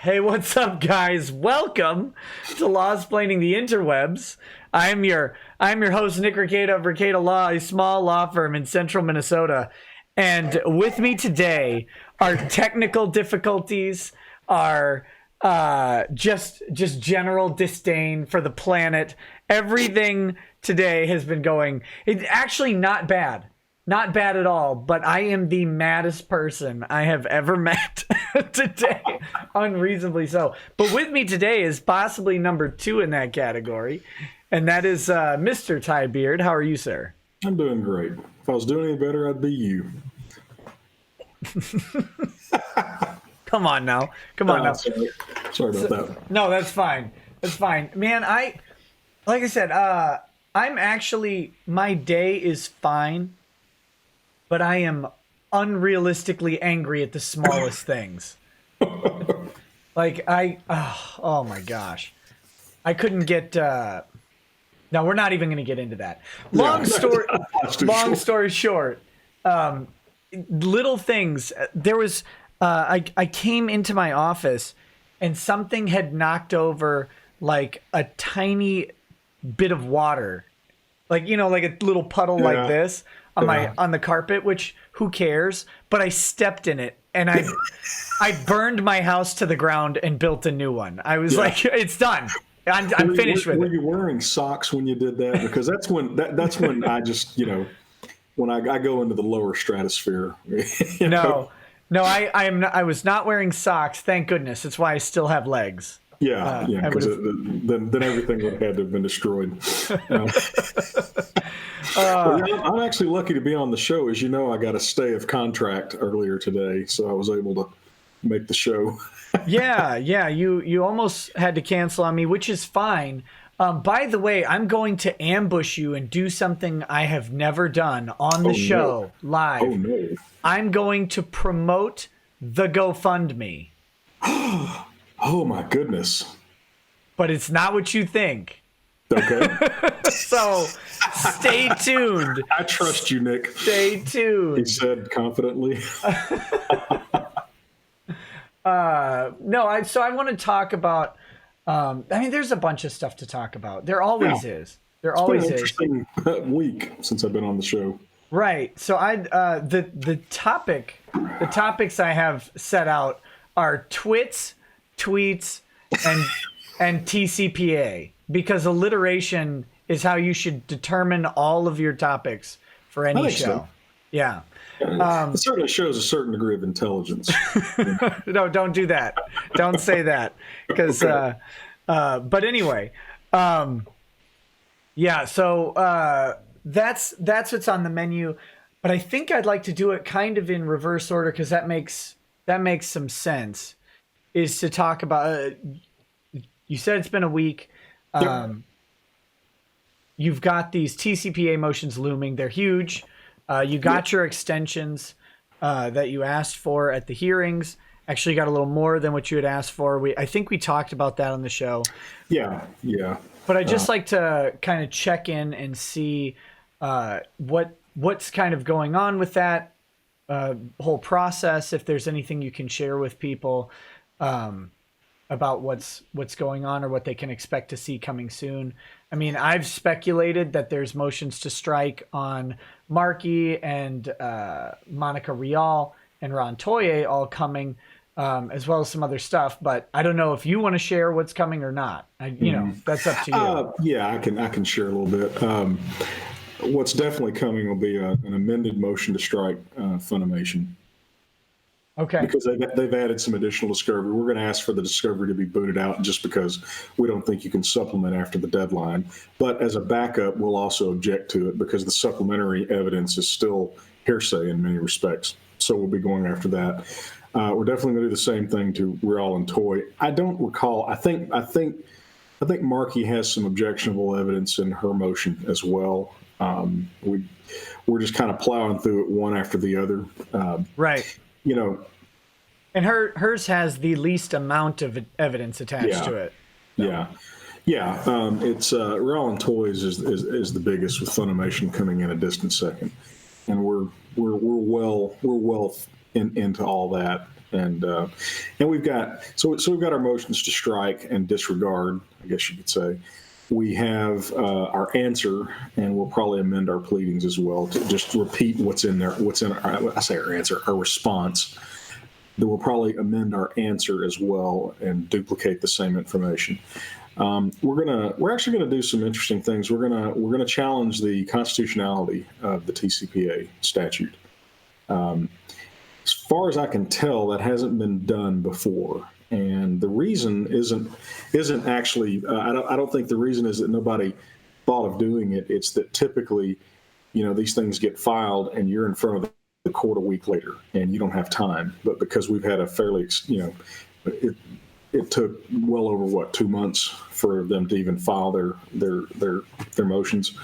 Hey, what's up, guys? Welcome to Lawsplaining the Interwebs. I'm your host, Nick Rekieta of Rekieta Law, a small law firm in central Minnesota. And with me today are technical difficulties, are just general disdain for the planet. Everything today has been going. It's actually not bad. Not bad at all, but I am the maddest person I have ever met today. Unreasonably so. But with me today is possibly number 2 in that category, and that is Mr. Ty Beard. How are you, sir? I'm doing great. If I was doing any better, I'd be you. Come on now. Come on now. Sorry about that. No, that's fine. That's fine. Man, like I said, I'm actually, my day is fine. But I am unrealistically angry at the smallest things. Like oh my gosh. I couldn't get, no, we're not even going to get into that. Long story short, little things. There was, I came into my office and something had knocked over like a tiny bit of water. Like, you know, like a little puddle like this. On the carpet, which who cares? But I stepped in it and I burned my house to the ground and built a new one. I was like, it's done. I'm finished with it. Were you wearing socks when you did that? Because that's when I just, when I go into the lower stratosphere. No, I was not wearing socks. Thank goodness. That's why I still have legs. Yeah, because then everything would have had to have been destroyed. I'm actually lucky to be on the show. As you know, I got a stay of contract earlier today, so I was able to make the show. Yeah, you almost had to cancel on me, which is fine. By the way, I'm going to ambush you and do something I have never done on the show live. Oh, no. I'm going to promote the GoFundMe. Oh, my goodness. But it's not what you think. Okay. So stay tuned. I trust you, Nick. Stay tuned. He said confidently. So I want to talk about, there's a bunch of stuff to talk about. There always is. There always is. It's been an interesting week since I've been on the show. Right. So the topics I have set out are Twits, Tweets, and TCPA, because alliteration is how you should determine all of your topics for any show. So. Yeah. It certainly shows a certain degree of intelligence. No, don't do that. Don't say that. Because, okay. But anyway, yeah. So that's what's on the menu. But I think I'd like to do it kind of in reverse order, because that makes some sense. Is to talk about. You said it's been a week. Yep. You've got these TCPA motions looming. They're huge. You got your extensions that you asked for at the hearings. Actually, you got a little more than what you had asked for. I think we talked about that on the show. Yeah. But I'd just like to kind of check in and see what's kind of going on with that whole process. If there's anything you can share with people about what's going on or what they can expect to see coming soon. I mean, I've speculated that there's motions to strike on Markey and Monica Rial and Ron Toye all coming, as well as some other stuff. But I don't know if you want to share what's coming or not. That's up to you. Yeah, I can share a little bit. What's definitely coming will be an amended motion to strike Funimation. Okay. Because they've added some additional discovery. We're going to ask for the discovery to be booted out just because we don't think you can supplement after the deadline. But as a backup, we'll also object to it because the supplementary evidence is still hearsay in many respects. So we'll be going after that. We're definitely going to do the same thing to Rial and Toy. I don't recall. I think Markey has some objectionable evidence in her motion as well. We're just kind of plowing through it one after the other. Right. And hers has the least amount of evidence attached to it. Yeah. It's Rial and Toys is the biggest, with Funimation coming in a distant second, and we're well into all that. And we've got we've got our motions to strike and disregard, I guess you could say. We have our answer, and we'll probably amend our pleadings as well to just repeat what's in there. I say our answer, our response. Then we'll probably amend our answer as well and duplicate the same information. We're actually gonna do some interesting things. We're gonna challenge the constitutionality of the TCPA statute. As far as I can tell, that hasn't been done before. And the reason isn't actually, I don't think the reason is that nobody thought of doing it. It's that typically, these things get filed and you're in front of the court a week later and you don't have time. But because we've had a fairly, it took well over 2 months for them to even file their motions.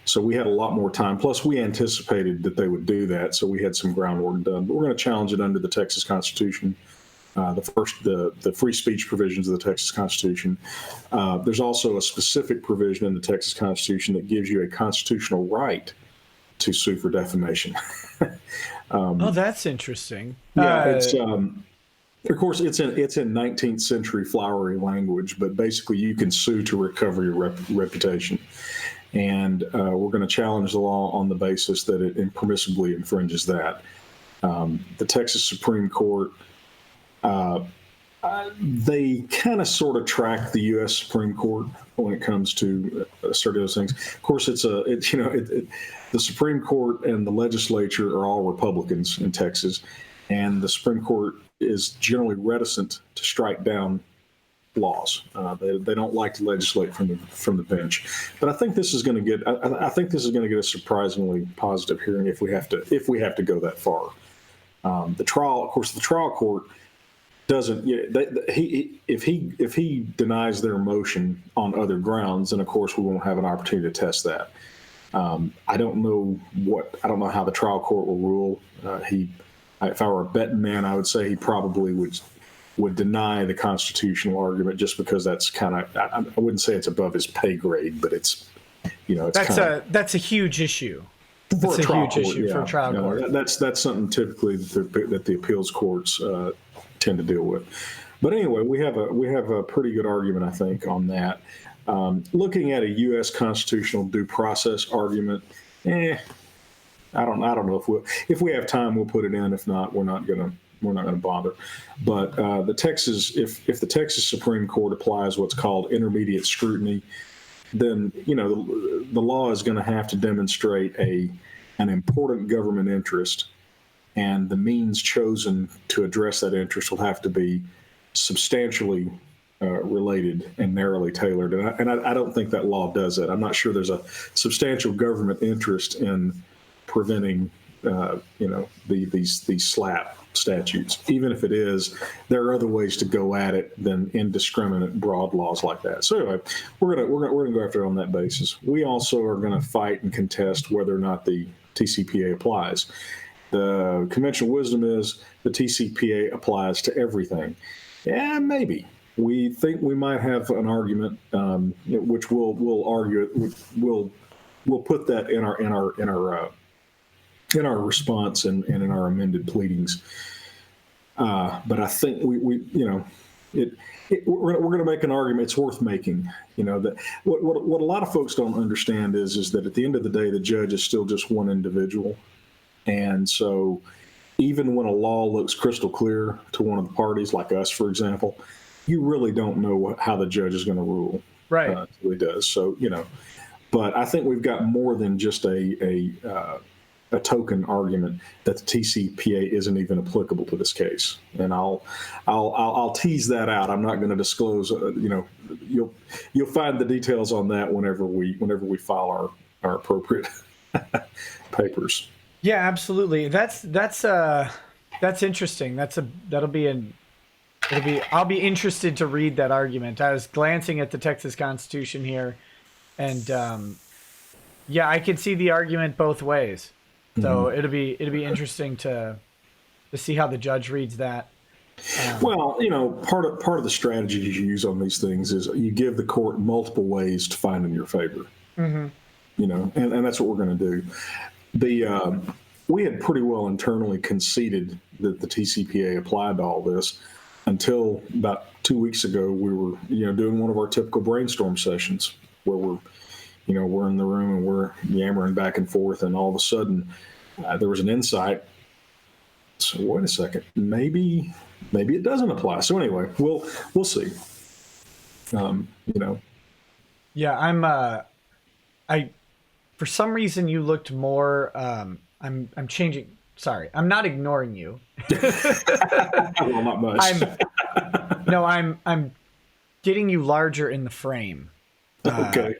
So we had a lot more time. Plus, we anticipated that they would do that, so we had some groundwork done. But we're going to challenge it under the Texas Constitution. The free speech provisions of the Texas Constitution. There's also a specific provision in the Texas Constitution that gives you a constitutional right to sue for defamation. Oh, that's interesting. Yeah, it's of course it's in 19th century flowery language, but basically you can sue to recover your reputation. And we're going to challenge the law on the basis that it impermissibly infringes that. The Texas Supreme Court, they kind of sort of track the U.S. Supreme Court when it comes to certain those things. Of course, the Supreme Court and the legislature are all Republicans in Texas, and the Supreme Court is generally reticent to strike down laws. They don't like to legislate from the bench. But I think this is going to get a surprisingly positive hearing if we have to go that far. The trial court doesn't. If he denies their motion on other grounds, then of course we won't have an opportunity to test that. I don't know how the trial court will rule. If I were a betting man, I would say he probably would deny the constitutional argument just because that's kind of, I wouldn't say it's above his pay grade, but it's that's a huge issue. That's a huge issue for a trial court. That's something typically that the appeals courts tend to deal with. But anyway, we have a pretty good argument, I think, on that. Looking at a U.S. constitutional due process argument, I don't know if we have time, we'll put it in. If not, we're not going to bother. But if the Texas Supreme Court applies what's called intermediate scrutiny, then the law is going to have to demonstrate an important government interest, and the means chosen to address that interest will have to be substantially related and narrowly tailored. And I don't think that law does that. I'm not sure there's a substantial government interest in preventing these SLAPP statutes. Even if it is, there are other ways to go at it than indiscriminate broad laws like that. So anyway, we're gonna go after it on that basis. We also are going to fight and contest whether or not the TCPA applies. The conventional wisdom is the TCPA applies to everything. Yeah, maybe. We think we might have an argument, which we'll argue. We'll put that in our response and in our amended pleadings. But I think we're going to make an argument. It's worth making. That what a lot of folks don't understand is that at the end of the day, the judge is still just one individual, and so even when a law looks crystal clear to one of the parties, like us, for example, you really don't know how the judge is going to rule. Right. He does. So but I think we've got more than just a token argument that the TCPA isn't even applicable to this case, and I'll tease that out. I'm not going to disclose. You'll find the details on that whenever we file our appropriate papers. Yeah, absolutely. That's interesting. I'll be interested to read that argument. I was glancing at the Texas Constitution here, and I could see the argument both ways. So it'll be interesting to see how the judge reads that. Well, part of the strategy you use on these things is you give the court multiple ways to find in your favor. And that's what we're going to do. The we had pretty well internally conceded that the TCPA applied to all this until about 2 weeks ago. We were, doing one of our typical brainstorm sessions where we're in the room and we're yammering back and forth, and all of a sudden there was an insight. So wait a second, maybe it doesn't apply. So anyway, we'll see. Yeah, for some reason you looked more. I'm changing. Sorry, I'm not ignoring you. Well, not much. I'm getting you larger in the frame. Okay.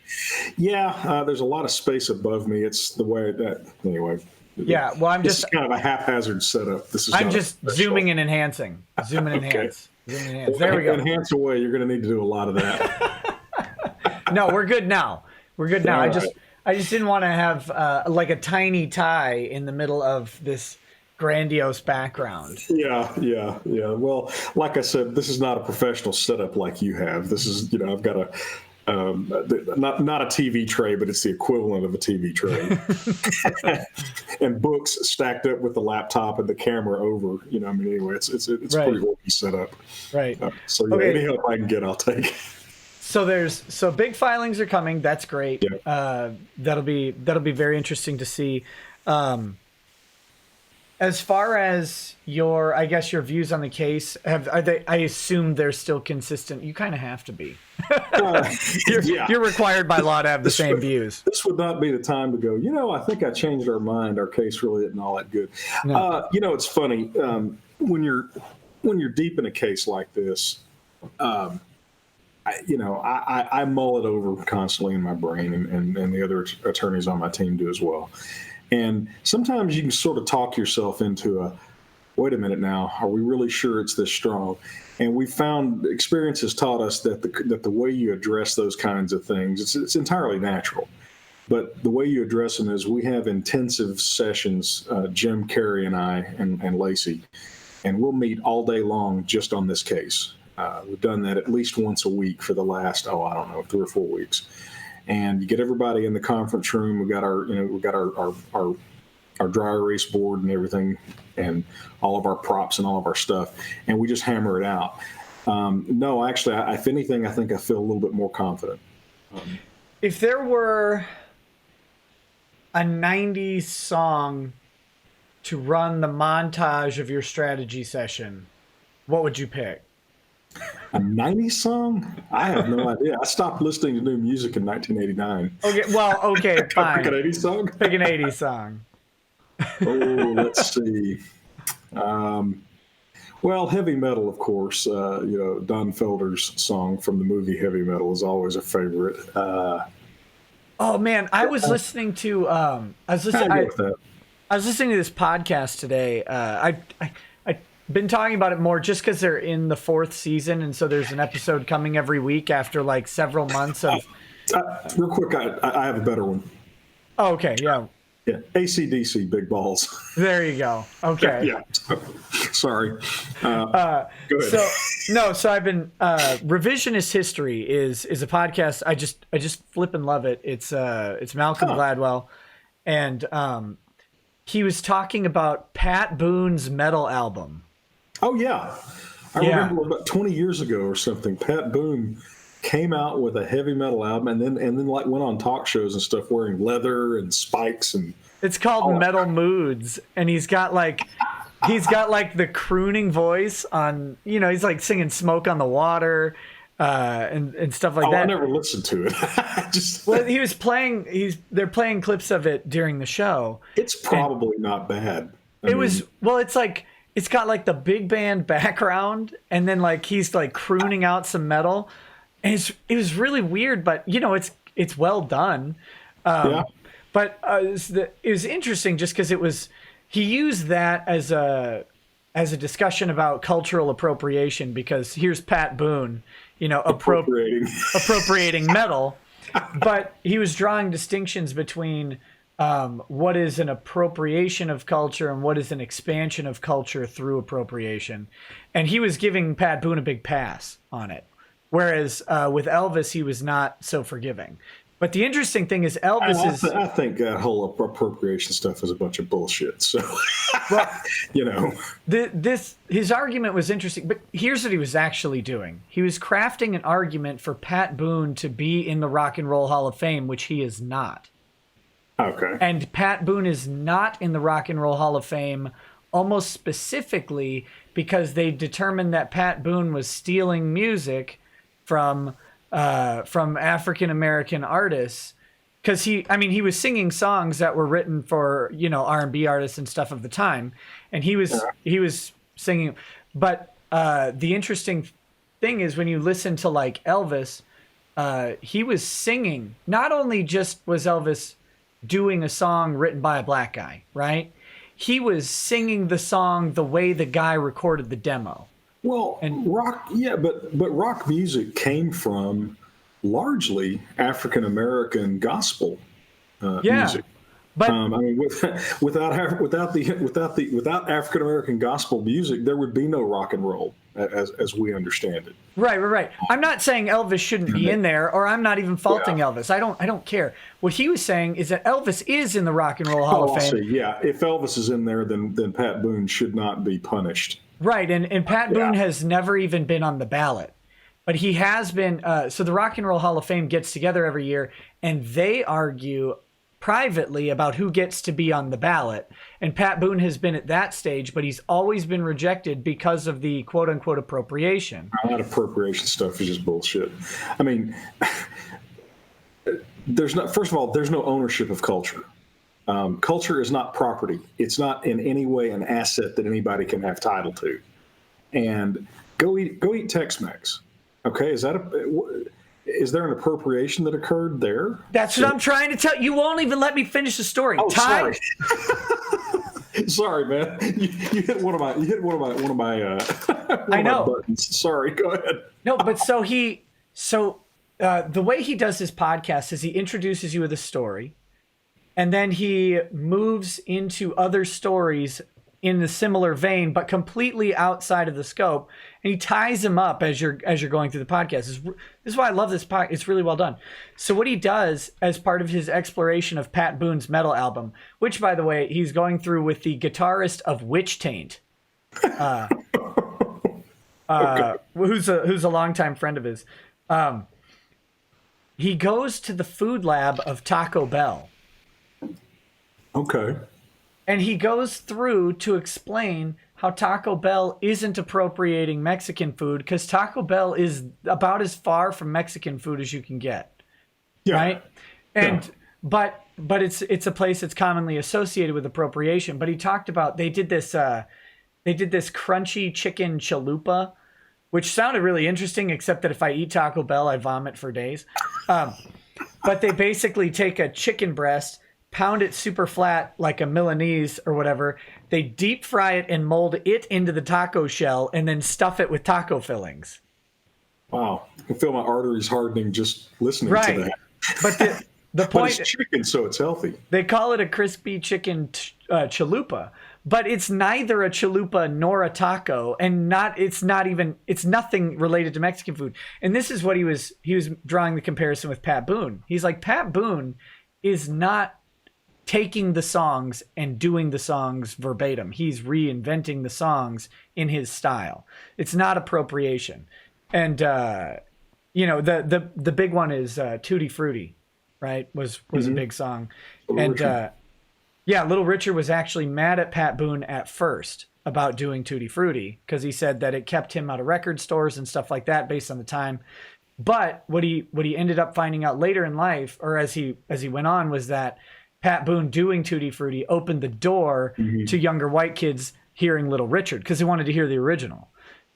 Yeah, there's a lot of space above me. It's the way that, anyway. Yeah, well, this is kind of a haphazard setup. I'm just zooming and enhancing. Zoom and enhance. Okay. Zoom and enhance. There we go. Enhance away. You're going to need to do a lot of that. No, we're good now. We're good now. All I just didn't want to have like a tiny tie in the middle of this grandiose background. Yeah. Well, like I said, this is not a professional setup like you have. This is, I've got not a TV tray, but it's the equivalent of a TV tray, and books stacked up with the laptop and the camera over. Anyway, it's right. Pretty orky setup. Right. Any help I can get, I'll take. So big filings are coming. That's great. Yeah. That'll be very interesting to see. As far as your views on the case, I assume they're still consistent. You kind of have to be. You're required by law to have the same views. This would not be the time to go, I think I changed our mind. Our case really isn't all that good. No. It's funny. When you're deep in a case like this, I mull it over constantly in my brain, and the other attorneys on my team do as well. And sometimes you can sort of talk yourself into wait a minute now, are we really sure it's this strong? And we found, experience has taught us that the way you address those kinds of things, it's entirely natural. But the way you address them is we have intensive sessions, Jim, Carey, and I, and Lacey, and we'll meet all day long just on this case. We've done that at least once a week for the last, 3 or 4 weeks. And you get everybody in the conference room. We've got our dry erase board and everything, and all of our props and all of our stuff, and we just hammer it out. No, actually, if anything, I think I feel a little bit more confident. If there were a 90s song to run the montage of your strategy session, what would you pick? A 90s song? I have no idea. I stopped listening to new music in 1989. Okay, fine. Pick an 80s song? Pick an 80s song. Let's see. Well, heavy metal, of course. Don Felder's song from the movie Heavy Metal is always a favorite. Oh man, I was listening to I was listening to this podcast today. I've been talking about it more just because they're in the 4th season, and so there's an episode coming every week after like several months of. Real quick, I have a better one. Oh, okay, yeah. Yeah, AC/DC, Big Balls. There you go. Okay. Yeah. Sorry. Go ahead. So I've been Revisionist History is a podcast. I just flip and love it. It's Malcolm Gladwell, and he was talking about Pat Boone's metal album. Oh yeah, I remember about 20 years ago or something. Pat Boone came out with a heavy metal album, and then like went on talk shows and stuff wearing leather and spikes, and it's called Metal Moods, and he's got like the crooning voice on, he's like singing Smoke on the Water and stuff like that. I never listened to it. Well, he was playing they're playing clips of it during the show. It's probably not bad. It's got like the big band background, and then like he's like crooning out some metal. And it was really weird, but it's well done. Yeah. But it was interesting just because he used that as a discussion about cultural appropriation, because here's Pat Boone, appropriating metal, but he was drawing distinctions between what is an appropriation of culture and what is an expansion of culture through appropriation, and he was giving Pat Boone a big pass on it. Whereas with Elvis, he was not so forgiving. But the interesting thing is Elvis is. I think that whole appropriation stuff is a bunch of bullshit. So, Well, you know, his argument was interesting, but here's what he was actually doing. He was crafting an argument for Pat Boone to be in the Rock and Roll Hall of Fame, which he is not. okay. And Pat Boone is not in the Rock and Roll Hall of Fame almost specifically because they determined that Pat Boone was stealing music from African American artists, because he was singing songs that were written for, you know, R&B artists and stuff of the time, and he was singing. But the interesting thing is when you listen to like Elvis, he was singing. Not only just was Elvis doing a song written by a black guy, right? He was singing the song the way the guy recorded the demo. Well, and rock, yeah, but rock music came from largely African American gospel music. But I mean, without African American gospel music, there would be no rock and roll as we understand it. Right. I'm not saying Elvis shouldn't be in there, or I'm not even faulting Elvis. I don't care. What he was saying is that Elvis is in the Rock and Roll Hall of Fame. See. Yeah, if Elvis is in there, then Pat Boone should not be punished. Right, and Pat Boone has never even been on the ballot. But he has been, so the Rock and Roll Hall of Fame gets together every year, and they argue privately about who gets to be on the ballot. And Pat Boone has been at that stage, but he's always been rejected because of the quote-unquote appropriation. That appropriation stuff is just bullshit. I mean, first of all, there's no ownership of culture. Culture is not property. It's not in any way an asset that anybody can have title to. And go eat Tex-Mex. Okay, is there an appropriation that occurred there? That's what I'm trying to tell you. Won't even let me finish the story. Oh, sorry. Sorry, man. You hit one of my I know buttons. Sorry. Go ahead. No, but the way he does his podcast is he introduces you with a story, and then he moves into other stories in the similar vein, but completely outside of the scope, and he ties them up as you're going through the podcast. This is why I love this podcast. It's really well done. So what he does as part of his exploration of Pat Boone's metal album, which, by the way, he's going through with the guitarist of Witch Taint, who's a longtime friend of his. He goes to the food lab of Taco Bell. Okay. And he goes through to explain how Taco Bell isn't appropriating Mexican food because Taco Bell is about as far from Mexican food as you can get. Yeah. Right? And but it's a place that's commonly associated with appropriation. But he talked about they did this crunchy chicken chalupa, which sounded really interesting, except that if I eat Taco Bell, I vomit for days. But they basically take a chicken breast, pound it super flat like a Milanese or whatever. They deep fry it and mold it into the taco shell and then stuff it with taco fillings. Wow. I can feel my arteries hardening just listening to that. But the point... But it's chicken, so it's healthy. They call it a crispy chicken chalupa, but it's neither a chalupa nor a taco, and it's nothing related to Mexican food. And this is what he was drawing the comparison with Pat Boone. He's like, Pat Boone is not taking the songs and doing the songs verbatim. He's reinventing the songs in his style. It's not appropriation. And the big one is Tutti Frutti, right? Was a big song. Little Richard was actually mad at Pat Boone at first about doing Tutti Frutti because he said that it kept him out of record stores and stuff like that based on the time. But what he ended up finding out later in life, or as he went on, was that Pat Boone doing Tutti Frutti opened the door to younger white kids hearing Little Richard because they wanted to hear the original.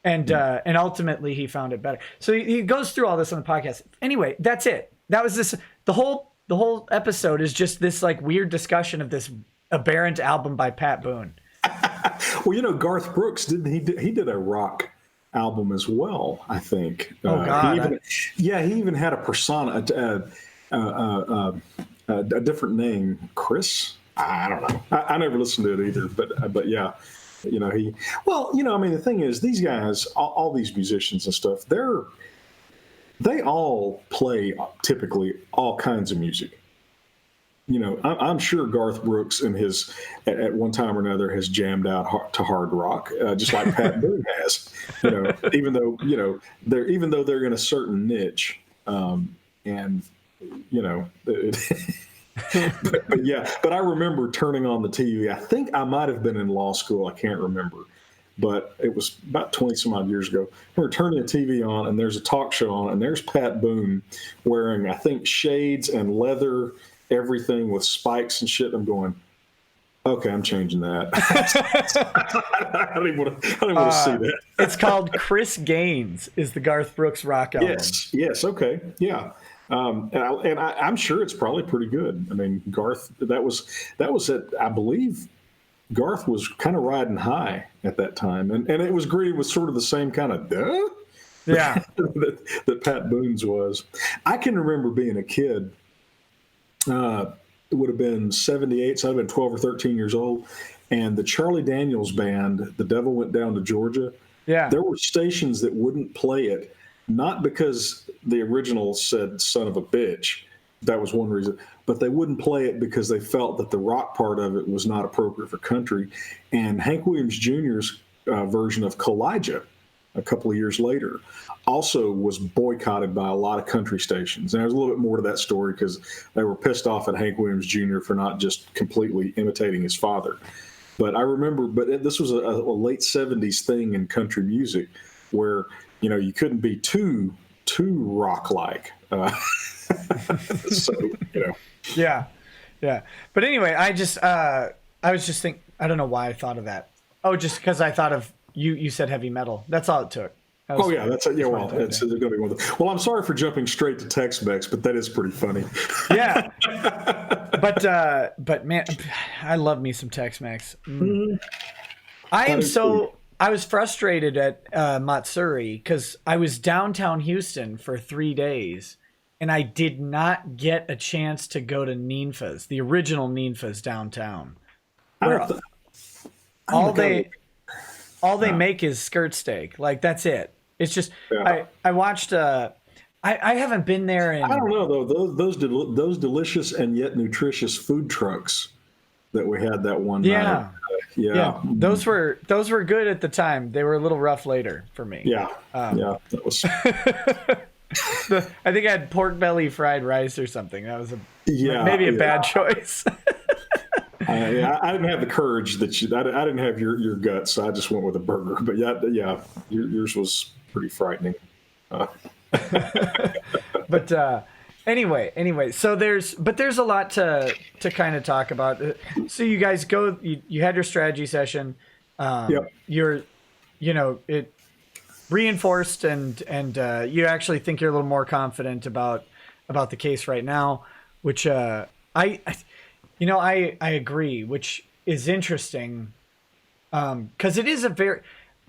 And ultimately he found it better. So he goes through all this on the podcast. Anyway, that's it. That was this. The whole episode is just this like weird discussion of this aberrant album by Pat Boone. Well, Garth Brooks he did a rock album as well, I think. Oh God. He even had a persona, a different name, Chris. I don't know. I never listened to it either, but yeah, the thing is, these guys, all these musicians and stuff, they're they all play typically all kinds of music. You know, I'm sure Garth Brooks in his at one time or another has jammed out to hard rock, just like Pat Boone has. You know, even though they're in a certain niche, and you know, but I remember turning on the TV. I think I might have been in law school. I can't remember, but it was about 20 some odd years ago. I remember turning the TV on, and there's a talk show on, and there's Pat Boone wearing, I think, shades and leather, everything with spikes and shit. I'm going, okay, I'm changing that. I don't even want to see that. It's called Chris Gaines is the Garth Brooks rock album. Yes, okay, yeah. I'm sure it's probably pretty good. I mean, Garth, that was it. I believe Garth was kind of riding high at that time, and it was greeted with sort of the same kind of yeah that Pat Boone's was. I can remember being a kid. It would have been 78, so I'd have been 12 or 13 years old. And the Charlie Daniels band, The Devil Went Down to Georgia, there were stations that wouldn't play it, not because the original said son of a bitch. That was one reason. But they wouldn't play it because they felt that the rock part of it was not appropriate for country. And Hank Williams Jr.'s version of Kalijah, a couple of years later, also was boycotted by a lot of country stations. And there's a little bit more to that story because they were pissed off at Hank Williams Jr. for not just completely imitating his father. But I remember, this was a late 70s thing in country music where, you know, you couldn't be too rock-like. So, you know. Yeah. But anyway, I was just thinking, I don't know why I thought of that. Oh, just because I thought of, you said heavy metal. That's all it took. Oh yeah, that's going to be one of the. Well, I'm sorry for jumping straight to Tex-Mex, but that is pretty funny. Yeah, but man, I love me some Tex-Mex. Mm. I was frustrated at Matsuri because I was downtown Houston for 3 days, and I did not get a chance to go to Ninfa's, the original Ninfa's downtown. All they make is skirt steak. Like, that's it. It's just, I watched, I haven't been there in. I don't know, though, those delicious and yet nutritious food trucks that we had that one night. Yeah. Those were good at the time. They were a little rough later for me. Yeah. That was. I think I had pork belly fried rice or something. That was maybe a bad choice. I didn't have the courage that I didn't have your guts, so I just went with a burger. But yours was pretty frightening. But anyway, so there's a lot to kind of talk about. So you guys you had your strategy session. It reinforced and you actually think you're a little more confident about the case right now, which I agree, which is interesting, because it is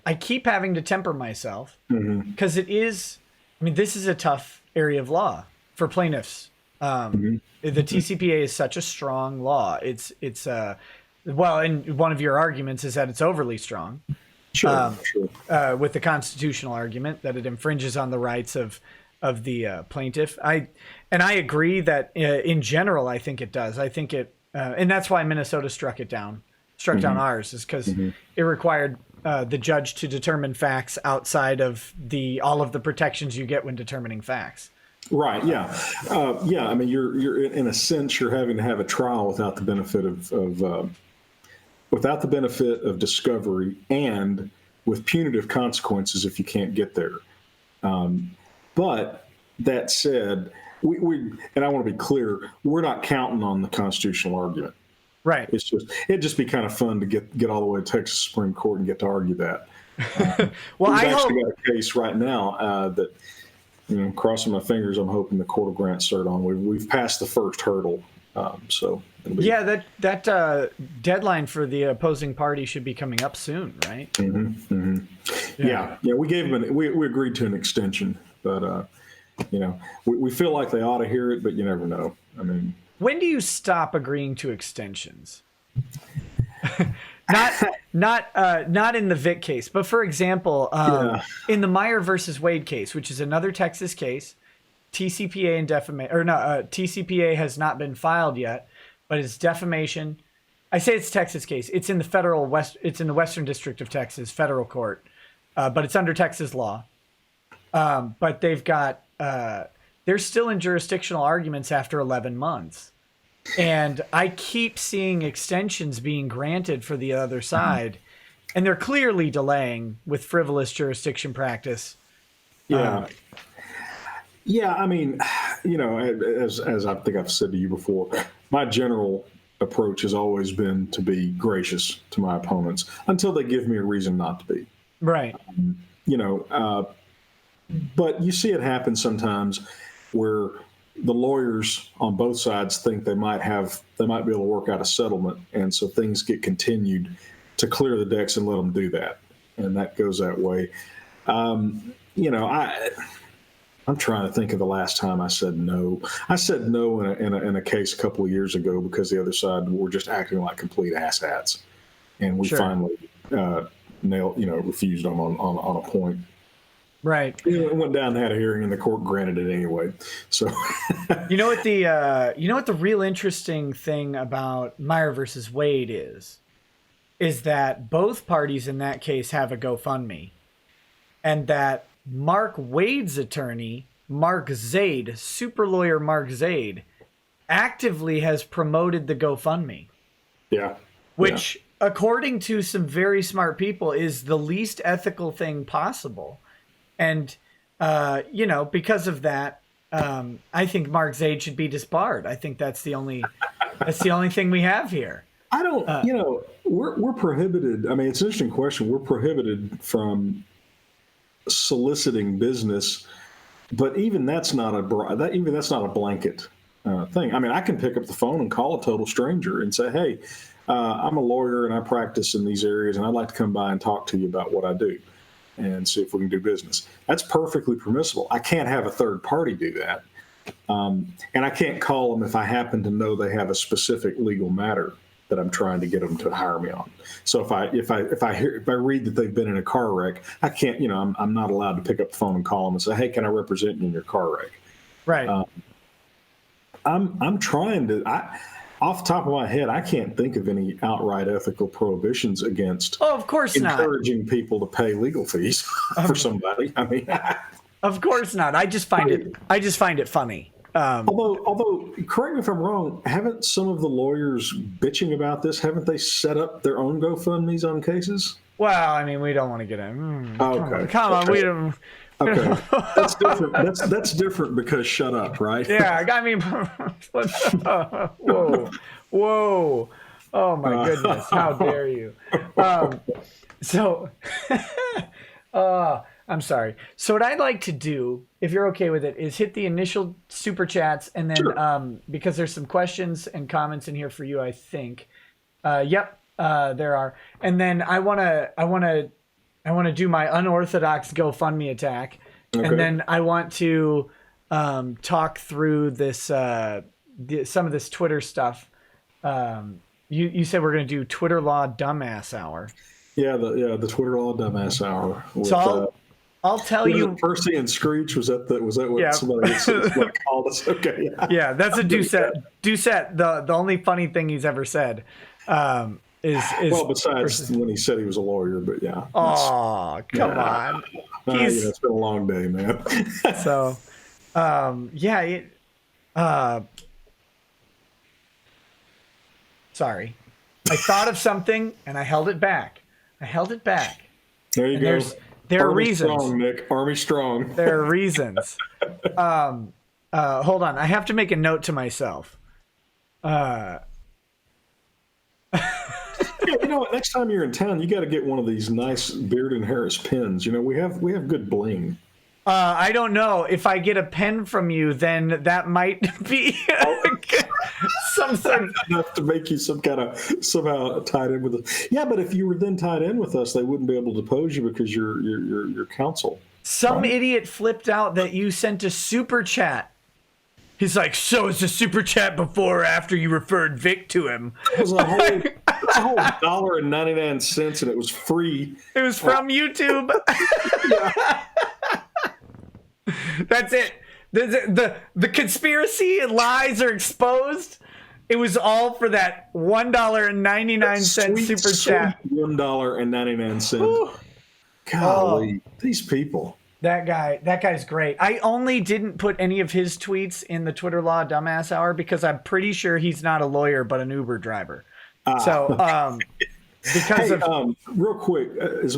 I keep having to temper myself because it is, this is a tough area of law for plaintiffs. The TCPA is such a strong law. It's and one of your arguments is that it's overly strong. Sure. With the constitutional argument that it infringes on the rights of the plaintiff. I agree that in general, I think it does. I think it, and that's why Minnesota struck down ours, is because it required the judge to determine facts outside of all of the protections you get when determining facts. Right. Yeah. You're in a sense, you're having to have a trial without the benefit of discovery, and with punitive consequences if you can't get there. But that said, and I want to be clear, we're not counting on the constitutional argument. Right. It'd just be kind of fun to get all the way to Texas Supreme Court and get to argue that. Well, we've actually got a case right now that, crossing my fingers, I'm hoping the court will grant cert on. We've passed the first hurdle. That deadline for the opposing party should be coming up soon, right? Yeah. We gave them we agreed to an extension, but we feel like they ought to hear it, but you never know. When do you stop agreeing to extensions? Not in the Vic case, but for example, in the Meyer versus Wade case, which is another Texas case, TCPA and defamation, or no, TCPA has not been filed yet, but it's defamation. I say it's a Texas case. It's in the It's in the Western District of Texas federal court, but it's under Texas law. But they've got they're still in jurisdictional arguments after 11 months. And I keep seeing extensions being granted for the other side, and they're clearly delaying with frivolous jurisdiction practice. Yeah. Yeah, I mean, as I think I've said to you before, my general approach has always been to be gracious to my opponents until they give me a reason not to be. Right. But you see it happen sometimes where the lawyers on both sides think they might be able to work out a settlement, and so things get continued to clear the decks and let them do that, and that goes that way. I'm trying to think of the last time I said no. I said no in a case a couple of years ago because the other side were just acting like complete asshats, and we finally refused them on a point. Right. It went down and had a hearing, and the court granted it anyway. So, you know what the real interesting thing about Meyer versus Wade is that both parties in that case have a GoFundMe, and that Mark Wade's attorney, Mark Zaid, super lawyer Mark Zaid, actively has promoted the GoFundMe. Yeah. Which, according to some very smart people, is the least ethical thing possible. And, because of that, I think Mark Zaid should be disbarred. I think that's the only thing we have here. I don't, we're prohibited. I mean, it's an interesting question. We're prohibited from soliciting business, but even that's not a blanket thing. I mean, I can pick up the phone and call a total stranger and say, hey, I'm a lawyer and I practice in these areas, and I'd like to come by and talk to you about what I do and see if we can do business. That's perfectly permissible. I can't have a third party do that. And I can't call them if I happen to know they have a specific legal matter that I'm trying to get them to hire me on. So if I read that they've been in a car wreck, I can't, I'm not allowed to pick up the phone and call them and say, hey, can I represent you in your car wreck? Right. I'm trying to, off the top of my head, I can't think of any outright ethical prohibitions against of course encouraging people to pay legal fees for somebody. I mean, of course not. I just find it funny. Although, correct me if I'm wrong, haven't some of the lawyers bitching about this, haven't they set up their own GoFundMes on cases? Well, I mean, we don't want to get in. Okay. Come on, we don't. Okay, that's different. That's different because shut up, right? Yeah, I mean, whoa, oh my goodness, how dare you? I'm sorry. So what I'd like to do, if you're okay with it, is hit the initial super chats, and then because there's some questions and comments in here for you, I think. Yep, there are, and then I wanna do my unorthodox GoFundMe attack, and then I want to talk through this some of this Twitter stuff. You said we're going to do Twitter Law Dumbass Hour. Yeah, the Twitter Law Dumbass Hour. With, so I'll tell you. Percy and Screech, was that what somebody called us? Okay, yeah, that's a Doucette. Doucette, the only funny thing he's ever said. Is well, besides when he said he was a lawyer, but yeah. Oh, come on. It's been a long day, man. So, sorry. I thought of something and I held it back. There you go. There are Army reasons. Strong, Nick. Army strong. There are reasons. Hold on. I have to make a note to myself. Yeah, next time you're in town, you got to get one of these nice Beard and Harris pens. We have good bling. I don't know. If I get a pen from you, then that might be some sort of enough to make you somehow tied in with us. Yeah, but if you were then tied in with us, they wouldn't be able to depose you because you're counsel. Some idiot flipped out that you sent a super chat. He's like, so is the super chat before or after you referred Vic to him? It was a whole It's a whole $1.99, and it was free. It was from YouTube. That's it. The conspiracy and lies are exposed. It was all for that $1.99 super chat. $1.99. Golly, these people. That guy's great. I only didn't put any of his tweets in the Twitter Law Dumbass Hour because I'm pretty sure he's not a lawyer but an Uber driver. So, because real quick,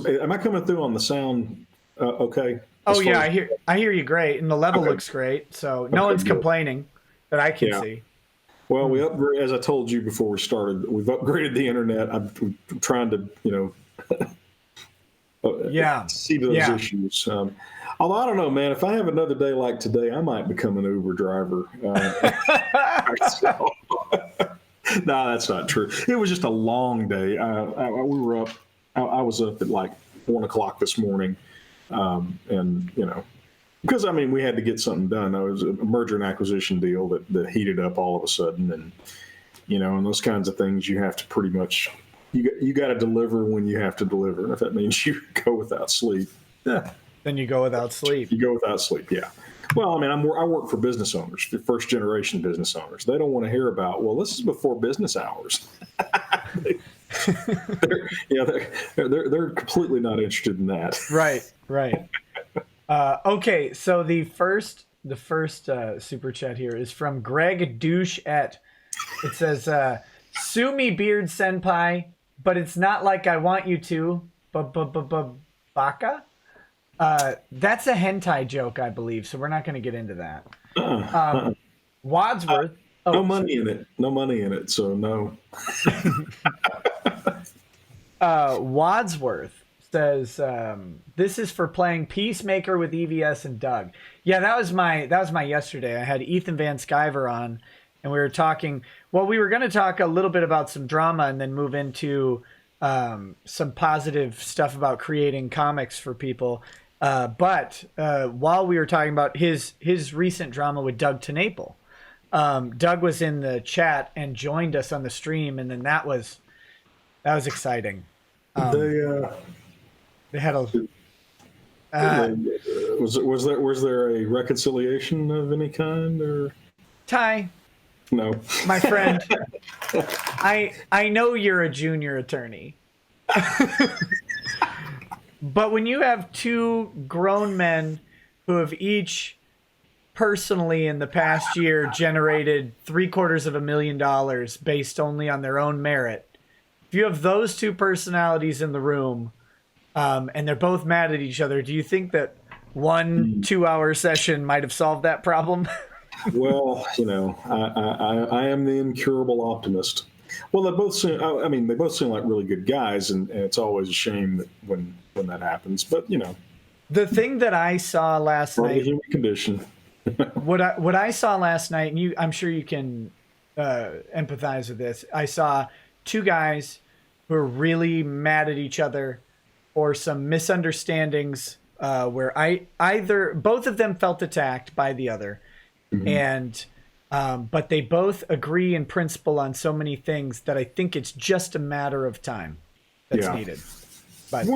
am I coming through on the sound? Okay. Oh yeah, I hear you great, and the level looks great. So no one's complaining that I can see. Well, we upgrade, as I told you before we started, we've upgraded the internet. I'm trying to, see those issues. Although I don't know, man, if I have another day like today, I might become an Uber driver. No, that's not true. It was just a long day. I was up at like 1 o'clock this morning, and because we had to get something done. It was a merger and acquisition deal that heated up all of a sudden, and and those kinds of things you have to pretty much you got to deliver when you have to deliver, and if that means you go without sleep, then you go without sleep. You go without sleep, yeah. Well, I work for business owners, first generation business owners. They don't want to hear about, well, this is before business hours. They're completely not interested in that. Right. Okay, so the first super chat here is from Greg Douchette. It says, "Sue me, Beard Senpai, but it's not like I want you to. Baka." That's a hentai joke, I believe, so we're not going to get into that. Wadsworth. No money in it. No money in it, so no. Wadsworth says, "This is for playing Peacemaker with EVS and Doug." Yeah, that was my yesterday. I had Ethan Van Sciver on, and we were talking. Well, we were going to talk a little bit about some drama and then move into some positive stuff about creating comics for people. But while we were talking about his recent drama with Doug TeNapel, Doug was in the chat and joined us on the stream, and then that was exciting. They had a. Was there a reconciliation of any kind, or Ty? No, my friend. I know you're a junior attorney. But when you have two grown men who have each personally in the past year generated $750,000 based only on their own merit, if you have those two personalities in the room, and they're both mad at each other, do you think that 1 2-hour session might have solved that problem? Well, I am the incurable optimist. Well, they both seem like really good guys, and it's always a shame that when that happens. But the thing that I saw last night, human condition. what I saw last night, and I'm sure you can empathize with this. I saw two guys who were really mad at each other for some misunderstandings, where both of them felt attacked by the other, and. But they both agree in principle on so many things that I think it's just a matter of time that's needed. But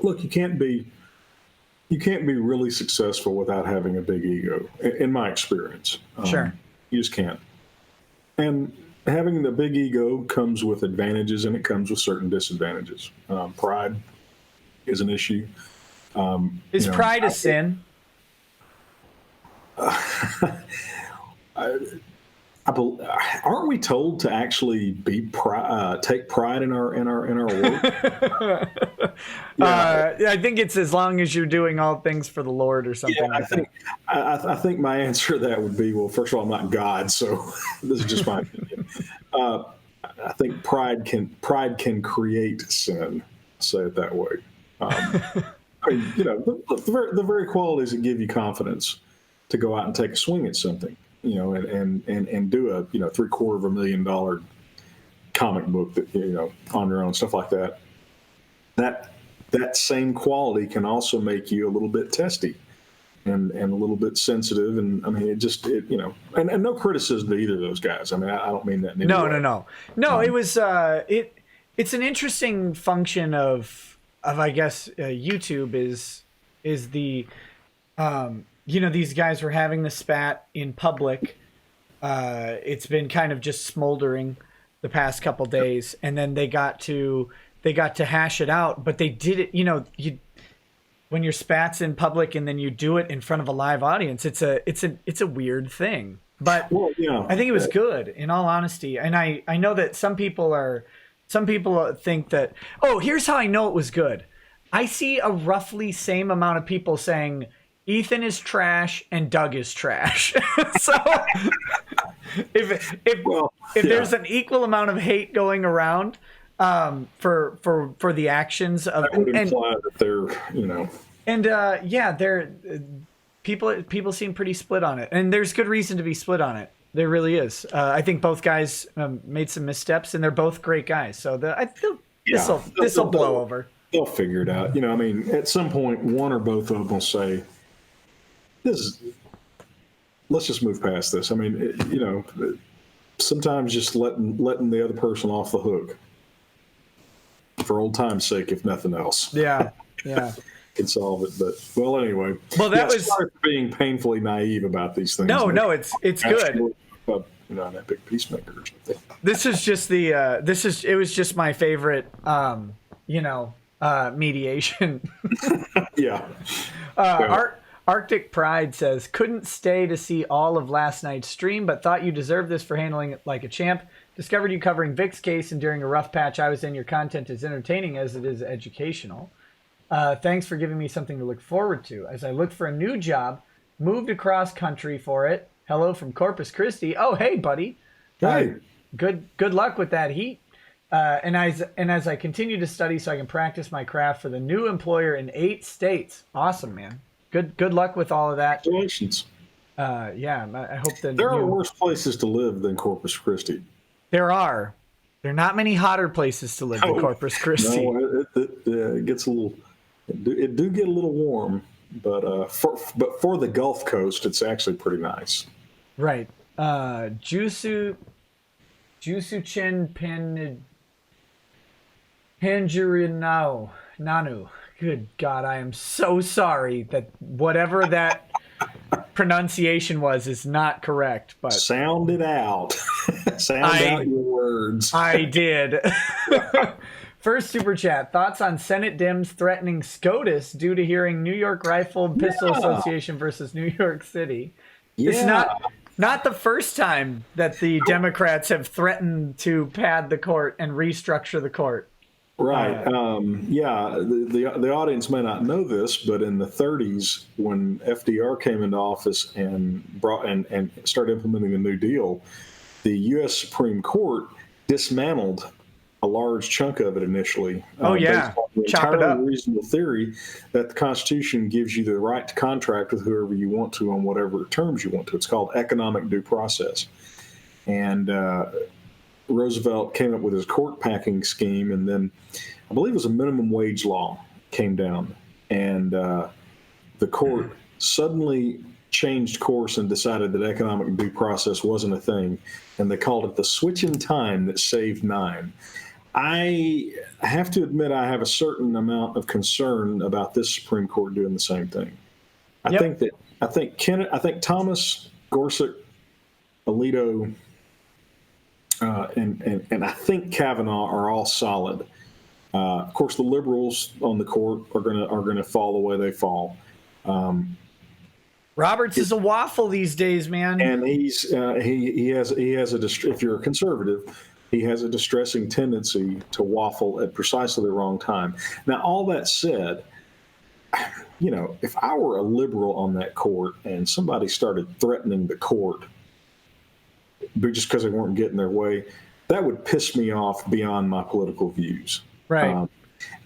look, you can't be really successful without having a big ego, in my experience. Sure. You just can't. And having the big ego comes with advantages, and it comes with certain disadvantages. Pride is an issue. Is pride a sin? Aren't we told to actually take pride in our work? I think it's as long as you're doing all things for the Lord or something like that. I think my answer to that would be, well, first of all, I'm not God, so this is just my opinion. I think pride can create sin. Say it that way. The very qualities that give you confidence to go out and take a swing at something, and do a $750,000 comic book that on your own, stuff like that. That same quality can also make you a little bit testy, and a little bit sensitive. And I mean, and no criticism to either of those guys. I mean, I don't mean that in any way. No. It was it's an interesting function of I guess YouTube is the these guys were having the spat in public. It's been kind of just smoldering the past couple days, and then they got to hash it out, but they did it. When your spat's in public and then you do it in front of a live audience, it's a weird thing. But I think it was good, in all honesty. And I know that some people think that, oh, here's how I know it was good. I see a roughly same amount of people saying Ethan is trash and Doug is trash. So if there's an equal amount of hate going around for the actions of, that would imply that they're they're people seem pretty split on it, and there's good reason to be split on it. There really is. I think both guys made some missteps, and they're both great guys. So I feel this will blow over. They'll figure it out. I mean, at some point, one or both of them will say, let's just move past this. I mean, sometimes just letting the other person off the hook for old time's sake, if nothing else. Yeah. Can solve it. But anyway. Well, that was sorry for being painfully naive about these things. No, it's good. An epic peacemaker or something. This is just it was just my favorite mediation. Yeah. Arctic Pride says, couldn't stay to see all of last night's stream, but thought you deserved this for handling it like a champ. Discovered you covering Vic's case, and during a rough patch I was in, your content is entertaining as it is educational. Thanks for giving me something to look forward to. As I look for a new job, moved across country for it. Hello from Corpus Christi. Oh, hey, buddy. Hey. Good luck with that heat. And as I continue to study so I can practice my craft for the new employer in 8 states. Awesome, man. Good luck with all of that. Congratulations. I hope that there are worse places to live than Corpus Christi. There are. There are not many hotter places to live than Corpus Christi. No, it gets a little. It do get a little warm, but for the Gulf Coast, it's actually pretty nice. Right. Jusu Chen Panjurinao Nanu. Good God, I am so sorry that whatever that pronunciation was is not correct. But sound it out. Out your words. I did. First super chat. Thoughts on Senate Dems threatening SCOTUS due to hearing New York Rifle and Pistol Association versus New York City. Yeah. It's not the first time that the Democrats have threatened to pad the court and restructure the court. Right. The audience may not know this, but in the 30s, when FDR came into office and started implementing the New Deal, the U.S. Supreme Court dismantled a large chunk of it initially. Based on the entirely reasonable theory that the Constitution gives you the right to contract with whoever you want to on whatever terms you want to. It's called economic due process. And Roosevelt came up with his court packing scheme, and then I believe it was a minimum wage law came down, and the court suddenly changed course and decided that economic due process wasn't a thing, and they called it the switch in time that saved 9. I have to admit I have a certain amount of concern about this Supreme Court doing the same thing. I think Thomas, Gorsuch, Alito, and I think Kavanaugh are all solid. Of course, the liberals on the court are gonna fall the way they fall. Roberts is a waffle these days, man. And he has if you're a conservative, he has a distressing tendency to waffle at precisely the wrong time. Now, all that said, if I were a liberal on that court and somebody started threatening the court just because they weren't getting their way, that would piss me off beyond my political views. Right.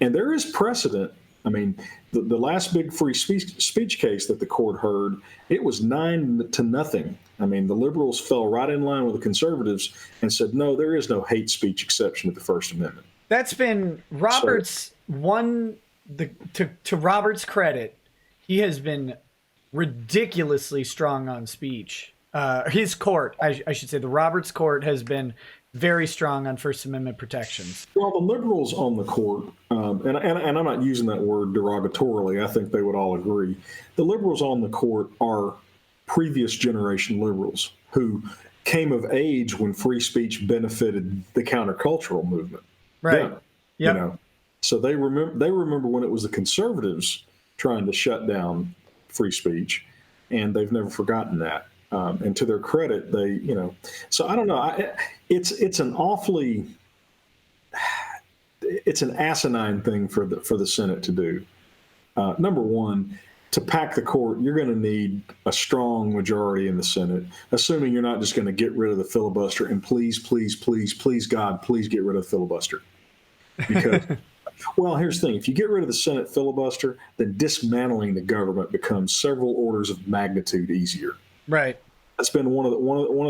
And there is precedent. I mean, the last big free speech case that the court heard, it was 9-0. I mean, the liberals fell right in line with the conservatives and said, no, there is no hate speech exception to the First Amendment. That's been Roberts' to Roberts' credit. He has been ridiculously strong on speech. His court, I should say, the Roberts court has been very strong on First Amendment protections. Well, the liberals on the court, and I'm not using that word derogatorily, I think they would all agree. The liberals on the court are previous generation liberals who came of age when free speech benefited the countercultural movement. Right. Yeah. You know, so they remember when it was the conservatives trying to shut down free speech, and they've never forgotten that. And to their credit, they, you know, so I don't know. It's an asinine thing for the Senate to do. Number one, to pack the court, you're going to need a strong majority in the Senate, assuming you're not just going to get rid of the filibuster. And please, please, please, please, God, please get rid of the filibuster. Because, well, here's the thing: if you get rid of the Senate filibuster, then dismantling the government becomes several orders of magnitude easier. Right. That's been one of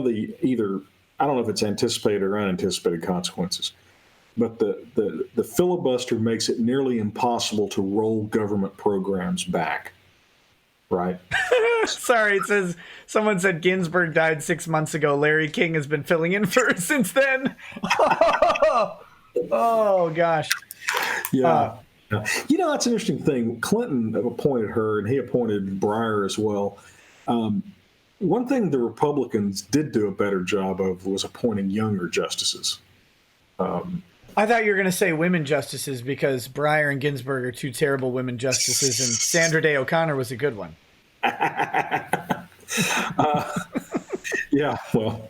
the either, I don't know if it's anticipated or unanticipated consequences, but the filibuster makes it nearly impossible to roll government programs back. Right. Sorry, it says someone said Ginsburg died 6 months ago. Larry King has been filling in for her since then. Oh gosh. Yeah. You know, that's an interesting thing. Clinton appointed her, and he appointed Breyer as well. One thing the Republicans did do a better job of was appointing younger justices. I thought you were going to say women justices, because Breyer and Ginsburg are two terrible women justices, and Sandra Day O'Connor was a good one. Yeah, well,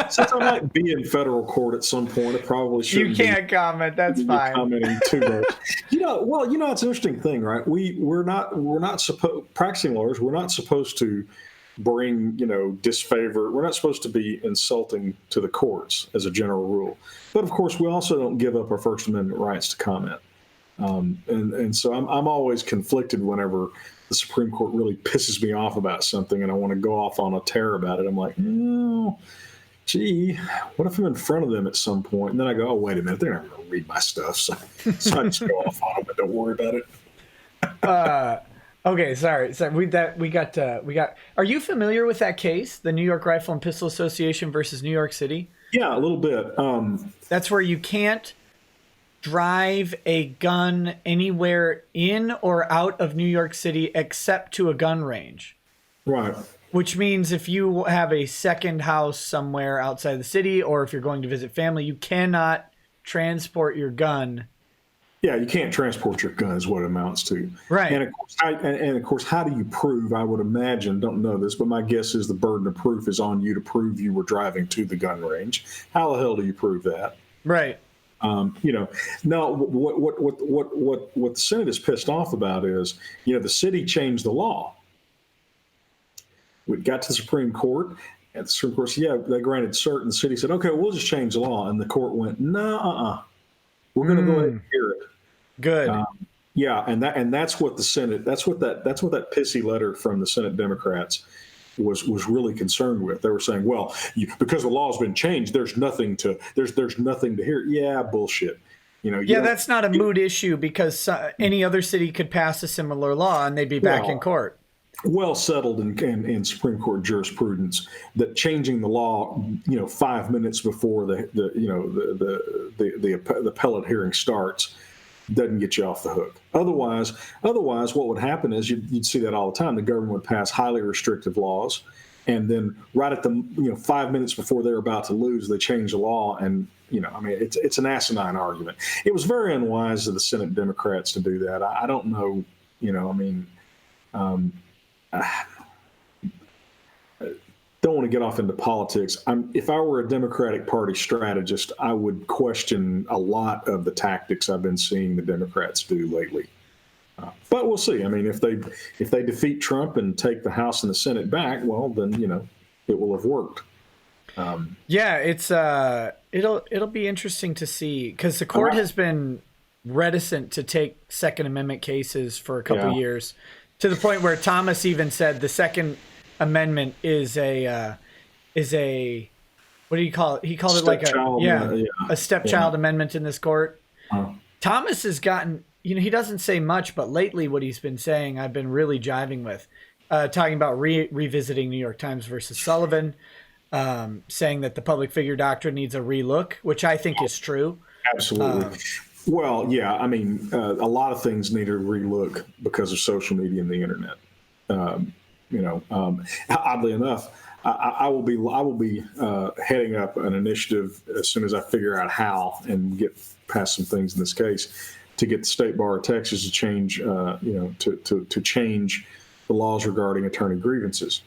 since I might be in federal court at some point, it probably shouldn't. You can't comment. That's fine. Commenting too much. You know, it's an interesting thing, right? We're not supposed, practicing lawyers, we're not supposed to bring, disfavor. We're not supposed to be insulting to the courts as a general rule. But of course, we also don't give up our First Amendment rights to comment. And so I'm always conflicted whenever the Supreme Court really pisses me off about something and I want to go off on a tear about it. I'm like, gee, what if I'm in front of them at some point? And then I go, oh, wait a minute, they're not going to read my stuff. So I just go off on them, but don't worry about it. Okay, sorry. We got. Are you familiar with that case, the New York Rifle and Pistol Association versus New York City? Yeah, a little bit. That's where you can't drive a gun anywhere in or out of New York City except to a gun range. Right. Which means if you have a second house somewhere outside the city, or if you're going to visit family, you cannot transport your gun. Yeah, you can't transport your gun is what it amounts to. Right. And of course, how do you prove? I would imagine, don't know this, but my guess is the burden of proof is on you to prove you were driving to the gun range. How the hell do you prove that? Right. No. What the Senate is pissed off about is, the city changed the law. We got to the Supreme Court, and the Supreme Court said, yeah, they granted cert, and the city said, okay, we'll just change the law. And the court went, no, we're going to go ahead and hear it. Good. Yeah, and that's what the Senate, that's what that pissy letter from the Senate Democrats was really concerned with. They were saying, well, because the law has been changed, there's nothing to hear. Yeah, bullshit. Yeah, that's not a moot issue, because any other city could pass a similar law and they'd be back in court. Well settled in Supreme Court jurisprudence that changing the law, 5 minutes before the appellate hearing starts doesn't get you off the hook. Otherwise, what would happen is you'd see that all the time. The government would pass highly restrictive laws, and then right at the 5 minutes before they're about to lose, they change the law. And it's an asinine argument. It was very unwise of the Senate Democrats to do that. I don't know. Don't want to get off into politics. If I were a Democratic Party strategist, I would question a lot of the tactics I've been seeing the Democrats do lately. But we'll see. If they defeat Trump and take the House and the Senate back, well, then it will have worked. Yeah, it's it'll be interesting to see, because the court has been reticent to take Second Amendment cases for a couple years, to the point where Thomas even said the Second Amendment is a what do you call it? He called it like a stepchild amendment in this court. Thomas has gotten, he doesn't say much, but lately what he's been saying, I've been really jiving with, talking about revisiting New York Times versus Sullivan, saying that the public figure doctrine needs a relook, which I think is true. Absolutely. Well, yeah, I mean, a lot of things need a relook because of social media and the internet. Oddly enough, I will be heading up an initiative as soon as I figure out how and get past some things in this case to get the State Bar of Texas to change, to change the laws regarding attorney grievances.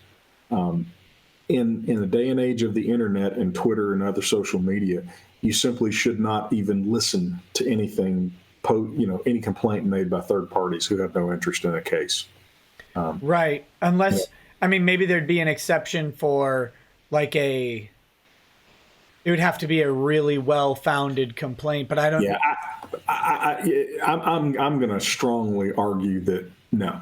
In the day and age of the internet and Twitter and other social media, you simply should not even listen to anything, any complaint made by third parties who have no interest in a case. Right. Unless, I mean, maybe there'd be an exception for like it would have to be a really well-founded complaint, but I don't. Yeah, I'm going to strongly argue that no.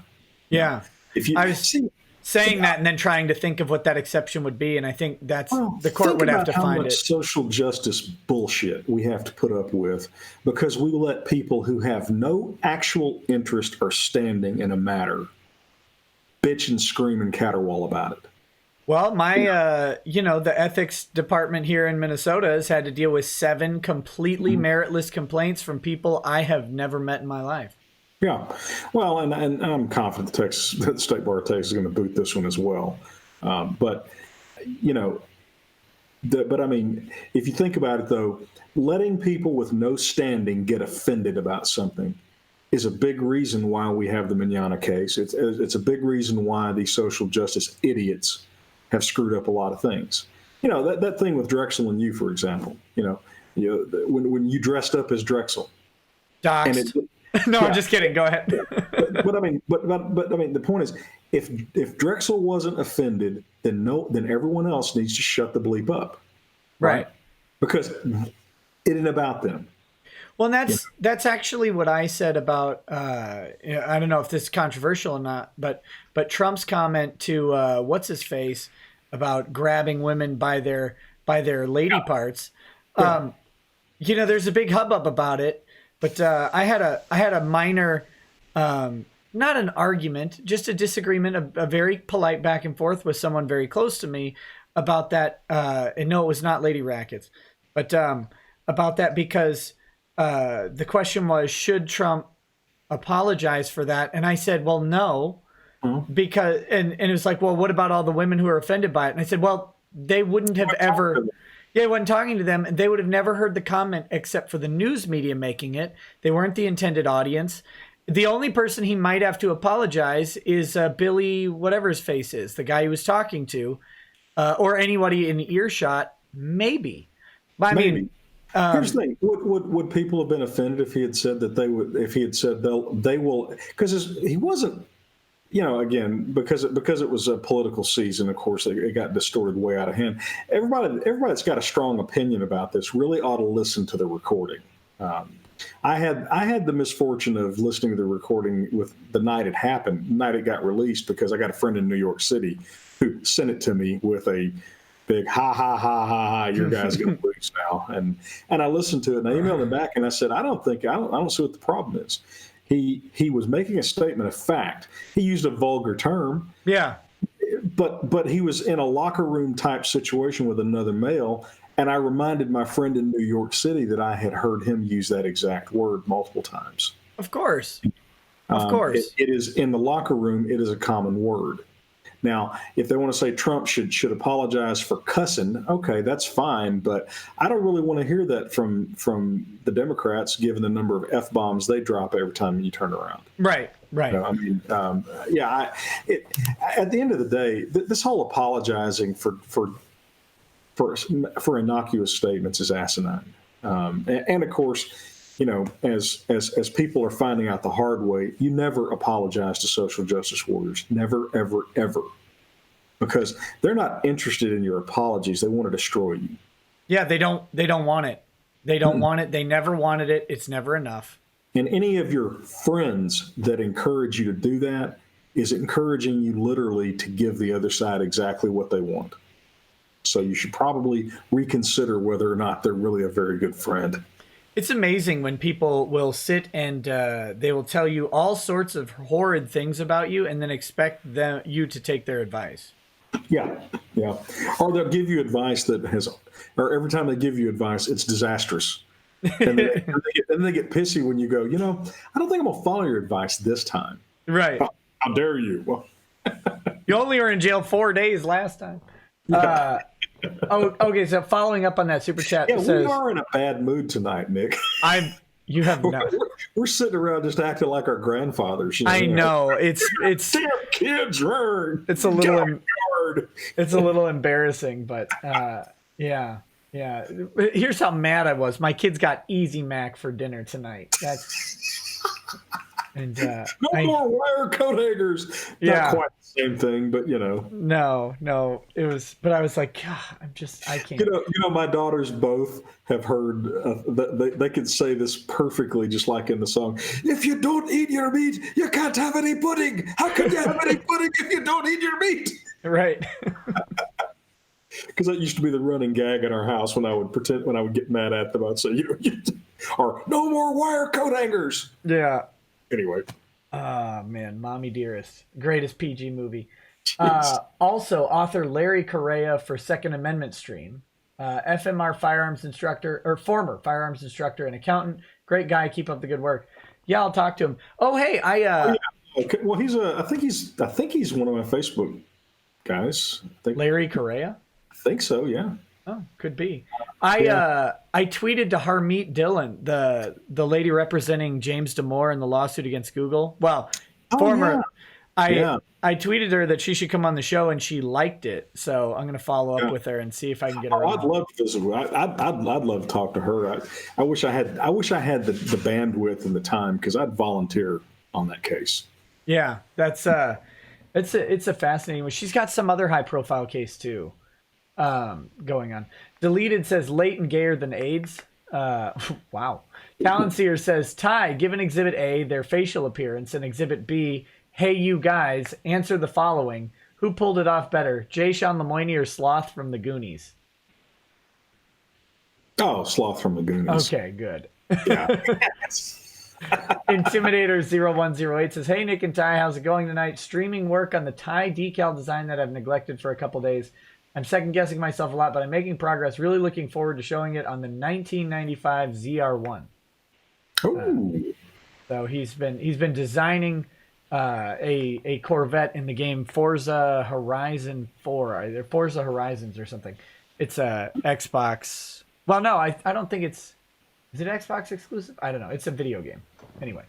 Yeah. If you saying that and then trying to think of what that exception would be, and I think that's the court would have to find it. Social justice bullshit we have to put up with because we let people who have no actual interest or standing in a matter bitch and scream and caterwaul about it. Well, the ethics department here in Minnesota has had to deal with 7 completely meritless complaints from people I have never met in my life. Yeah, well, and I'm confident that the State Bar of Texas is going to boot this one as well. But I mean, if you think about it, though, letting people with no standing get offended about something is a big reason why we have the Mignogna case. It's a big reason why these social justice idiots have screwed up a lot of things. That thing with Drexel and you, for example. When you dressed up as Drexel, doxed. No, yeah. I'm just kidding. Go ahead. but I mean, the point is, if Drexel wasn't offended, then everyone else needs to shut the bleep up, right? Because it ain't about them. Well, and that's actually what I said about. I don't know if this is controversial or not, but Trump's comment to what's his face about grabbing women by their lady parts. Yeah. There's a big hubbub about it. But I had a minor, not an argument, just a disagreement, a very polite back and forth with someone very close to me about that. And no, it was not Lady Rackets, but about that because the question was, should Trump apologize for that? And I said, well, no, because and it was like, well, what about all the women who are offended by it? And I said, well, they wouldn't have ever. Yeah, I wasn't talking to them, and they would have never heard the comment except for the news media making it. They weren't the intended audience. The only person he might have to apologize is Billy, whatever his face is, the guy he was talking to, or anybody in earshot, maybe. But I mean, here's the thing: would people have been offended if he had said that they would? If he had said they will, because he wasn't. Again, because it was a political season, of course, it got distorted way out of hand. Everybody that's got a strong opinion about this really ought to listen to the recording. I had the misfortune of listening to the recording with the night it happened, the night it got released, because I got a friend in New York City who sent it to me with a big ha ha ha ha ha, your guy's gonna lose now, and I listened to it and I emailed him back and I said I don't see what the problem is. He was making a statement of fact. He used a vulgar term. Yeah. But he was in a locker room type situation with another male. And I reminded my friend in New York City that I had heard him use that exact word multiple times. Of course. Of course. It is in the locker room. It is a common word. Now, if they want to say Trump should apologize for cussing, okay, that's fine. But I don't really want to hear that from the Democrats, given the number of F-bombs they drop every time you turn around. Right. I mean, at the end of the day, this whole apologizing for innocuous statements is asinine. And of course, as people are finding out the hard way, you never apologize to social justice warriors. Never, ever, ever. Because they're not interested in your apologies. They want to destroy you. Yeah, they don't want it. They don't want it. They never wanted it. It's never enough. And any of your friends that encourage you to do that is encouraging you literally to give the other side exactly what they want. So you should probably reconsider whether or not they're really a very good friend. It's amazing when people will sit and they will tell you all sorts of horrid things about you and then expect you to take their advice. Yeah, yeah. Or they'll give you advice or every time they give you advice, it's disastrous. And then they get pissy when you go, I don't think I'm going to follow your advice this time. Right. How dare you? Well, you only were in jail 4 days last time. Okay. So following up on that super chat, yeah, we are in a bad mood tonight, Nick. You have not. We're sitting around just acting like our grandfathers. I know it's damn kids. It's a little embarrassing, but yeah. Here's how mad I was. My kids got Easy Mac for dinner tonight. And no more wire coat hangers. Yeah. Not quite the same thing, but No, it was. But I was like, God, I can't. My daughters both have heard. They could say this perfectly, just like in the song. If you don't eat your meat, you can't have any pudding. How can you have any pudding if you don't eat your meat? Right. Because that used to be the running gag in our house when I would get mad at them. I'd say, or no more wire coat hangers. Yeah. Anyway. Man, Mommy Dearest. Greatest PG movie. Also, author Larry Correa for Second Amendment Stream. FMR firearms instructor, or former firearms instructor and accountant. Great guy. Keep up the good work. Yeah, I'll talk to him. Oh, hey, Okay. Well, I think he's one of my Facebook guys. Larry Correa? I think so, yeah. Oh, could be. I tweeted to Harmeet Dillon, the lady representing James Damore in the lawsuit against Google. Well, former. Yeah. I tweeted her that she should come on the show, and she liked it. So I'm going to follow up with her and see if I can get her. I'd love to visit. I'd love to talk to her. I wish I had the bandwidth and the time, because I'd volunteer on that case. Yeah, it's a fascinating one. She's got some other high profile case too. Going on. Deleted says latent gayer than AIDS. Wow. Talon Seer says, Ty, given Exhibit A their facial appearance and Exhibit B, hey you guys, answer the following. Who pulled it off better, Jay Sean Lemoyne or Sloth from the Goonies? Oh, Sloth from the Goonies. Okay, good. Yeah. Intimidator0108 says, hey Nick and Ty, how's it going tonight? Streaming work on the Ty decal design that I've neglected for a couple days. I'm second guessing myself a lot, but I'm making progress. Really looking forward to showing it on the 1995 ZR1. So he's been designing a Corvette in the game Forza Horizon 4, either Forza Horizons or something. It's a Xbox. Well, no, I don't think it's. Is it Xbox exclusive? I don't know. It's a video game. Anyway.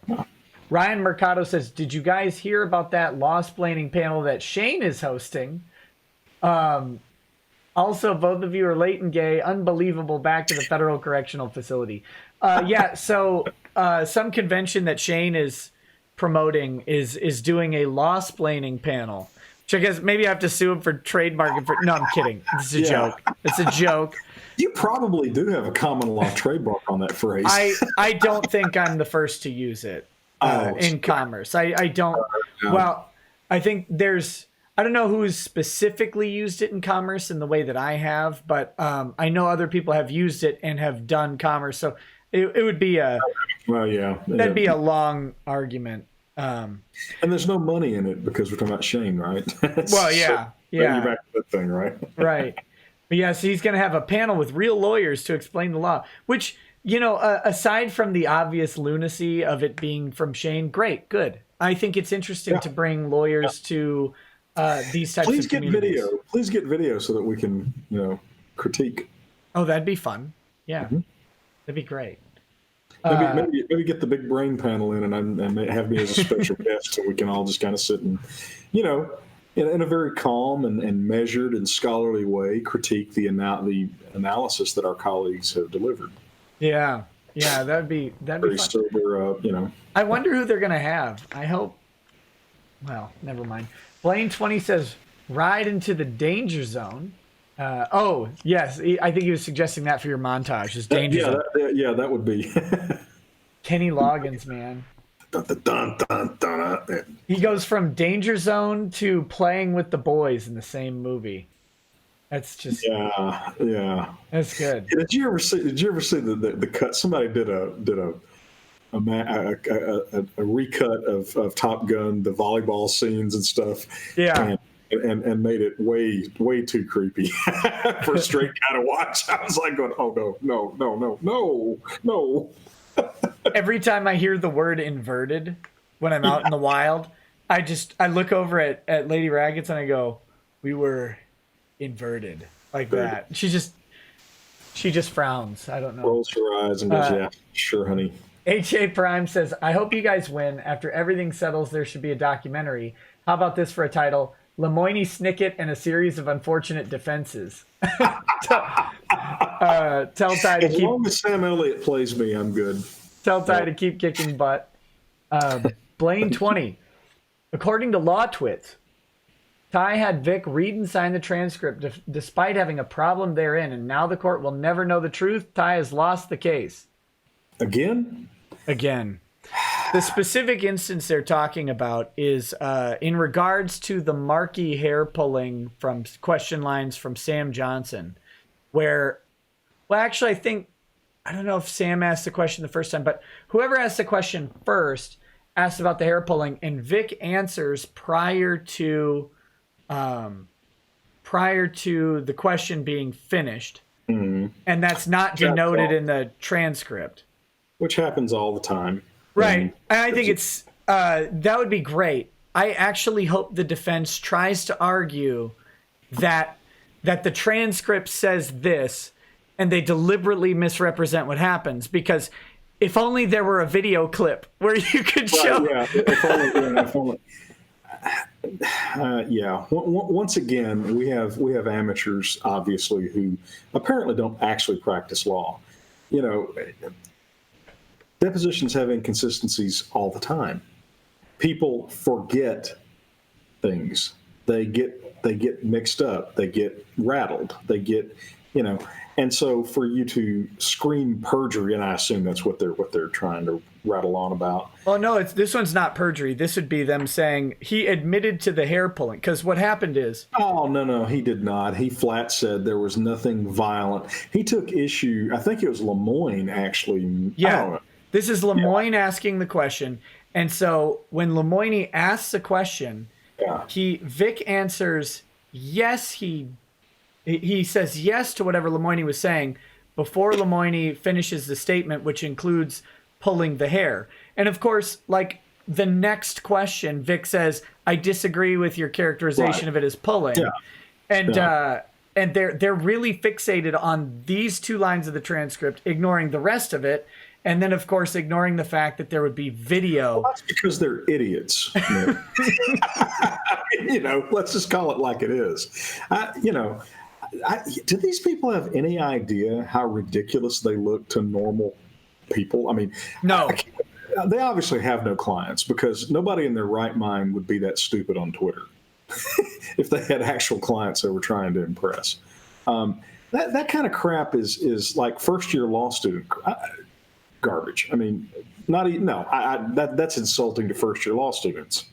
Ryan Mercado says, did you guys hear about that lawsplaining panel that Shane is hosting? Also, both of you are late and gay. Unbelievable. Back to the Federal Correctional Facility. Yeah, so some convention that Shane is promoting is doing a lawsplaining panel. Which I guess maybe I have to sue him for trademark. No, I'm kidding. It's a joke. It's a joke. You probably do have a common law trademark on that phrase. I don't think I'm the first to use it in commerce. I don't. Well, I think there's. I don't know who's specifically used it in commerce in the way that I have, but I know other people have used it and have done commerce. So it would be that'd be a long argument. And there's no money in it because we're talking about Shane, right? Well, yeah. You're back to that thing, right? Right. But yeah, so he's going to have a panel with real lawyers to explain the law, which, aside from the obvious lunacy of it being from Shane, great, good. I think it's interesting to bring lawyers to these types of communities. Please get video so that we can, critique. Oh, that'd be fun. Yeah. Mm-hmm. That'd be great. Maybe get the big brain panel in and have me as a special guest so we can all just kind of sit and, in a very calm and measured and scholarly way, critique the analysis that our colleagues have delivered. Yeah, that'd be very fun. Sober, I wonder who they're gonna have. I hope. Well, never mind. Blaine20 says, "Ride into the danger zone." Oh yes, I think he was suggesting that for your montage. Is danger zone? That would be. Kenny Loggins, man. Dun, dun, dun, dun, dun. He goes from Danger Zone to Playing with the Boys in the same movie. That's just Yeah. that's good. Did you ever see? Did you ever see the cut? Somebody did a recut of Top Gun, the volleyball scenes and stuff, Yeah. and made it way too creepy for a straight guy to watch. I was like going, oh no. Every time I hear the word inverted when I'm out in the wild, I look over at Lady Raggets and I go, "We were inverted," like that. She just frowns. I don't know. Rolls her eyes and goes, yeah, sure, honey. HA Prime says, "I hope you guys win. After everything settles, there should be a documentary. How about this for a title? Lemoyne Snicket and a series of unfortunate defenses." Tell Ty to As long as Sam Elliott plays me, I'm good. Tell Ty to keep kicking butt. Blaine 20. According to Law Twits, Ty had Vic read and sign the transcript despite having a problem therein, and now the court will never know the truth. Ty has lost the case. Again? The specific instance they're talking about is in regards to the Markey hair pulling from question lines from Sam Johnson, where, well, actually, I don't know if Sam asked the question the first time, but whoever asked the question first asked about the hair pulling, and Vic answers prior to the question being finished, and that's not denoted in the transcript. Which happens all the time. Right. I think it's that would be great. I actually hope the defense tries to argue that the transcript says this and they deliberately misrepresent what happens, because if only there were a video clip where you could show. Yeah. If only. Yeah. Once again, we have amateurs, obviously, who apparently don't actually practice law. You know, depositions have inconsistencies all the time. People forget things. They get mixed up. They get rattled. They get, and so for you to scream perjury, and I assume that's what they're trying to rattle on about. Oh no, this one's not perjury. This would be them saying he admitted to the hair pulling, because what happened is. Oh no, he did not. He flat said there was nothing violent. He took issue. I think it was Lemoyne actually. Yeah. This is Lemoyne asking the question. And so when Lemoyne asks the question, Vic answers yes. He says yes to whatever Lemoyne was saying before Lemoyne finishes the statement, which includes pulling the hair. And of course, like the next question, Vic says, "I disagree with your characterization of it as pulling." Yeah. And they're really fixated on these two lines of the transcript, ignoring the rest of it. And then, of course, ignoring the fact that there would be video. Well, that's because they're idiots. Let's just call it like it is. Do these people have any idea how ridiculous they look to normal people? I mean, no. They obviously have no clients, because nobody in their right mind would be that stupid on Twitter if they had actual clients they were trying to impress. That kind of crap is like first-year law student garbage. I mean, that's insulting to first-year law students.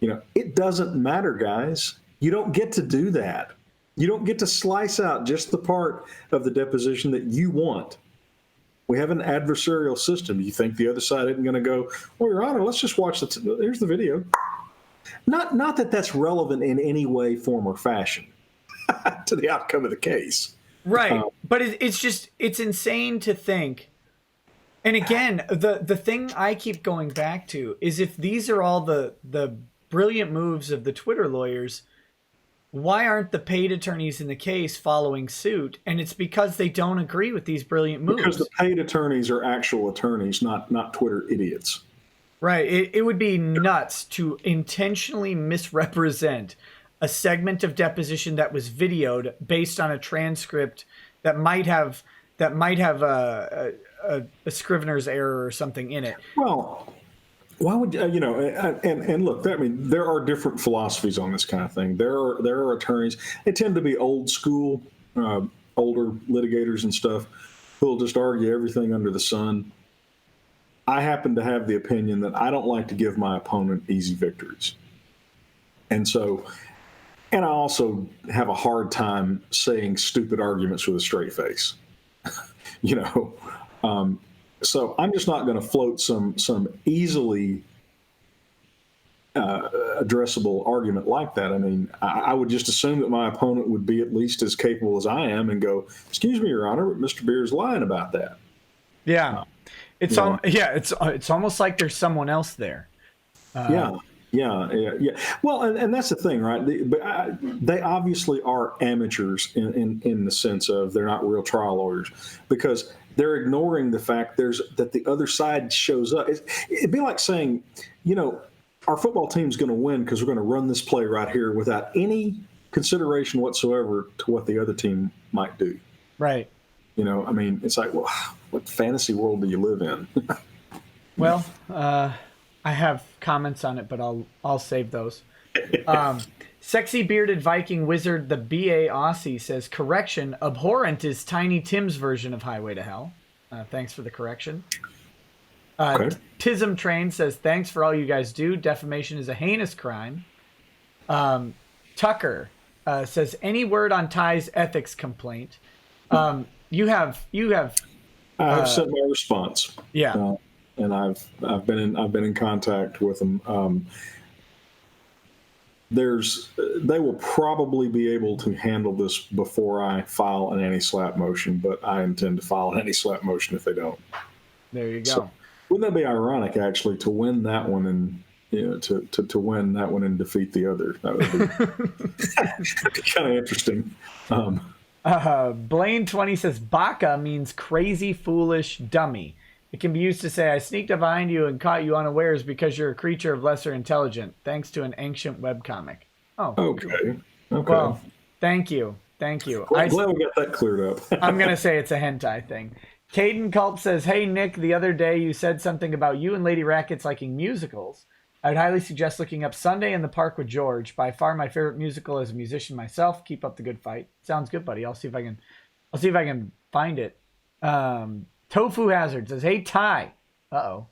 It doesn't matter, guys. You don't get to do that. You don't get to slice out just the part of the deposition that you want. We have an adversarial system. You think the other side isn't going to go, "Well, Your Honor, let's just watch here's the video." Not that that's relevant in any way, form, or fashion to the outcome of the case. Right. But it's insane to think. And again, the thing I keep going back to is, if these are all the brilliant moves of the Twitter lawyers, why aren't the paid attorneys in the case following suit? And it's because they don't agree with these brilliant moves. Because the paid attorneys are actual attorneys, not Twitter idiots. Right. It would be nuts to intentionally misrepresent a segment of deposition that was videoed based on a transcript that might have a scrivener's error or something in it. Well, why would and look, I mean, there are different philosophies on this kind of thing. There are attorneys. They tend to be old school, older litigators and stuff, who'll just argue everything under the sun. I happen to have the opinion that I don't like to give my opponent easy victories, and so And I also have a hard time saying stupid arguments with a straight face. you know, so I'm just not going to float some easily addressable argument like that. I mean, I would just assume that my opponent would be at least as capable as I am and go, "Excuse me, Your Honor, but Mr. Beer's lying about that." Yeah, it's almost like there's someone else there. Yeah. Well, and that's the thing, right? They obviously are amateurs in the sense of they're not real trial lawyers, because they're ignoring the fact that the other side shows up. It'd be like saying, our football team's going to win because we're going to run this play right here without any consideration whatsoever to what the other team might do. Right. I mean, it's like, well, what fantasy world do you live in? Well, I have comments on it, but I'll save those. Sexy bearded Viking wizard, the BA Aussie, says, correction, abhorrent is Tiny Tim's version of Highway to Hell. Thanks for the correction. Okay. Tism Train says, thanks for all you guys do. Defamation is a heinous crime. Tucker says, any word on Ty's ethics complaint? You have. I've sent my response. Yeah. And I've been in contact with them. They will probably be able to handle this before I file an anti-SLAPP motion, but I intend to file an anti-SLAPP motion if they don't. There you go. So, wouldn't that be ironic, actually, to win that one and to win that one and defeat the other? That would be kind of interesting. Blaine 20 says, Baka means crazy, foolish, dummy. It can be used to say, I sneaked up behind you and caught you unawares because you're a creature of lesser intelligence, thanks to an ancient webcomic. Oh, okay. Well, thank you. Well, I'm glad we got that cleared up. I'm going to say it's a hentai thing. Caden Culp says, hey, Nick, the other day you said something about you and Lady Rackets liking musicals. I would highly suggest looking up Sunday in the Park with George. By far my favorite musical as a musician myself. Keep up the good fight. Sounds good, buddy. I'll see if I can find it. Tofu Hazard says, hey, Ty. Uh-oh.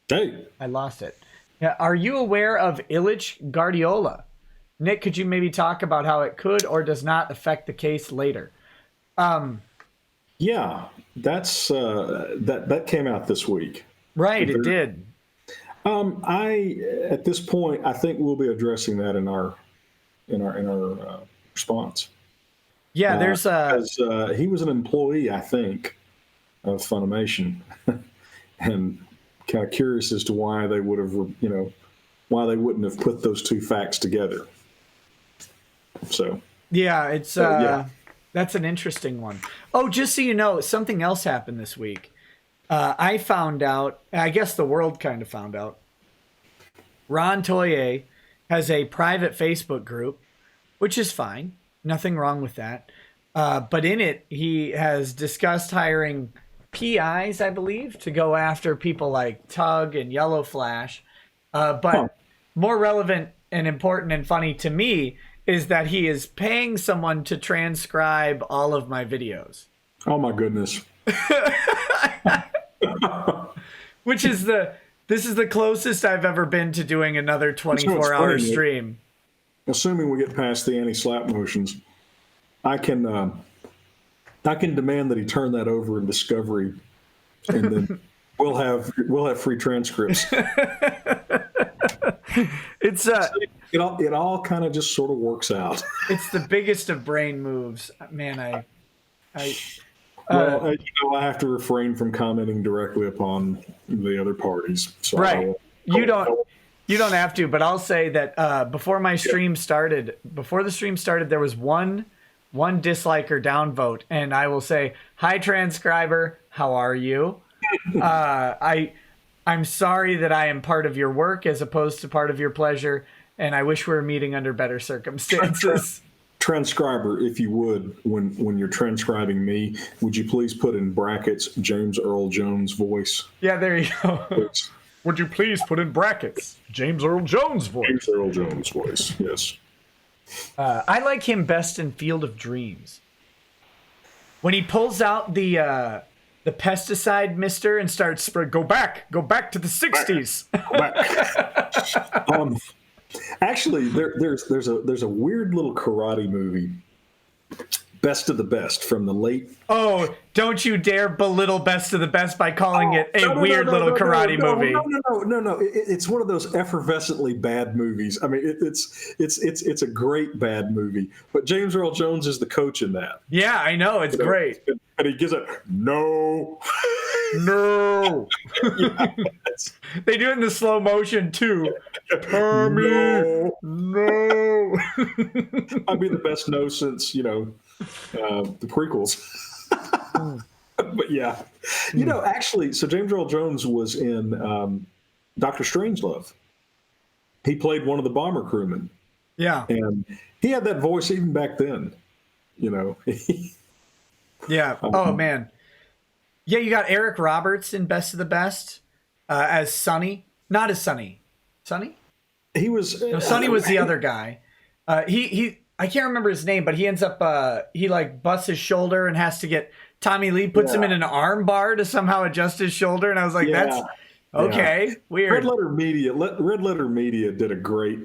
Hey. I lost it. Yeah, are you aware of Illich Guardiola? Nick, could you maybe talk about how it could or does not affect the case later? Yeah, that's that came out this week. Right, it did. At this point, I think we'll be addressing that in our response. Yeah, there's because he was an employee, I think, of Funimation, and kind of curious as to why they would have, why they wouldn't have put those two facts together. So yeah, it's that's an interesting one. Oh, just so you know, something else happened this week. I found out, I guess the world kind of found out, Ron Toye has a private Facebook group, which is fine. Nothing wrong with that. But in it, he has discussed hiring PIs, I believe, to go after people like Tug and Yellow Flash. But more relevant and important and funny to me is that he is paying someone to transcribe all of my videos. Oh, my goodness. This is the closest I've ever been to doing another 24-hour stream. Assuming we get past the anti-SLAPP motions, I can demand that he turn that over in discovery, and then we'll have free transcripts. It's it all kind of just sort of works out. It's the biggest of brain moves, man. I have to refrain from commenting directly upon the other parties. So right. You don't have to, but I'll say that before the stream started, there was one dislike or downvote, and I will say, hi, transcriber, how are you? I'm sorry that I am part of your work as opposed to part of your pleasure, and I wish we were meeting under better circumstances. Transcriber, if you would, when you're transcribing me, would you please put in brackets James Earl Jones voice? Yeah, there you go. Would you please put in brackets James Earl Jones voice? James Earl Jones voice, yes. I like him best in Field of Dreams. When he pulls out the pesticide mister and starts go back to the 60s. Go back. Actually, there's a weird little karate movie, Best of the Best, from the late. Oh, don't you dare belittle Best of the Best by calling it a No, weird little karate movie. No. It's one of those effervescently bad movies. I mean, it's a great bad movie. But James Earl Jones is the coach in that. Yeah, I know. It's great. And he gives it, no. No. Yeah, They do it in the slow motion too. Tommy, no. I'd be the best no since, the prequels. But yeah, actually, so James Earl Jones was in Dr. Strangelove. He played one of the bomber crewmen. Yeah. And he had that voice even back then, Yeah. Oh, man. Yeah, you got Eric Roberts in Best of the Best as Sonny. Not as Sonny. Sonny? He was... No, Sonny was the other guy. I can't remember his name, but he ends up... he, busts his shoulder and has to get... Tommy Lee puts him in an arm bar to somehow adjust his shoulder, and I was like, that's... Okay, weird. Red Letter Media did a great,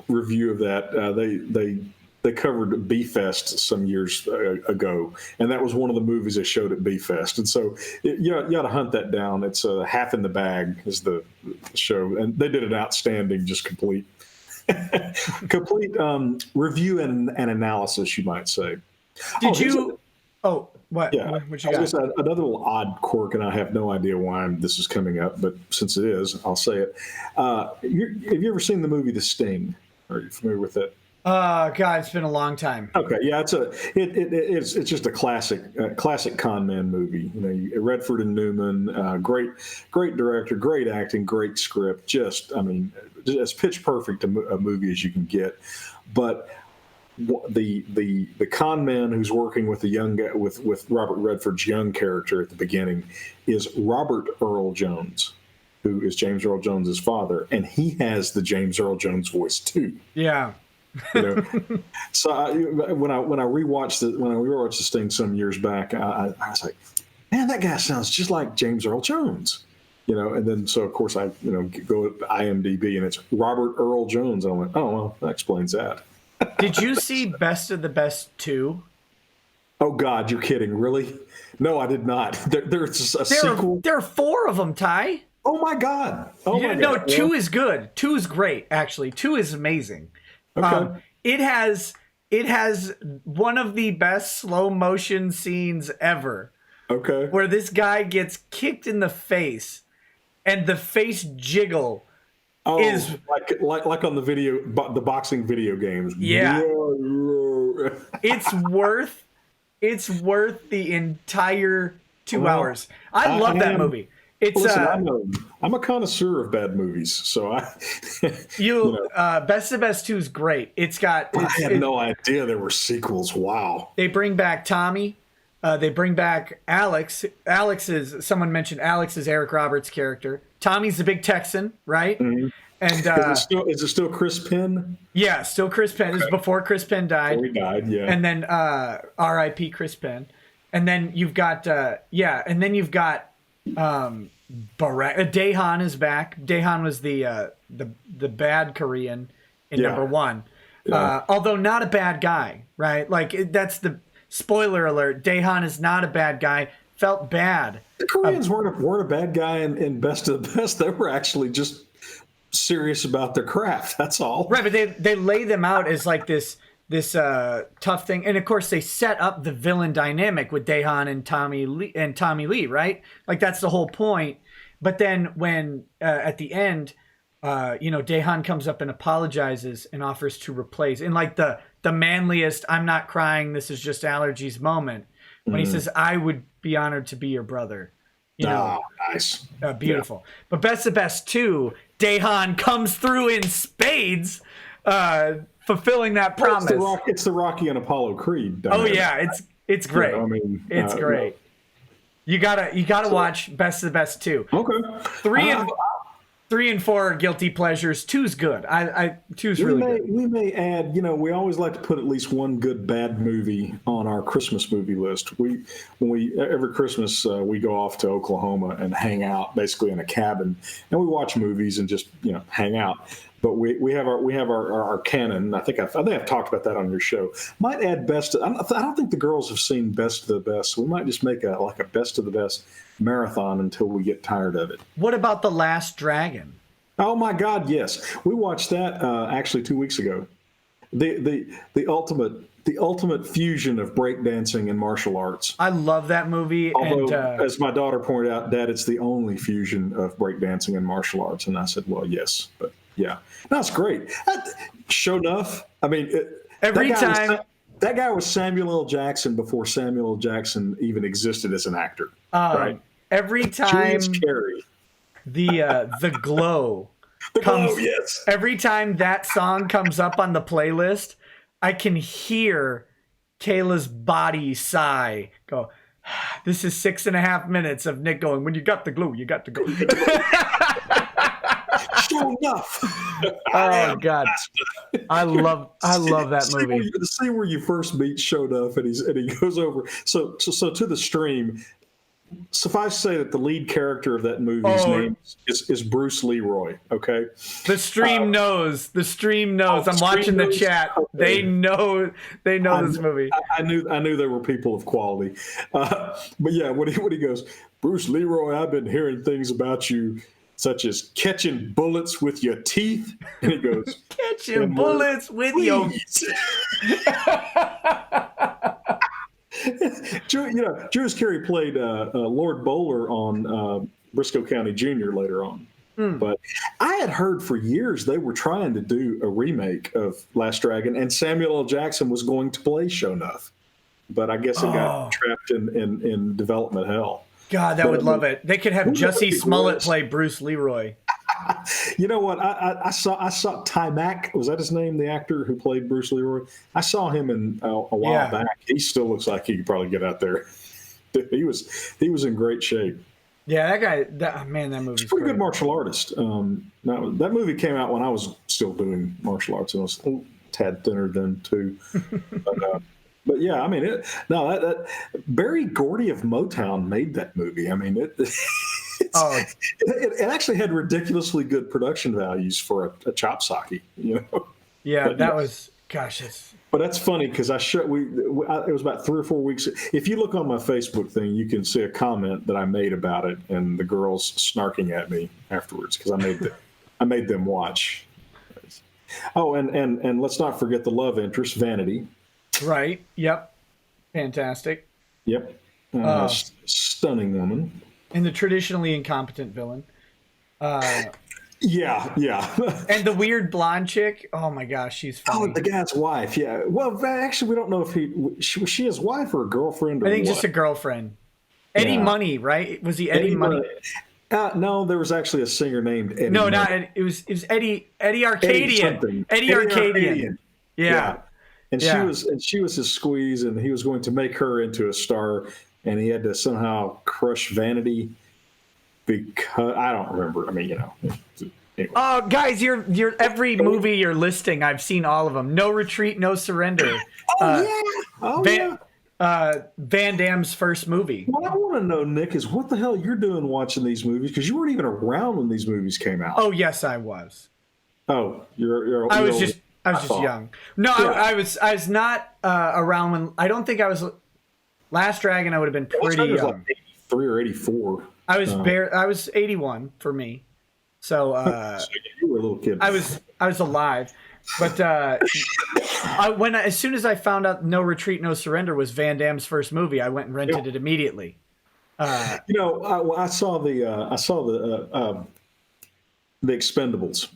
review of that. They covered B-Fest some years ago, and that was one of the movies they showed at B-Fest. And so you ought to hunt that down. It's Half in the Bag is the show, and they did an outstanding, just complete review and analysis, you might say. Did you? What? Yeah, what you got? Another little odd quirk, and I have no idea why this is coming up, but since it is, I'll say it. Have you ever seen the movie The Sting? Are you familiar with it? God, it's been a long time. Okay, yeah, it's just a classic con man movie. Redford and Newman, great director, great acting, great script. Just as pitch perfect a movie as you can get. But the con man who's working with the young guy, with Robert Redford's young character at the beginning, is Robert Earl Jones, who is James Earl Jones's father, and he has the James Earl Jones voice too. Yeah. So when I rewatched the Sting some years back, I was like, man, that guy sounds just like James Earl Jones. And then so of course I go to IMDb and it's Robert Earl Jones. And I went, oh well, that explains that. Did you see Best of the Best 2? Oh God, you're kidding, really? No, I did not. There's a sequel. There are 4 of them, Ty. Oh my God. No, 2 is good. 2 is great, actually. 2 is amazing. Okay. It has one of the best slow motion scenes ever. Okay. Where this guy gets kicked in the face, and the face jiggle is like on the boxing video games. Yeah. It's worth the entire 2 hours. I love that movie. I'm a connoisseur of bad movies, so Best of Best 2 is great. I had no idea there were sequels. Wow. They bring back Tommy. They bring back Alex. Someone mentioned Alex is Eric Roberts' character. Tommy's the big Texan, right? Mm-hmm. And is it still Chris Penn? Yeah, still Chris Penn. Okay. This is before Chris Penn died. Before he died, yeah. And then R.I.P. Chris Penn. And then you've got Daehan is back. Daehan was the bad Korean in number 1. Yeah. Although not a bad guy, right? That's the spoiler alert. Daehan is not a bad guy. Felt bad. The Koreans weren't a bad guy in Best of the Best. They were actually just serious about their craft. That's all. Right, but they lay them out as this tough thing, and of course they set up the villain dynamic with Daehan and Tommy Lee, right? That's the whole point. But then when at the end, Daehan comes up and apologizes and offers to replace in the manliest "I'm not crying, this is just allergies" moment when he says, "I would be honored to be your brother." Nice, beautiful. Yeah. But Best of Best 2, Daehan comes through in spades. Fulfilling that promise. It's the Rocky and Apollo Creed. Oh yeah, it's great. It's great. You gotta watch Best of the Best 2. Okay. 3 and 3 and 4 are guilty pleasures. 2's good. Two's really good. We may add, we always like to put at least one good bad movie on our Christmas movie list. Every Christmas we go off to Oklahoma and hang out basically in a cabin, and we watch movies and just hang out. But we have our canon. I think I've talked about that on your show. Might add best. I don't think the girls have seen Best of the Best. So we might just make a Best of the Best marathon until we get tired of it. What about The Last Dragon? Oh my God, yes, we watched that actually 2 weeks ago. The ultimate fusion of breakdancing and martial arts. I love that movie. Although, as my daughter pointed out, Dad, it's the only fusion of breakdancing and martial arts. And I said, well, yes, but yeah, that's great. Sure enough, I mean, that guy was Samuel L. Jackson before Samuel L. Jackson even existed as an actor. Right? Every time the glow comes, yes. Every time that song comes up on the playlist, I can hear Kayla's body sigh. Go, this is 6.5 minutes of Nick going, when you got the glow, you got to go. Sure enough. Oh God, I love that movie. The scene where you first meet Show Enough, and he goes over. So to the stream. Suffice to say that the lead character of that movie's name is Bruce Leroy. Okay. The stream knows. The stream knows. I'm watching the chat. Okay. They know this movie. I knew there were people of quality. But yeah, when he goes, Bruce Leroy, I've been hearing things about you, such as catching bullets with your teeth. And he goes, catching bullets with your teeth. Julius Carey played Lord Bowler on Briscoe County Jr. later on. But I had heard for years they were trying to do a remake of Last Dragon, and Samuel L. Jackson was going to play Sho'nuff. But I guess it got trapped in development hell. God, would love it. They could have Jussie Smollett play Bruce Leroy. You know what? I saw Ty Mack. Was that his name? The actor who played Bruce Leroy. I saw him a while back. He still looks like he could probably get out there. He was in great shape. Yeah, that guy. That movie's pretty good martial artist. That movie came out when I was still doing martial arts, and I was a tad thinner then too. But yeah, I mean, Barry Gordy of Motown made that movie. I mean, it actually had ridiculously good production values for a chop socky, Yeah, but, that was, gosh, But that's funny because it was about 3 or 4 weeks. If you look on my Facebook thing, you can see a comment that I made about it, and the girls snarking at me afterwards because I made them watch. Oh, and let's not forget the love interest, Vanity. Right. Yep. Fantastic. Yep. Stunning woman. And the traditionally incompetent villain. Yeah. And the weird blonde chick. Oh my gosh, she's funny. Oh, the guy's wife. Yeah. Well, actually, we don't know if was she his wife or a girlfriend. Or I think just a girlfriend. Eddie Money, right? Was he Eddie Money? No, there was actually a singer named Eddie. No, not Eddie. It was Eddie Arcadian. Eddie Arcadian. Yeah. And she was his squeeze, and he was going to make her into a star, and he had to somehow crush Vanity because I don't remember. I mean, Anyway. Oh, guys, you're every movie you're listing, I've seen all of them. No Retreat, No Surrender. Van Damme's first movie. What I want to know, Nick, is what the hell you're doing watching these movies, because you weren't even around when these movies came out. Oh, yes, I was. Oh, you're I was just young. No, yeah. I was not around when. I don't think I was. Last Dragon, I would have been pretty young. Like 83 or 84. I was 81 for me. So, so you were a little kid. I was alive, but as soon as I found out No Retreat, No Surrender was Van Damme's first movie, I went and rented it immediately. I saw the Expendables.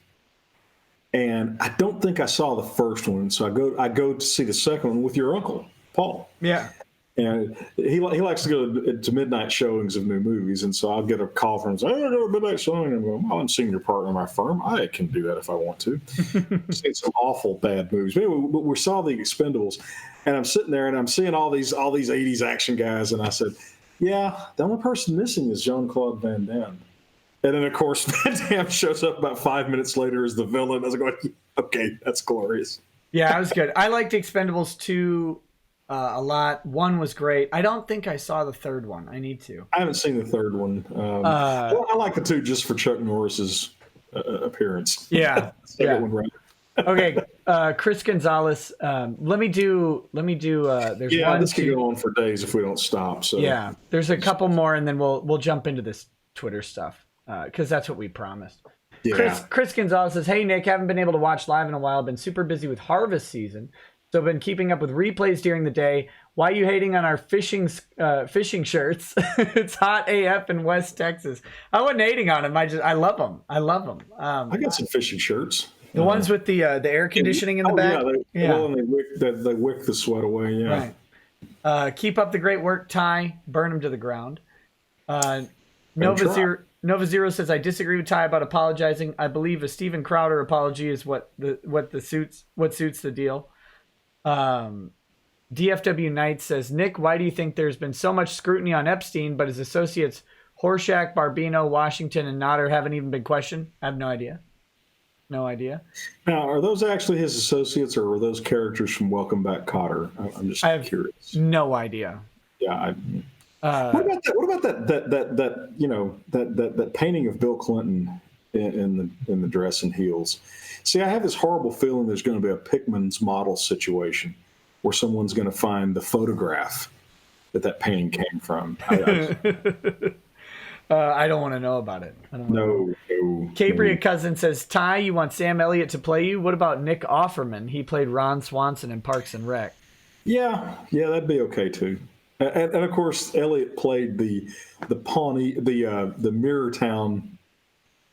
And I don't think I saw the first one, so I go to see the second one with your uncle, Paul. Yeah. And he likes to go to midnight showings of new movies, and so I'll get a call from him, say, "Hey, I go to midnight showing." And I'm going, "Well, I'm senior partner in my firm. I can do that if I want to." I've seen some awful bad movies. But anyway, we saw the Expendables, and I'm sitting there and I'm seeing all these 80s action guys, and I said, "Yeah, the only person missing is Jean-Claude Van Damme." And then, of course, Van Damme shows up about 5 minutes later as the villain. I was going, okay, that's glorious. Yeah, it was good. I liked Expendables 2 a lot. 1 was great. I don't think I saw the third one. I need to. I haven't seen the third one. I like the 2 just for Chuck Norris's appearance. Yeah. Yeah. One right. Okay, Chris Gonzalez. Let me do. There's one. This could go on for days if we don't stop. So yeah, there's a couple more, and then we'll jump into this Twitter stuff because that's what we promised. Yeah. Chris Gonzalez says, "Hey Nick, haven't been able to watch live in a while. Been super busy with harvest season, so I've been keeping up with replays during the day. Why are you hating on our fishing shirts? It's hot AF in West Texas. I wasn't hating on them. I love them. I got some fishing shirts. The ones with the air conditioning in the back. Well, and they wick the sweat away. Yeah. Right. Keep up the great work, Ty. Burn him to the ground. Nova Zero says, I disagree with Ty about apologizing. I believe a Steven Crowder apology is what suits the deal. DFW Knight says, Nick, why do you think there's been so much scrutiny on Epstein, but his associates Horshack, Barbino, Washington, and Notter haven't even been questioned? I have no idea. No idea. Now, are those actually his associates, or are those characters from Welcome Back, Kotter? I'm just curious. No idea. Yeah. What about that painting of Bill Clinton in the dress and heels? See, I have this horrible feeling there's going to be a Pickman's model situation where someone's going to find the photograph that painting came from. I don't want to know about it. No. Cabria Cousin says, Ty, you want Sam Elliott to play you? What about Nick Offerman? He played Ron Swanson in Parks and Rec. Yeah, that'd be okay too. And of course, Elliott played the Pawnee, the Mirror Town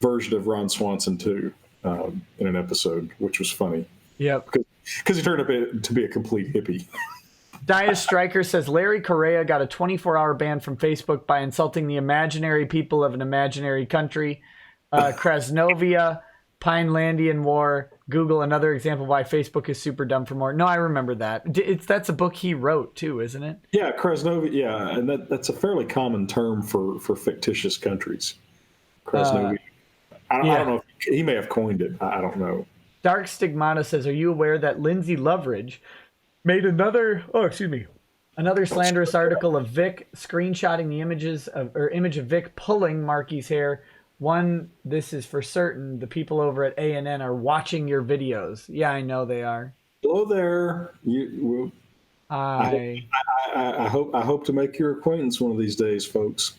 version of Ron Swanson too in an episode, which was funny. Yep. Because he turned up to be a complete hippie. Dias Striker says Larry Correa got a 24-hour ban from Facebook by insulting the imaginary people of an imaginary country. Krasnovia, Pinelandian War, Google, another example why Facebook is super dumb for more. No, I remember that. That's a book he wrote too, isn't it? Yeah, Krasnovia. Yeah, and that's a fairly common term for fictitious countries. Krasnovia. I don't know if he may have coined it. I don't know. Dark Stigmata says, are you aware that Lindsay Loveridge made another slanderous article of Vic screenshotting the image of Vic pulling Marky's hair? One, this is for certain. The people over at ANN are watching your videos. Yeah, I know they are. Hello there. I hope to make your acquaintance one of these days, folks.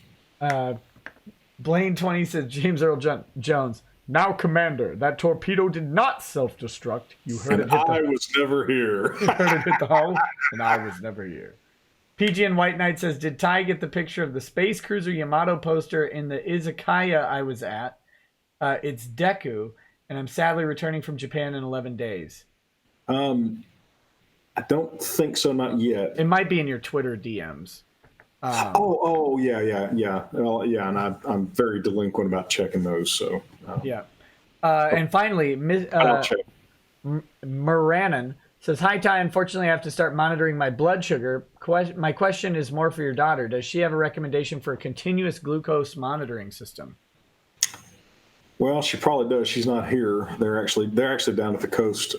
Blaine 20 says, James Earl Jones. Now, Commander, that torpedo did not self-destruct. You heard it hit I was never here. You heard it hit the hull, and I was never here. PGN White Knight says, did Ty get the picture of the Space Cruiser Yamato poster in the izakaya I was at? It's Deku, and I'm sadly returning from Japan in 11 days. I don't think so, not yet. It might be in your Twitter DMs. Yeah. Well, yeah, and I'm very delinquent about checking those. So yeah. And finally, Moranen says, "Hi Ty. Unfortunately, I have to start monitoring my blood sugar. My question is more for your daughter. Does she have a recommendation for a continuous glucose monitoring system?" Well, she probably does. She's not here. They're actually down at the coast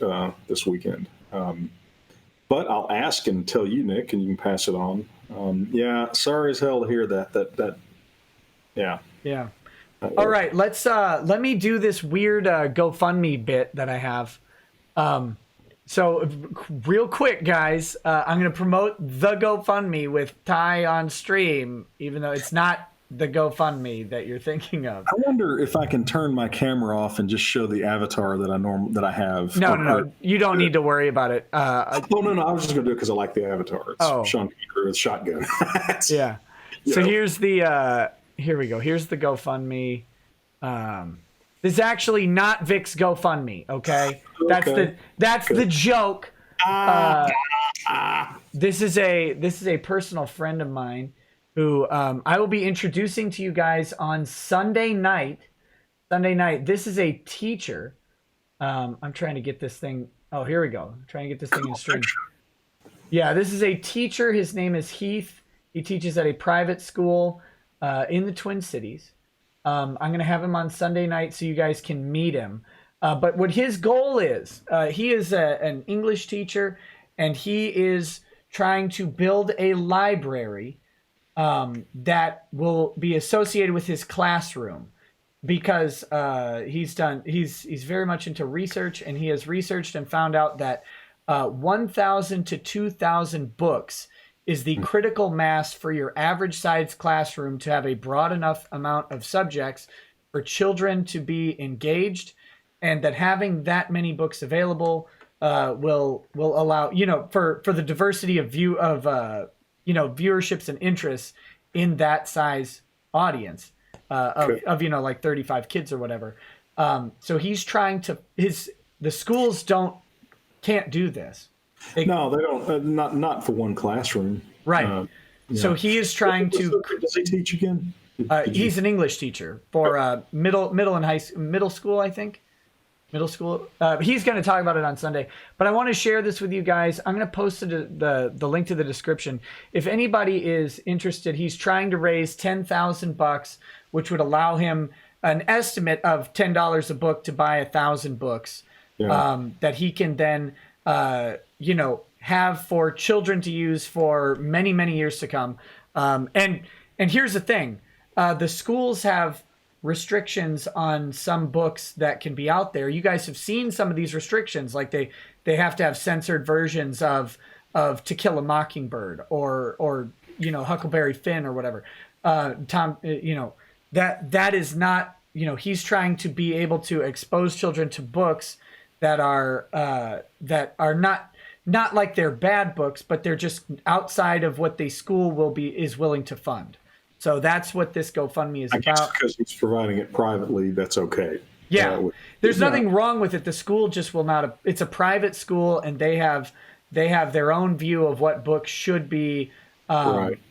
this weekend. But I'll ask and tell you, Nick, and you can pass it on. Yeah, sorry as hell to hear that. Yeah. Yeah. All right, let me do this weird GoFundMe bit that I have. So real quick, guys, I'm going to promote the GoFundMe with Ty on stream, even though it's not the GoFundMe that you're thinking of. I wonder if I can turn my camera off and just show the avatar that I have. No, you don't need to worry about it. No. I was just going to do it because I like the avatar. It's Sean Peter with shotgun. Yeah. So here's the here we go. Here's the GoFundMe. This is actually not Vic's GoFundMe. Okay, that's the joke. This is a personal friend of mine who I will be introducing to you guys on Sunday night. This is a teacher. I'm trying to get this thing. Oh, here we go. I'm trying to get this thing in stream. Yeah, this is a teacher. His name is Heath. He teaches at a private school in the Twin Cities. I'm going to have him on Sunday night so you guys can meet him. But what his goal is, he is an English teacher, and he is trying to build a library that will be associated with his classroom, because he's very much into research, and he has researched and found out that 1,000 to 2,000 books is the critical mass for your average size classroom to have a broad enough amount of subjects for children to be engaged, and that having that many books available will allow, for the diversity of viewerships and interests in that size audience of like 35 kids or whatever. So he's trying to the schools can't do this. No, they don't. Not for one classroom. Right. So he is trying to. Does he teach again? He's an English teacher for middle and middle school, I think. Middle school. He's going to talk about it on Sunday. But I want to share this with you guys. I'm going to post the link to the description. If anybody is interested, he's trying to raise $10,000, which would allow him an estimate of $10 a book to buy 1,000 books. Yeah. That he can then have for children to use for many, many years to come. And here's the thing. The schools have restrictions on some books that can be out there. You guys have seen some of these restrictions, like they have to have censored versions of To Kill a Mockingbird or Huckleberry Finn or whatever. Tom, that is not, he's trying to be able to expose children to books that are not like they're bad books, but they're just outside of what the school is willing to fund. So that's what this GoFundMe is about. I guess because he's providing it privately, that's okay. Yeah, there's nothing wrong with it. The school just will not. It's a private school, and they have their own view of what books should be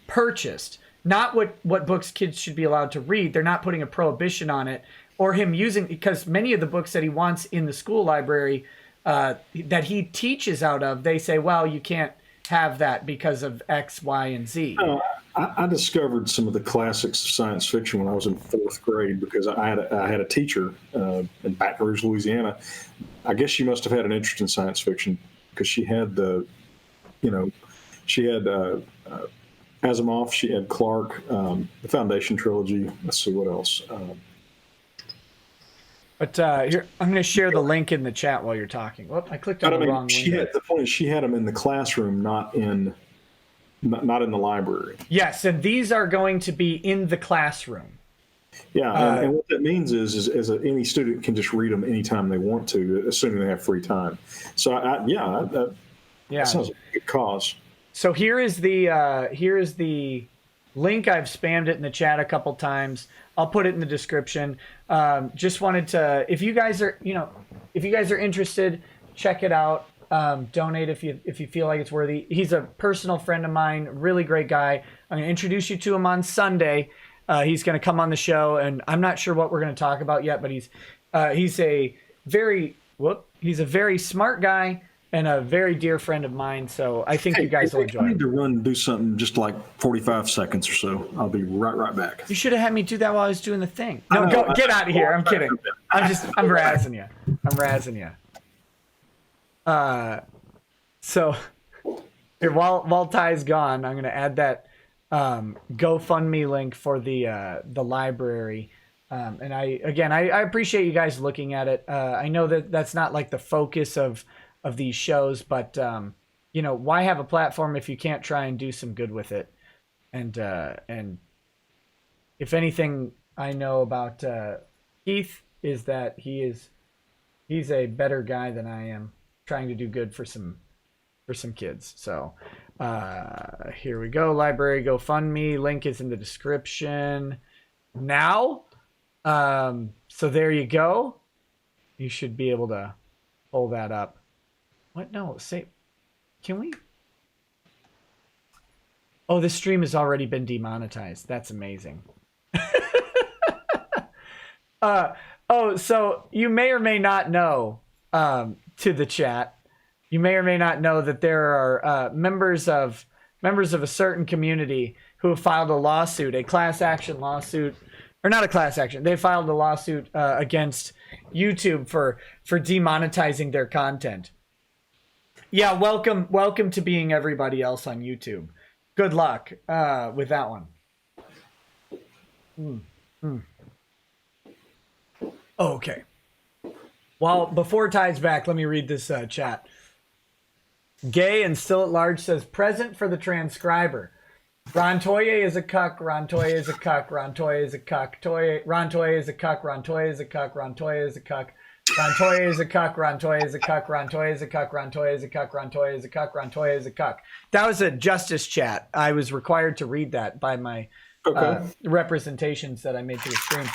purchased. Not what books kids should be allowed to read. They're not putting a prohibition on it, or him using, because many of the books that he wants in the school library that he teaches out of, they say, well, you can't have that because of X, Y, and Z. I discovered some of the classics of science fiction when I was in 4th grade because I had a teacher in Baton Rouge, Louisiana. I guess she must have had an interest in science fiction because she had Asimov, she had Clark, the Foundation trilogy. Let's see what else. But here, I'm going to share the link in the chat while you're talking. Whoop, I clicked on the wrong link. The point is, she had them in the classroom, not in the library. Yes, and these are going to be in the classroom. Yeah, and what that means is any student can just read them anytime they want to, assuming they have free time. So, that sounds like a good cause. So here is the link. I've spammed it in the chat a couple times. I'll put it in the description. Just wanted to, if you guys are interested, check it out. Donate if you feel like it's worthy. He's a personal friend of mine, really great guy. I'm going to introduce you to him on Sunday. He's going to come on the show, and I'm not sure what we're going to talk about yet, but he's a very smart guy and a very dear friend of mine. So I think you guys will enjoy it. I need to run and do something just like 45 seconds or so. I'll be right back. You should have had me do that while I was doing the thing. No, get out of here. I'm kidding. I'm razzing you. So here, while Ty's gone, I'm going to add that GoFundMe link for the library. And I appreciate you guys looking at it. I know that's not like the focus of these shows, but why have a platform if you can't try and do some good with it? And if anything I know about Keith is that he's a better guy than I am, trying to do good for some kids. So here we go. Library GoFundMe link is in the description now. So there you go. You should be able to pull that up. What? No, can we? Oh, this stream has already been demonetized. That's amazing. So you may or may not know, to the chat, you may or may not know that there are members of a certain community who have filed a class action lawsuit or not a class action. They filed a lawsuit against YouTube for demonetizing their content. Yeah, welcome to being everybody else on YouTube. Good luck with that one. Okay. Well, before Ty's back, let me read this chat. Gay and still at large says present for the transcriber. Rontoye is a cuck. Rontoye is a cuck. Rontoye is a cuck. Rontoye is a cuck. Rontoye is a cuck. Rontoye is a cuck. Rontoye is a cuck. Rontoye is a cuck. Rontoye is a cuck. Rontoye is a cuck. Rontoye is a cuck. Rontoye is a cuck. That was a justice chat. I was required to read that by my representations that I made to the stream.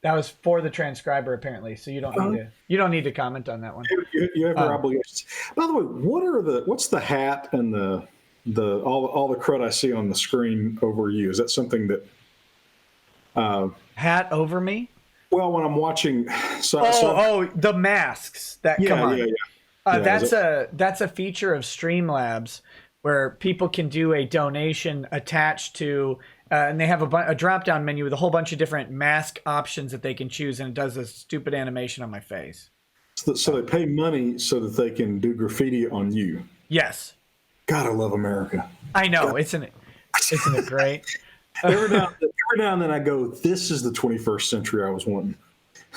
That was for the transcriber apparently, so you don't need to comment on that one. You have your obligations. By the way, what's the hat and the all the crud I see on the screen over you? Is that something that hat over me? Well, when I'm watching, the masks that come on. Yeah. That's a feature of Streamlabs where people can do a donation attached to, and they have a drop-down menu with a whole bunch of different mask options that they can choose, and it does a stupid animation on my face. So they pay money so that they can do graffiti on you. Yes. God, I love America. I know, isn't it great? Every now and then I go, this is the 21st century I was wanting.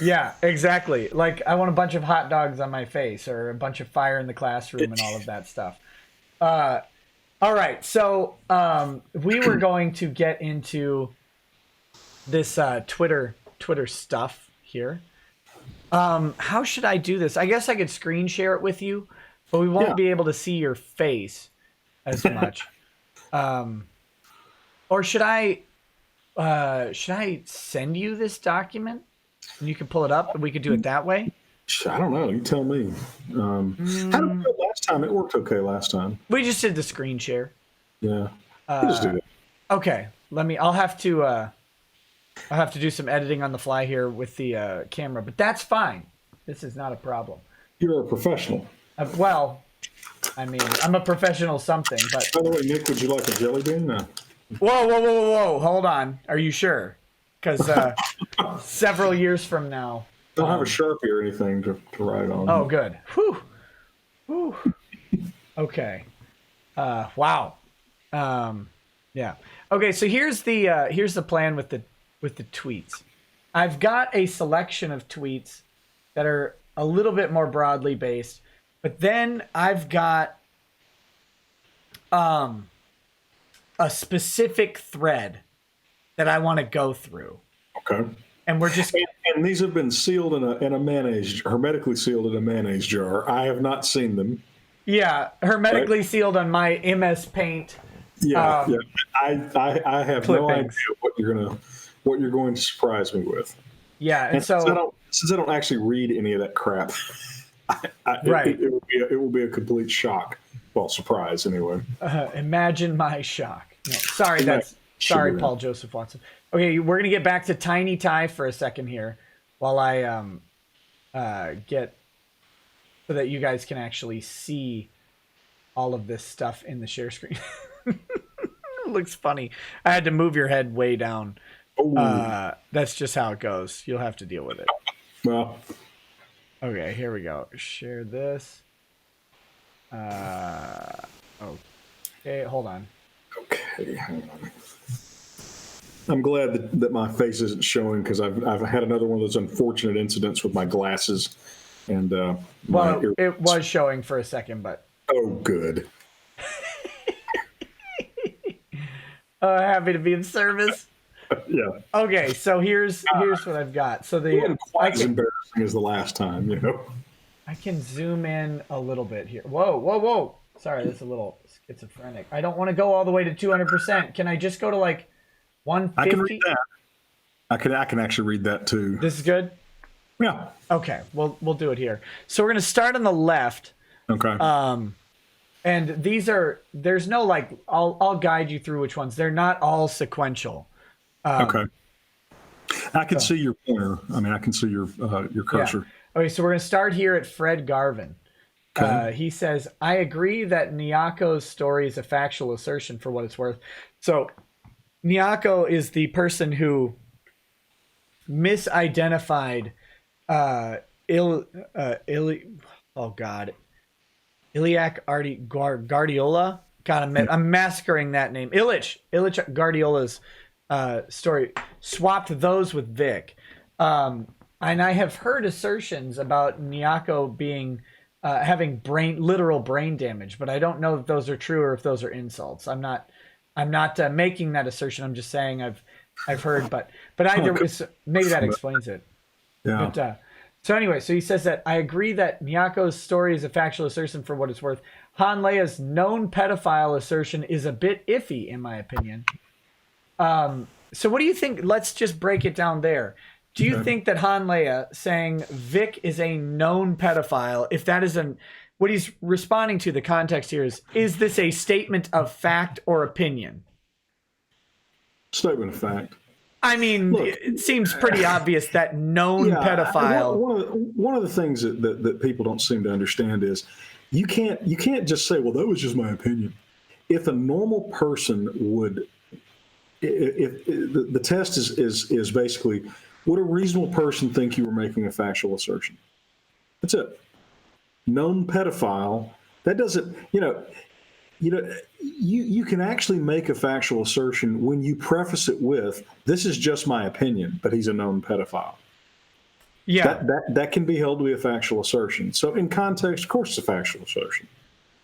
Yeah, exactly. Like I want a bunch of hot dogs on my face or a bunch of fire in the classroom and all of that stuff. All right, so we were going to get into this Twitter stuff here. How should I do this? I guess I could screen share it with you, but we won't be able to see your face as much. Or should I send you this document and you can pull it up and we could do it that way? I don't know. You tell me. How did it go last time? It worked okay last time. We just did the screen share. Yeah. We'll just do it. Okay. I'll have to do some editing on the fly here with the camera, but that's fine. This is not a problem. You're a professional. Well, I mean, I'm a professional something, but. By the way, Nick, would you like a jelly bean? No. Whoa. Hold on. Are you sure? Because several years from now. Don't have a Sharpie or anything to write on. Oh, good. Whew. Okay. Wow. Yeah. Okay. So here's the plan with the tweets. I've got a selection of tweets that are a little bit more broadly based, but then I've got a specific thread that I want to go through. Okay. And we're just and these have been sealed in a mayonnaise, hermetically sealed in a mayonnaise jar. I have not seen them. Yeah, hermetically sealed on my MS Paint. Yeah. I have no idea clippings. what you're going to surprise me with. Yeah, and so since I don't actually read any of that crap, right, it will be a complete shock. Well, surprise anyway. Imagine my shock. No, sorry, Paul Joseph Watson. Okay, we're gonna get back to Tiny Ty for a second here, while I get so that you guys can actually see all of this stuff in the share screen. It looks funny. I had to move your head way down. That's just how it goes. You'll have to deal with it. Well, okay, here we go. Share this. Okay, hold on. Okay, hang on. I'm glad that my face isn't showing because I've had another one of those unfortunate incidents with my glasses, and it was showing for a second, but oh, good. Happy to be in service. Yeah. Okay, so here's what I've got. So it wasn't quite as embarrassing as the last time, you know. I can zoom in a little bit here. Whoa. Sorry, that's a little schizophrenic. I don't want to go all the way to 200%. Can I just go to like 150? I can read that. I can actually read that too. This is good? Yeah. Okay, we'll do it here. So we're going to start on the left. Okay. And there's no like, I'll guide you through which ones. They're not all sequential. Okay. I can see your pointer. I mean, I can see your cursor. Yeah. Okay, so we're going to start here at Fred Garvin. Okay. He says, I agree that Nyako's story is a factual assertion for what it's worth. So Nyako is the person who misidentified oh God, Guardiola. God, I'm massacring that name. Ilich Guardiola's story. Swapped those with Vic. And I have heard assertions about Nyako being having literal brain damage, but I don't know if those are true or if those are insults. I'm not making that assertion. I'm just saying I've heard, but either maybe that explains it. Yeah. But so anyway, so he says that I agree that Nyako's story is a factual assertion for what it's worth. Han Leia's known pedophile assertion is a bit iffy, in my opinion. So what do you think? Let's just break it down there. Do you think that Han Leia saying Vic is a known pedophile, if that is what he's responding to, the context here is this a statement of fact or opinion? Statement of fact. I mean, look, it seems pretty obvious that known pedophile. One of the things that people don't seem to understand is you can't just say, well, that was just my opinion. If a normal person would, if the test is basically, would a reasonable person think you were making a factual assertion? That's it. Known pedophile. That doesn't, you can actually make a factual assertion when you preface it with, this is just my opinion, but he's a known pedophile. Yeah. That can be held to be a factual assertion. So in context, of course, it's a factual assertion.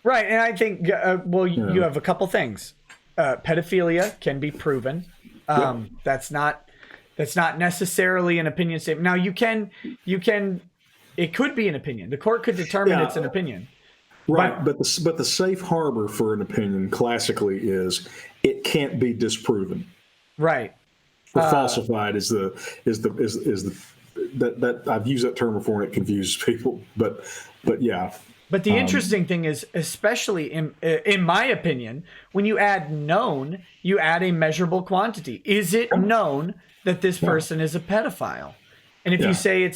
Right. And I think, you have a couple things. Pedophilia can be proven. That's not necessarily an opinion statement. Now it could be an opinion. The court could determine it's an opinion. Right, but the safe harbor for an opinion classically is it can't be disproven. Right. Or falsified is the that I've used that term before and it confuses people. But yeah. But the interesting thing is, especially in my opinion, when you add known, you add a measurable quantity. Is it known that this person is a pedophile? And if you say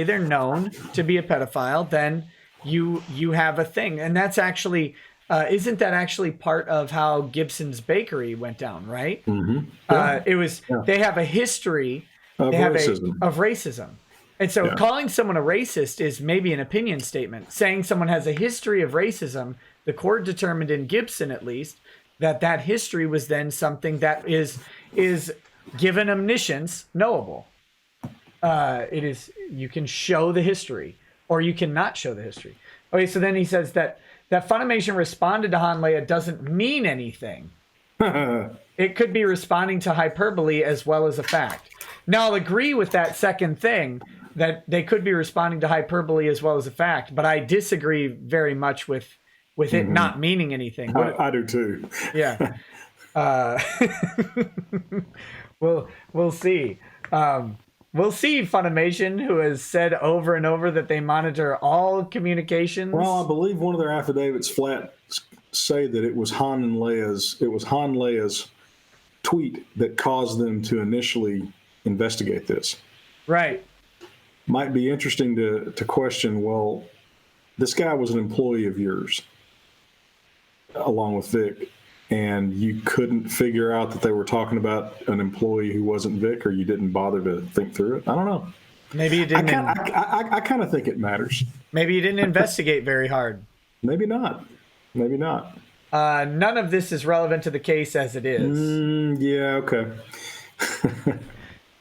they're known to be a pedophile, then you have a thing. And that's actually isn't that actually part of how Gibson's Bakery went down, right? Mm-hmm. Yeah. They have a history of racism. And so calling someone a racist is maybe an opinion statement. Saying someone has a history of racism, the court determined in Gibson at least that history was then something that is given omniscience knowable. It is, you can show the history or you cannot show the history. Okay, so then he says that Funimation responded to Han Leia doesn't mean anything. It could be responding to hyperbole as well as a fact. Now, I'll agree with that second thing, that they could be responding to hyperbole as well as a fact, but I disagree very much with it not meaning anything. I do too. Yeah. We'll see. We'll see, Funimation, who has said over and over that they monitor all communications. Well, I believe one of their affidavits flat say that it was Han Leia's tweet that caused them to initially investigate this. Right. Might be interesting to question, well, this guy was an employee of yours, along with Vic, and you couldn't figure out that they were talking about an employee who wasn't Vic, or you didn't bother to think through it? I don't know. Maybe you didn't. I kind of think it matters. Maybe you didn't investigate very hard. Maybe not. Maybe not. None of this is relevant to the case as it is. Yeah, okay.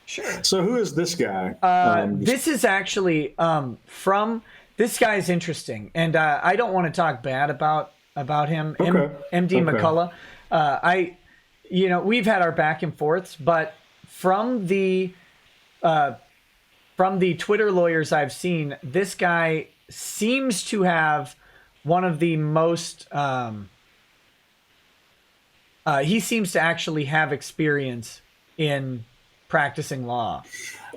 Sure. So who is this guy? This is actually from... This guy is interesting, and I don't want to talk bad about him. Okay. MD McCullough. We've had our back and forths, but from the Twitter lawyers I've seen, this guy seems to have one of the most... he seems to actually have experience in practicing law.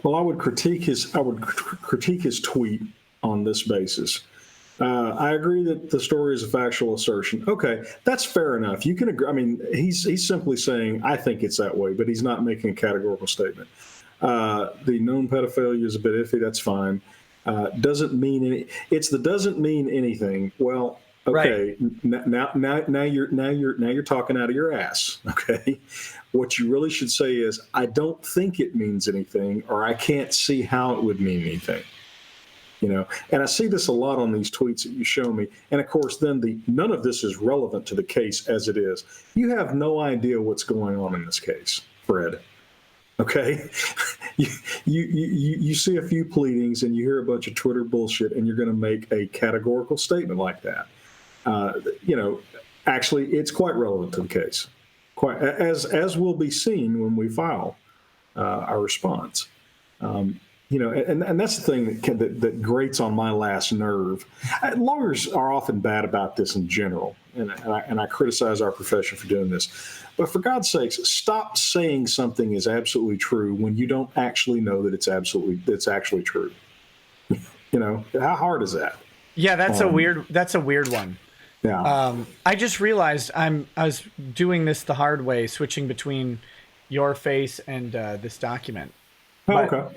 Well, I would critique his tweet on this basis. I agree that the story is a factual assertion. Okay, that's fair enough. You can agree. I mean, he's simply saying, I think it's that way, but he's not making a categorical statement. The known pedophilia is a bit iffy. That's fine. Doesn't mean any. It's the doesn't mean anything. Well, Okay, now you're talking out of your ass. Okay, what you really should say is, I don't think it means anything, or I can't see how it would mean anything. And I see this a lot on these tweets that you show me. And of course, then none of this is relevant to the case as it is. You have no idea what's going on in this case, Fred. Okay, you see a few pleadings and you hear a bunch of Twitter bullshit, and you're going to make a categorical statement like that. Actually, it's quite relevant to the case, quite as will be seen when we file our response. And that's the thing that grates on my last nerve. Lawyers are often bad about this in general, and I criticize our profession for doing this. But for God's sakes, stop saying something is absolutely true when you don't actually know that it's actually true. How hard is that? Yeah, that's a weird one. Yeah. I just realized I was doing this the hard way, switching between your face and this document. Okay.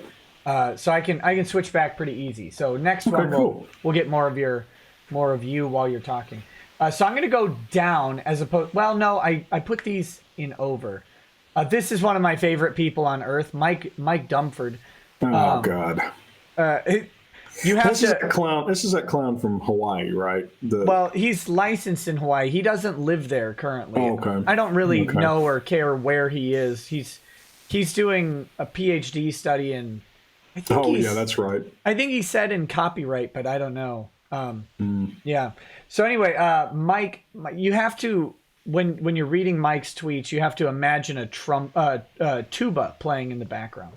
So I can switch back pretty easy. So next one we'll get more of you while you're talking. So I'm gonna go down as opposed. Well, no, I put these in over. This is one of my favorite people on earth, Mike Dumford. Oh God. This is that clown from Hawaii, right? Well, he's licensed in Hawaii. He doesn't live there currently. Oh, okay. I don't really know or care where he is. He's doing a PhD study in. Yeah, that's right. I think he said in copyright, but I don't know. Yeah. So anyway, Mike, you have to when you're reading Mike's tweets, you have to imagine a tuba playing in the background.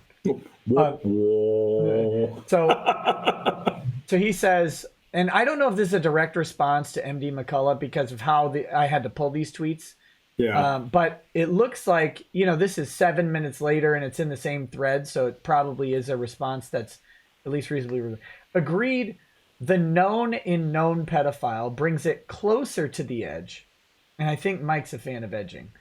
So he says, and I don't know if this is a direct response to MD McCullough because of how I had to pull these tweets. Yeah. But it looks like, this is 7 minutes later and it's in the same thread. So it probably is a response that's at least reasonably agreed. The known pedophile brings it closer to the edge. And I think Mike's a fan of edging.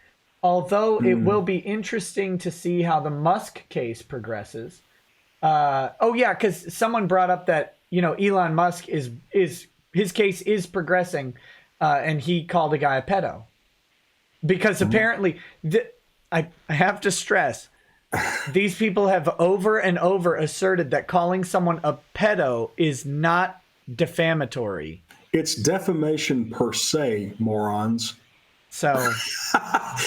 Although it will be interesting to see how the Musk case progresses. Because someone brought up that, Elon Musk his case is progressing and he called a guy a pedo. Because apparently, I have to stress, these people have over and over asserted that calling someone a pedo is not defamatory. It's defamation per se, morons. So.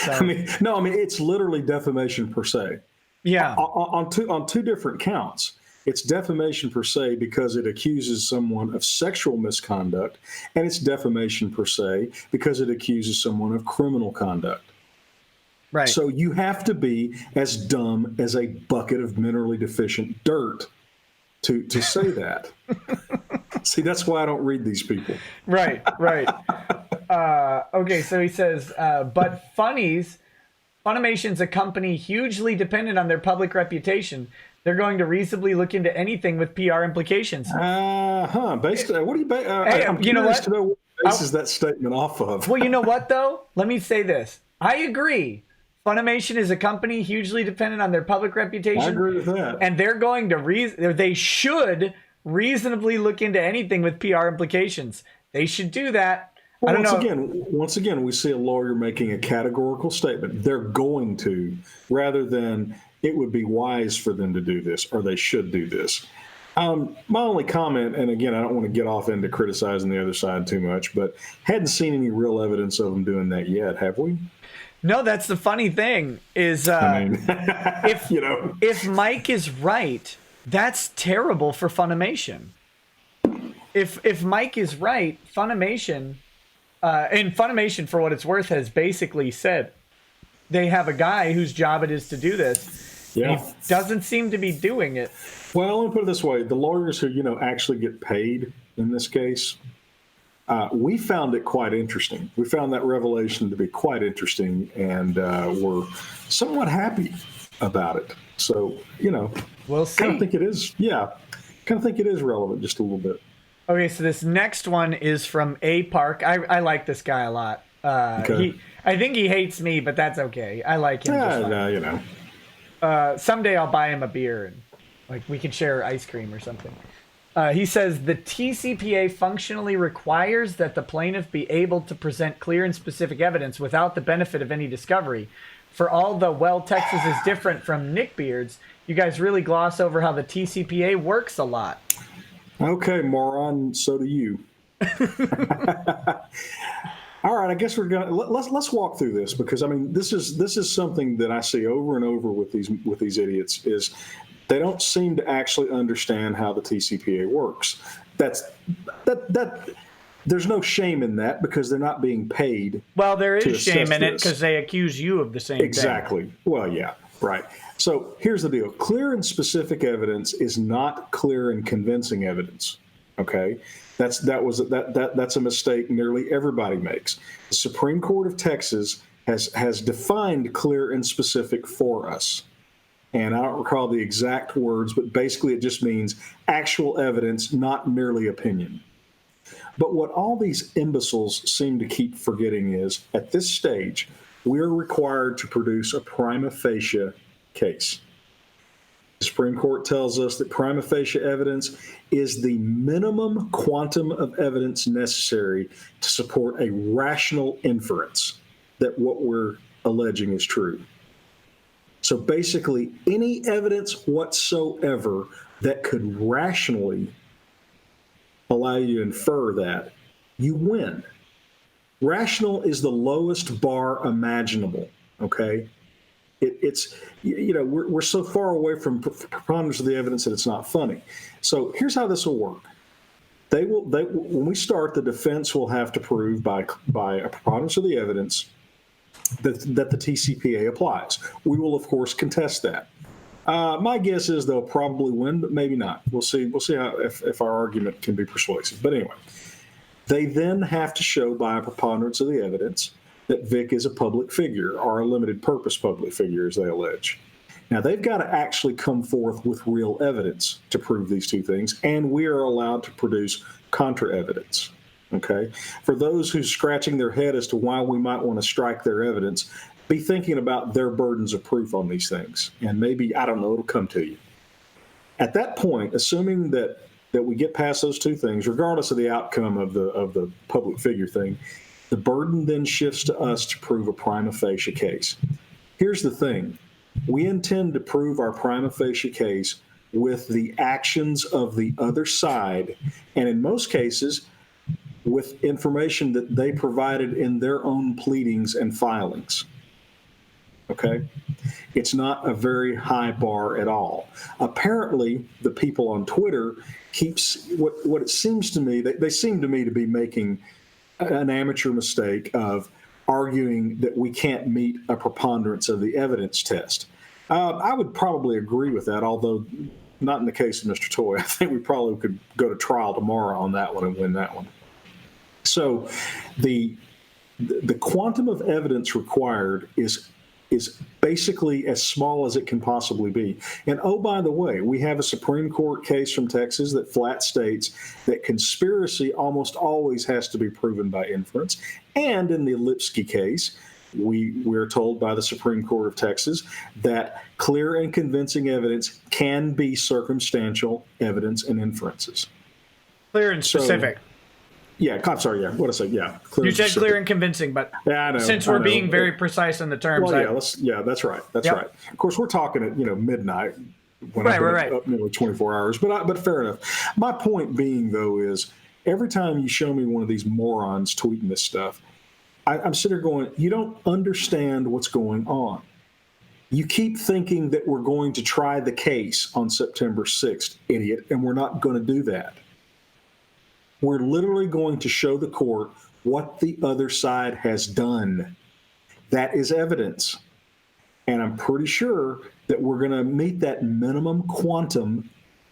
It's literally defamation per se. Yeah. On two different counts. It's defamation per se because it accuses someone of sexual misconduct, and it's defamation per se because it accuses someone of criminal conduct. Right. So you have to be as dumb as a bucket of minerally deficient dirt to say that. See, that's why I don't read these people. Right. Okay, so he says, but Funimation's a company hugely dependent on their public reputation. They're going to reasonably look into anything with PR implications. Basically, what do you? I'm curious to know what bases that statement off of. Well, you know what though? Let me say this. I agree. Funimation is a company hugely dependent on their public reputation. I agree with that. And they're going to they should reasonably look into anything with PR implications. They should do that. Well, once again, we see a lawyer making a categorical statement. They're going to, rather than it would be wise for them to do this, or they should do this. My only comment, and again, I don't want to get off into criticizing the other side too much, but hadn't seen any real evidence of them doing that yet, have we? No, that's the funny thing is, if Mike is right, that's terrible for Funimation. If Mike is right, Funimation, and Funimation, for what it's worth, has basically said they have a guy whose job it is to do this. Yeah. He doesn't seem to be doing it. Well, let me put it this way. The lawyers who, actually get paid in this case, we found it quite interesting. We found that revelation to be quite interesting, and we're somewhat happy about it. So, we'll see. Kind of think it is. Yeah. Kind of think it is relevant just a little bit. Okay, so this next one is from A Park. I like this guy a lot. Okay. I think he hates me, but that's okay. I like him. Someday I'll buy him a beer and we can share ice cream or something. He says the TCPA functionally requires that the plaintiff be able to present clear and specific evidence without the benefit of any discovery. For all the Texas is different from Nick Beard's, you guys really gloss over how the TCPA works a lot. Okay, moron. So do you. All right, I guess we're gonna let's walk through this, because I mean this is something that I see over and over with these idiots, is they don't seem to actually understand how the TCPA works. That there's no shame in that, because they're not being paid. Well, there is shame in it because they accuse you of the same thing. Exactly. Well, yeah, right. So here's the deal: clear and specific evidence is not clear and convincing evidence. Okay. That's a mistake nearly everybody makes. The Supreme Court of Texas has defined clear and specific for us. And I don't recall the exact words, but basically it just means actual evidence, not merely opinion. But what all these imbeciles seem to keep forgetting is, at this stage, we are required to produce a prima facie case. The Supreme Court tells us that prima facie evidence is the minimum quantum of evidence necessary to support a rational inference that what we're alleging is true. So basically, any evidence whatsoever that could rationally allow you to infer that, you win. Rational is the lowest bar imaginable, okay? It's we're so far away from preponderance of the evidence that it's not funny. So here's how this will work. When we start, the defense will have to prove by a preponderance of the evidence that the TCPA applies. We will, of course, contest that. My guess is they'll probably win, but maybe not. We'll see how if our argument can be persuasive. But anyway, they then have to show by a preponderance of the evidence that Vic is a public figure, or a limited purpose public figure, as they allege. Now, they've got to actually come forth with real evidence to prove these two things, and we are allowed to produce contra evidence. Okay? For those who's scratching their head as to why we might want to strike their evidence, be thinking about their burdens of proof on these things, and maybe, I don't know, it'll come to you. At that point, assuming that we get past those two things, regardless of the outcome of the public figure thing, the burden then shifts to us to prove a prima facie case. Here's the thing. We intend to prove our prima facie case with the actions of the other side, and in most cases, with information that they provided in their own pleadings and filings. Okay? It's not a very high bar at all. Apparently, the people on Twitter keeps what it seems to me, they seem to me to be making an amateur mistake of arguing that we can't meet a preponderance of the evidence test. I would probably agree with that, although not in the case of Mr. Toy. I think we probably could go to trial tomorrow on that one and win that one. So the quantum of evidence required is basically as small as it can possibly be. And oh, by the way, we have a Supreme Court case from Texas that flat states that conspiracy almost always has to be proven by inference. And in the Lipsky case, we're told by the Supreme Court of Texas that clear and convincing evidence can be circumstantial evidence and inferences. Clear and specific. Yeah, I'm sorry. Yeah, what did I say? Yeah, clear. You said clear and convincing, but yeah, I know, since we're being very precise in the terms, well, that's right. That's right. Of course, we're talking at midnight when I've been up nearly 24 hours. But fair enough. My point being, though, is every time you show me one of these morons tweeting this stuff, I'm sitting there going, you don't understand what's going on. You keep thinking that we're going to try the case on September 6th, idiot, and we're not going to do that. We're literally going to show the court what the other side has done. That is evidence. And I'm pretty sure that we're going to meet that minimum quantum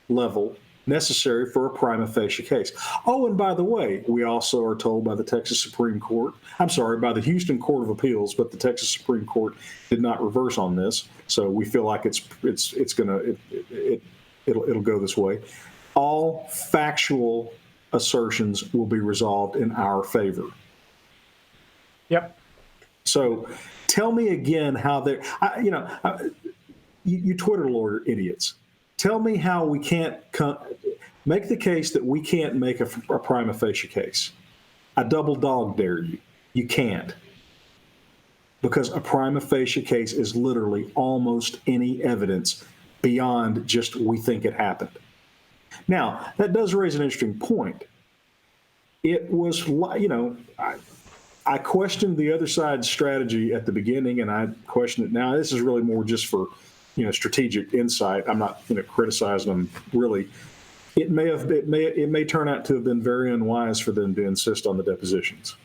level necessary for a prima facie case. Oh, and by the way, we also are told by the Texas Supreme Court, by the Houston Court of Appeals, but the Texas Supreme Court did not reverse on this. So we feel like it'll go this way. All factual assertions will be resolved in our favor. Yep. So tell me again how you Twitter lawyer idiots. Tell me how we can't Make the case that we can't make a prima facie case. I double dog dare you. You can't. Because a prima facie case is literally almost any evidence beyond just we think it happened. Now, that does raise an interesting point. It was, I questioned the other side's strategy at the beginning, and I question it now. This is really more just for, strategic insight. I'm not, criticizing them really. It may turn out to have been very unwise for them to insist on the depositions.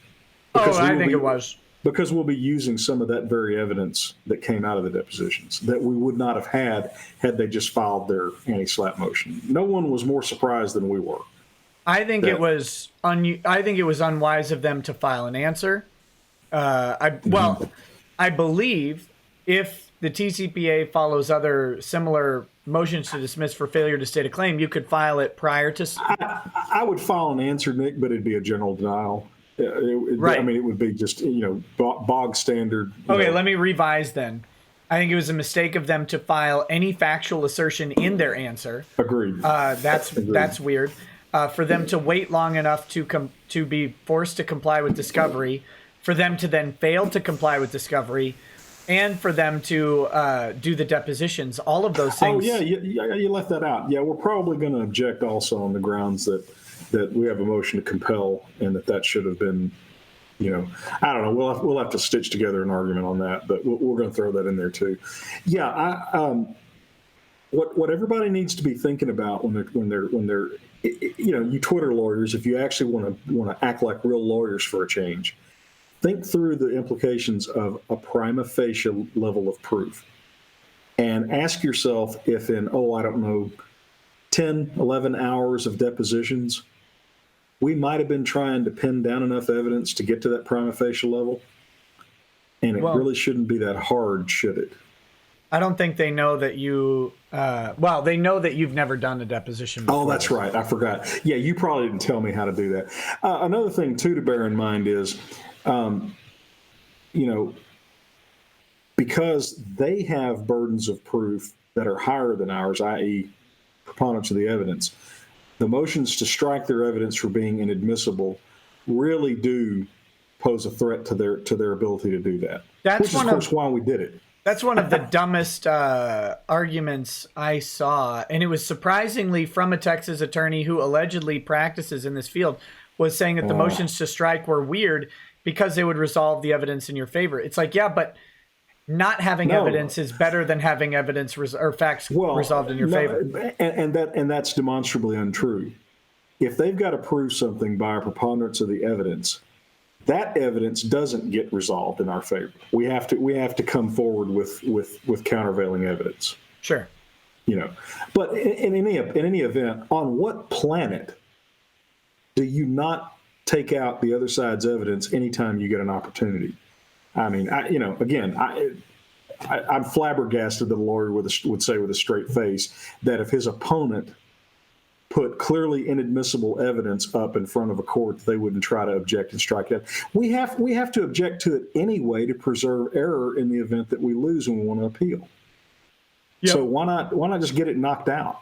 I think it was. Because we'll be using some of that very evidence that came out of the depositions that we would not have had they just filed their anti-SLAPP motion. No one was more surprised than we were. I think it was unwise of them to file an answer. I believe if the TCPA follows other similar motions to dismiss for failure to state a claim, you could file it prior to. I would file an answer, Nick, but it'd be a general denial. Right. I mean, it would be just, bog standard. Okay, let me revise then. I think it was a mistake of them to file any factual assertion in their answer. Agreed. That's weird. For them to wait long enough to be forced to comply with discovery, for them to then fail to comply with discovery, and for them to do the depositions. All of those things. Oh, yeah, you left that out. Yeah, we're probably going to object also on the grounds that we have a motion to compel and that should have been, I don't know. We'll have to stitch together an argument on that, but we're going to throw that in there too. Yeah, what everybody needs to be thinking about when they're you Twitter lawyers, if you actually want to act like real lawyers for a change, think through the implications of a prima facie level of proof, and ask yourself if in 10, 11 hours of depositions, we might have been trying to pin down enough evidence to get to that prima facie level. And it really shouldn't be that hard, should it? I don't think they know that you, they know that you've never done a deposition before. Oh, that's right. I forgot. Yeah, you probably didn't tell me how to do that. Another thing, too, to bear in mind is, because they have burdens of proof that are higher than ours, i.e., preponderance of the evidence, the motions to strike their evidence for being inadmissible really do pose a threat to their ability to do that. Which is, of course, why we did it. That's one of the dumbest arguments I saw, and it was surprisingly from a Texas attorney who allegedly practices in this field, was saying that the motions to strike were weird because they would resolve the evidence in your favor. It's like, yeah, but not having evidence is better than having evidence or facts resolved in your favor. And that's demonstrably untrue. If they've got to prove something by a preponderance of the evidence, that evidence doesn't get resolved in our favor. We have to come forward with countervailing evidence. Sure. But in any event, on what planet do you not take out the other side's evidence anytime you get an opportunity? I mean, I'm flabbergasted that a lawyer would say with a straight face that if his opponent put clearly inadmissible evidence up in front of a court, they wouldn't try to object and strike it. We have to object to it anyway to preserve error in the event that we lose and we want to appeal. Yep. So why not just get it knocked out?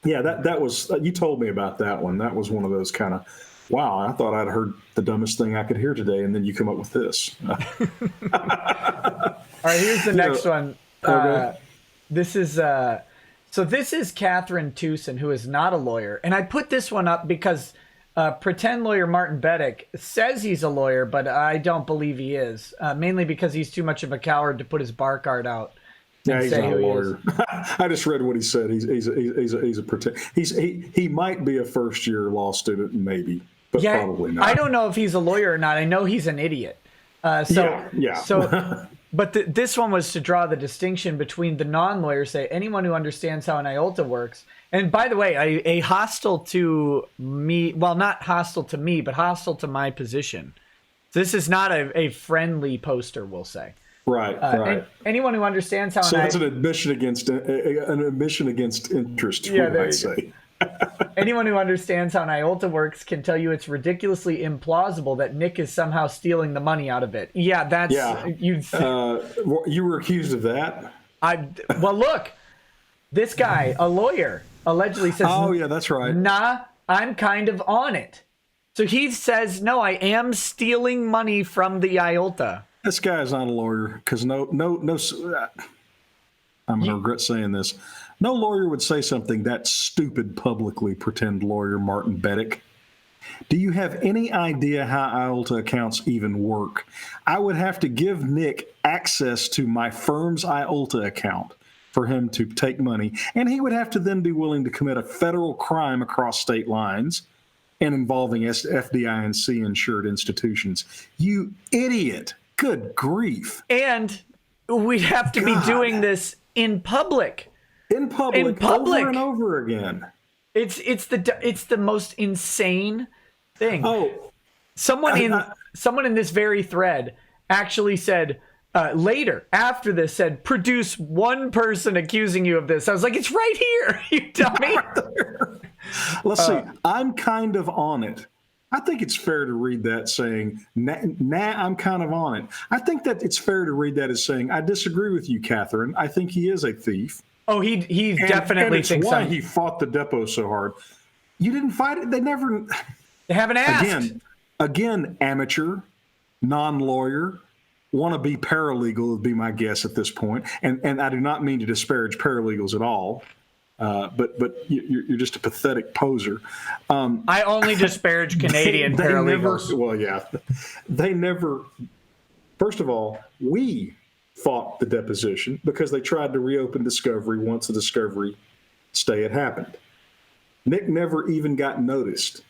Yeah, that was, you told me about that one. That was one of those kind of, wow, I thought I'd heard the dumbest thing I could hear today, and then you come up with this. All right, here's the next one. Okay. This is Catherine Tewson, who is not a lawyer. And I put this one up because pretend lawyer Martin Beddick says he's a lawyer, but I don't believe he is, mainly because he's too much of a coward to put his bar card out. Yeah, he's not a lawyer. I just read what he said. He's a pretend. He might be a first-year law student, maybe, but probably not. I don't know if he's a lawyer or not. I know he's an idiot. Yeah. But this one was to draw the distinction between the non-lawyer, say anyone who understands how an IOLTA works. And by the way, a hostile to me, well, not hostile to me, but hostile to my position. This is not a friendly poster, we'll say. Right. Anyone who understands how that's an admission against interest. Yeah, I'd say. Anyone who understands how an IOLTA works can tell you it's ridiculously implausible that Nick is somehow stealing the money out of it. Yeah, that's you were accused of that. Well, look, this guy, a lawyer, allegedly says, Oh, yeah, that's right. nah, I'm kind of on it. So he says, no, I am stealing money from the IOLTA. This guy is not a lawyer because no. I'm going to regret saying this. No lawyer would say something that stupid publicly, pretend lawyer Martin Beddick. Do you have any idea how IOLTA accounts even work? I would have to give Nick access to my firm's IOLTA account for him to take money, and he would have to then be willing to commit a federal crime across state lines and involving FDIC insured institutions. You idiot. Good grief. And we'd have to be doing this in public. In public. Over and over again. It's the most insane thing. Oh, someone in this very thread actually said later after this said, produce one person accusing you of this. I was like, it's right here, you dummy. Let's see. I'm kind of on it. I think it's fair to read that saying, nah, I'm kind of on it. I think that it's fair to read that as saying, I disagree with you, Catherine. I think he is a thief. Oh, he definitely and thinks why he fought the depot so hard. You didn't fight it. They haven't asked. Again, amateur, non-lawyer, wannabe paralegal would be my guess at this point. And I do not mean to disparage paralegals at all. But you're just a pathetic poser. I only disparage Canadian paralegals. They never. First of all, we fought the deposition because they tried to reopen discovery once the discovery stay had happened. Nick never even got noticed.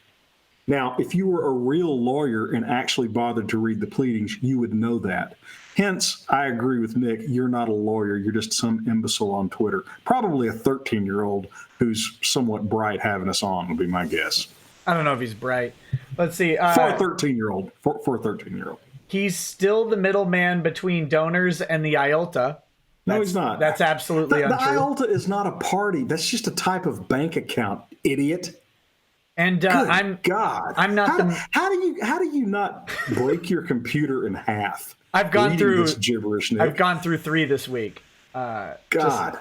Now, if you were a real lawyer and actually bothered to read the pleadings, you would know that. Hence, I agree with Nick. You're not a lawyer. You're just some imbecile on Twitter. Probably a 13-year-old who's somewhat bright having us on would be my guess. I don't know if he's bright. Let's see. For a 13-year-old. For a 13-year-old. He's still the middleman between donors and the IOLTA. No, he's not. That's absolutely untrue. The IOLTA is not a party. That's just a type of bank account, idiot. And I'm not How do you not break your computer in half? I've gone through this gibberish, Nick. I've gone through 3 this week. God.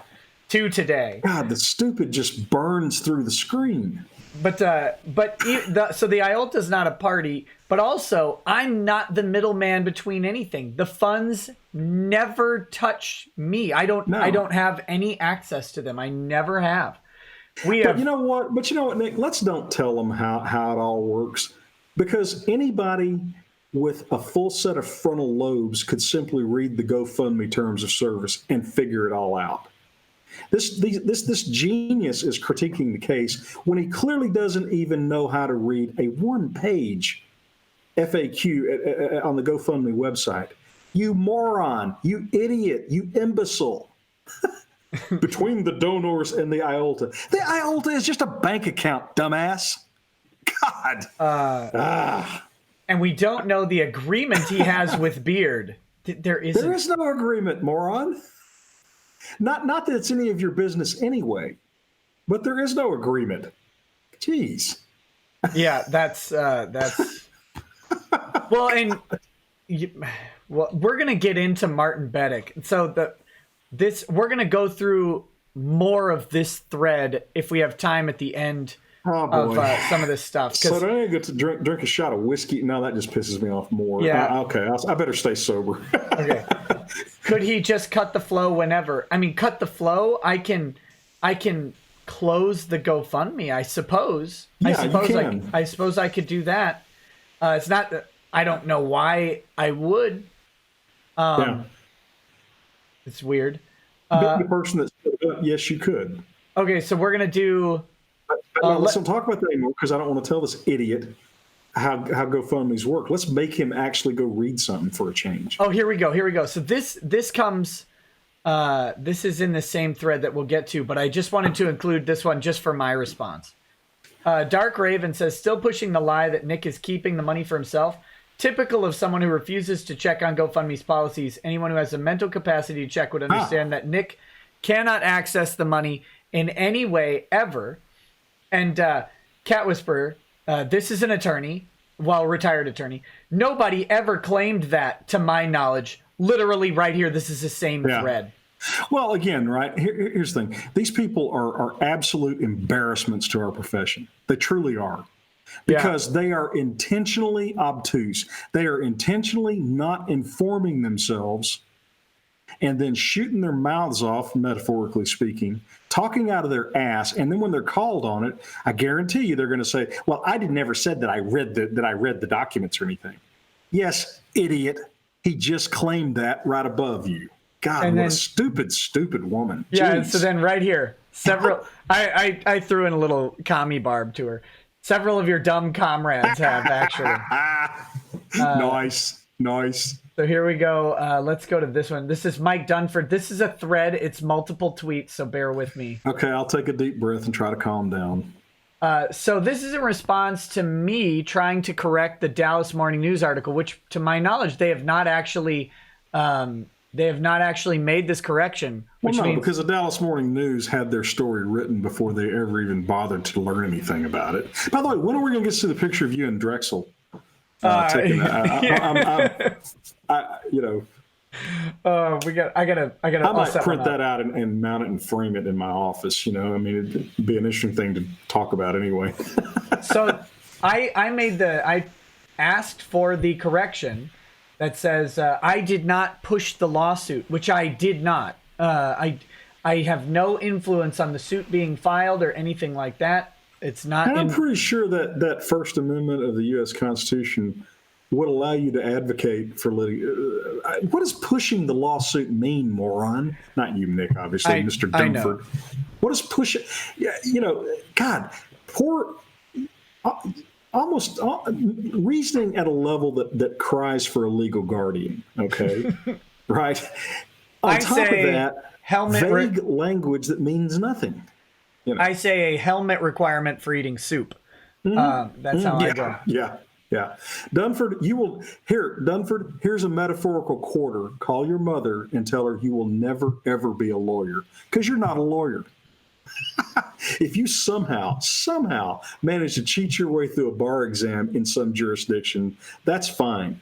2 today. God, the stupid just burns through the screen. So the IOLTA is not a party, but also I'm not the middleman between anything. The funds never touch me. I don't have any access to them. I never have. But you know what, Nick? Let's don't tell them how it all works, because anybody with a full set of frontal lobes could simply read the GoFundMe terms of service and figure it all out. This genius is critiquing the case when he clearly doesn't even know how to read a 1-page FAQ on the GoFundMe website. You moron, you idiot, you imbecile. Between the donors and the IOLTA. The IOLTA is just a bank account, dumbass. God. And we don't know the agreement he has with Beard. There is no agreement, moron. Not that it's any of your business anyway, but there is no agreement. Jeez. Yeah, that's well, and we're gonna get into Martin Beddick. So we're gonna go through more of this thread if we have time at the end of some of this stuff. So then I get to drink a shot of whiskey. Now that just pisses me off more. Yeah. Okay. I better stay sober. Okay. Could he just cut the flow whenever? I mean, cut the flow. I can close the GoFundMe. I suppose. Yeah, you can. I suppose I could do that. It's not that I don't know why I would. It's weird. The person that said up, yes, you could. Okay, so we're gonna do. Let's don't talk about that anymore because I don't want to tell this idiot how GoFundMe's work. Let's make him actually go read something for a change. Oh, here we go. So this comes. This is in the same thread that we'll get to, but I just wanted to include this one just for my response. Dark Raven says, still pushing the lie that Nick is keeping the money for himself. Typical of someone who refuses to check on GoFundMe's policies. Anyone who has the mental capacity to check would understand that Nick cannot access the money in any way ever. And Cat Whisperer, this is an attorney, retired attorney. Nobody ever claimed that, to my knowledge. Literally right here, this is the same thread. Well, again, right, here's the thing. These people are absolute embarrassments to our profession. They truly are. Because they are intentionally obtuse. They are intentionally not informing themselves and then shooting their mouths off, metaphorically speaking, talking out of their ass. And then when they're called on it, I guarantee you they're going to say, well, I never said that I read the documents or anything. Yes, idiot. He just claimed that right above you. God, and what a stupid woman. Yeah, Jeez. so then right here, I threw in a little commie barb to her. Several of your dumb comrades have actually. Nice. So here we go. Let's go to this one. This is Mike Dunford. This is a thread. It's multiple tweets, so bear with me. Okay, I'll take a deep breath and try to calm down. So this is in response to me trying to correct the Dallas Morning News article, which, to my knowledge, they have not actually made this correction. Which means, because the Dallas Morning News had their story written before they ever even bothered to learn anything about it. By the way, when are we going to get to the picture of you and Drexel taking that? I might print that out and mount it and frame it in my office. I mean, it'd be an interesting thing to talk about anyway. So I asked for the correction that says I did not push the lawsuit, which I did not. I have no influence on the suit being filed or anything like that. It's not. And I'm pretty sure that First Amendment of the U.S. Constitution would allow you to advocate for litigation. What does pushing the lawsuit mean, moron? Not you, Nick, obviously, Mr. Dunford. What does push it? Yeah, God, poor. Almost reasoning at a level that cries for a legal guardian. Okay, right. On top of that, vague language that means nothing. I say a helmet requirement for eating soup. That's how I go. Yeah. Dunford, Dunford, here's a metaphorical quarter. Call your mother and tell her you will never, ever be a lawyer because you're not a lawyer. If you somehow manage to cheat your way through a bar exam in some jurisdiction, that's fine.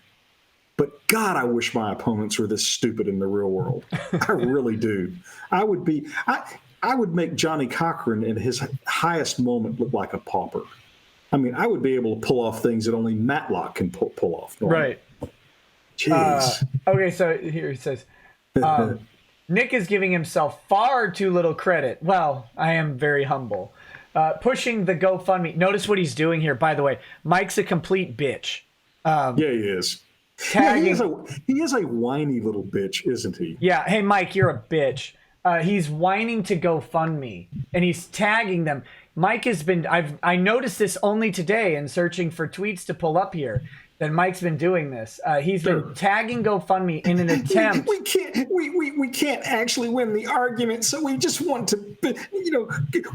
But God, I wish my opponents were this stupid in the real world. I really do. I would make Johnny Cochran in his highest moment look like a pauper. I mean, I would be able to pull off things that only Matlock can pull off. Right. Jeez. Okay, so here he says, Nick is giving himself far too little credit. Well, I am very humble. Pushing the GoFundMe. Notice what he's doing here, by the way. Mike's a complete bitch. Yeah, he is. Tagging... he is a whiny little bitch, isn't he? Yeah. Hey, Mike, you're a bitch. He's whining to GoFundMe, and he's tagging them. Mike has been... I noticed this only today in searching for tweets to pull up here. That Mike's been doing this. He's been tagging GoFundMe in an attempt. We can't actually win the argument, so we just want to, we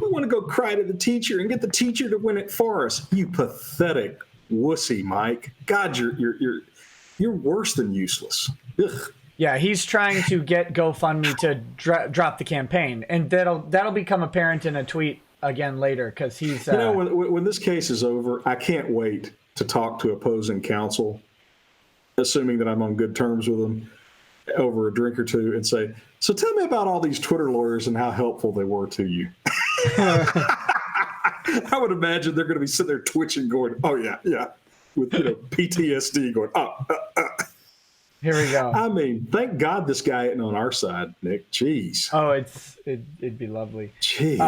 want to go cry to the teacher and get the teacher to win it for us. You pathetic wussy, Mike. God, you're worse than useless. Ugh. Yeah, he's trying to get GoFundMe to drop the campaign, and that'll become apparent in a tweet again later because he's. When this case is over, I can't wait to talk to opposing counsel, assuming that I'm on good terms with them, over a drink or two, and say, so tell me about all these Twitter lawyers and how helpful they were to you. I would imagine they're going to be sitting there twitching, going, oh, yeah, with PTSD going, Here we go. I mean, thank God this guy isn't on our side, Nick. Jeez. Oh, it'd be lovely. Jeez.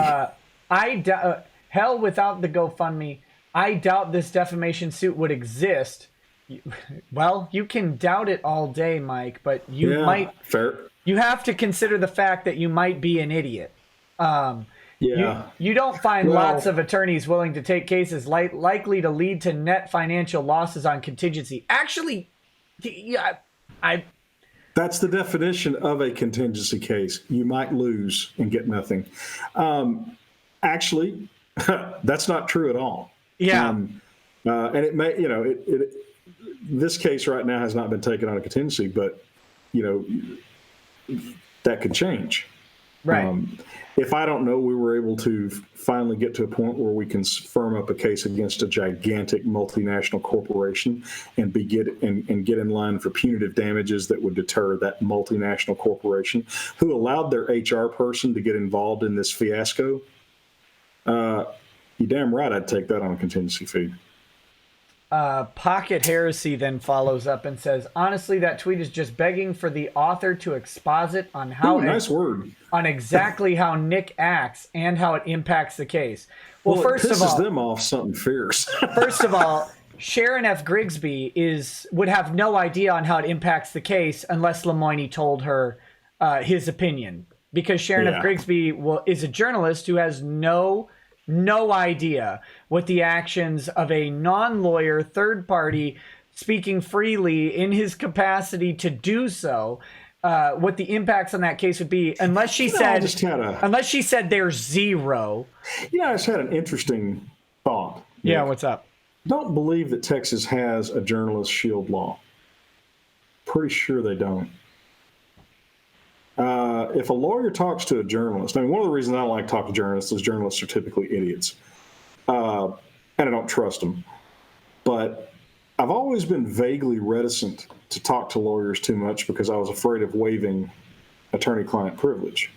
Hell, without the GoFundMe, I doubt this defamation suit would exist. Well, you can doubt it all day, Mike, but you have to consider the fact that you might be an idiot. You don't find lots of attorneys willing to take cases likely to lead to net financial losses on contingency. Actually, that's the definition of a contingency case. You might lose and get nothing. Actually, that's not true at all. Yeah. And it may, this case right now has not been taken on a contingency, but, that could change. Right. If I don't know, we were able to finally get to a point where we can firm up a case against a gigantic multinational corporation and get in line for punitive damages that would deter that multinational corporation who allowed their HR person to get involved in this fiasco. You damn right I'd take that on a contingency fee. Pocket Heresy then follows up and says, honestly, that tweet is just begging for the author to exposit on how nice word. on exactly how Nick acts and how it impacts the case. Well, first it pisses of all, them off something fierce. first of all, Sharon F. Grigsby would have no idea on how it impacts the case unless Lemoyne told her his opinion, because Sharon F. Grigsby is a journalist who has no idea what the actions of a non-lawyer third party speaking freely in his capacity to do so, what the impacts on that case would be, unless she said there's zero. Yeah, I just had an interesting thought. Yeah, what's up? Don't believe that Texas has a journalist shield law. Pretty sure they don't. If a lawyer talks to a journalist, I mean, one of the reasons I don't like to talk to journalists is journalists are typically idiots. And I don't trust them. But I've always been vaguely reticent to talk to lawyers too much because I was afraid of waiving attorney-client privilege.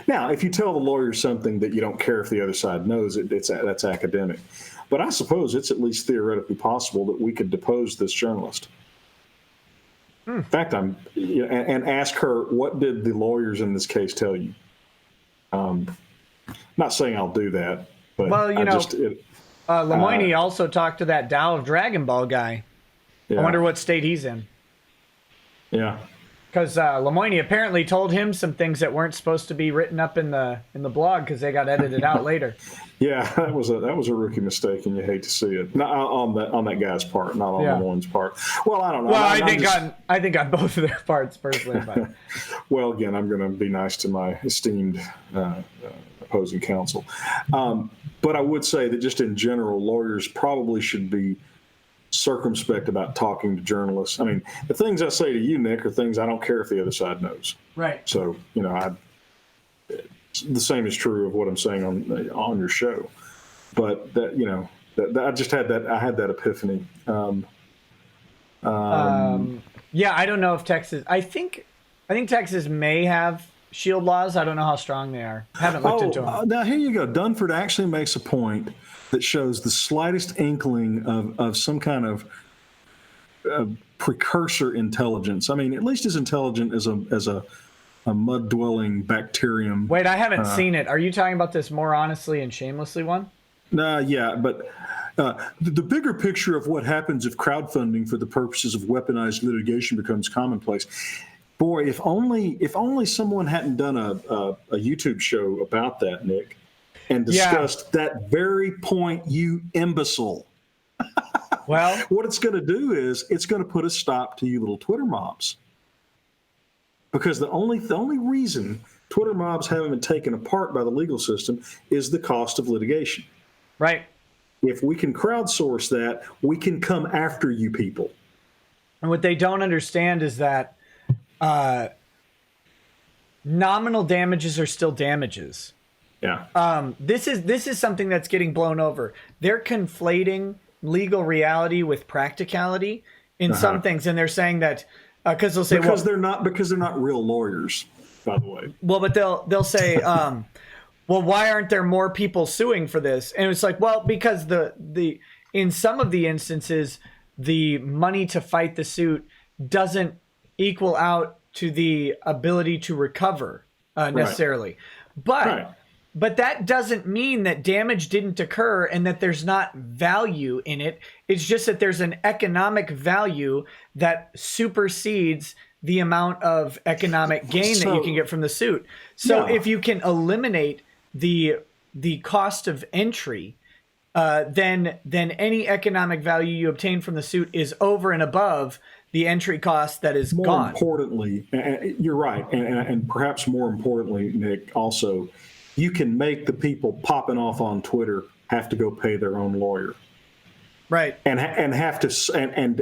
Now, if you tell the lawyer something that you don't care if the other side knows, that's academic. But I suppose it's at least theoretically possible that we could depose this journalist. In fact, and ask her, what did the lawyers in this case tell you? Not saying I'll do that, but Lemoyne also talked to that Tao of Dragon Ball guy. Yeah. I wonder what state he's in. Yeah. Because Lemoyne apparently told him some things that weren't supposed to be written up in the blog because they got edited out later. Yeah, that was a rookie mistake, and you hate to see it. Not on that guy's part, not on Lemoyne's part. Well, I don't know. Well, I think on both of their parts personally. But. Well, again, I'm going to be nice to my esteemed opposing counsel, but I would say that just in general, lawyers probably should be circumspect about talking to journalists. I mean, the things I say to you, Nick, are things I don't care if the other side knows. Right. So, the same is true of what I'm saying on your show. But that I just had that epiphany. Yeah, I don't know if Texas. I think Texas may have shield laws. I don't know how strong they are. I haven't looked into them. Now here you go. Dunford actually makes a point that shows the slightest inkling of some kind of precursor intelligence. I mean, at least as intelligent as a mud-dwelling bacterium. Wait, I haven't seen it. Are you talking about this More Honestly and Shamelessly one? Yeah, but the bigger picture of what happens if crowdfunding for the purposes of weaponized litigation becomes commonplace. Boy, if only someone hadn't done a YouTube show about that, Nick, and discussed that very point, you imbecile. Well, what it's going to do is it's going to put a stop to you little Twitter mobs. Because the only reason Twitter mobs haven't been taken apart by the legal system is the cost of litigation. Right. If we can crowdsource that, we can come after you people. And what they don't understand is that nominal damages are still damages. Yeah. This is something that's getting blown over. They're conflating legal reality with practicality in some things, and they're saying that because they'll say they're not real lawyers, by the way. Well, but they'll say, well, why aren't there more people suing for this? And it's like, well, because the in some of the instances, the money to fight the suit doesn't equal out to the ability to recover necessarily. Right. But that doesn't mean that damage didn't occur and that there's not value in it. It's just that there's an economic value that supersedes the amount of economic gain that you can get from the suit. So if you can eliminate the cost of entry, then any economic value you obtain from the suit is over and above the entry cost that is gone. More importantly, you're right, and perhaps more importantly, Nick, also, you can make the people popping off on Twitter have to go pay their own lawyer, right? And have to and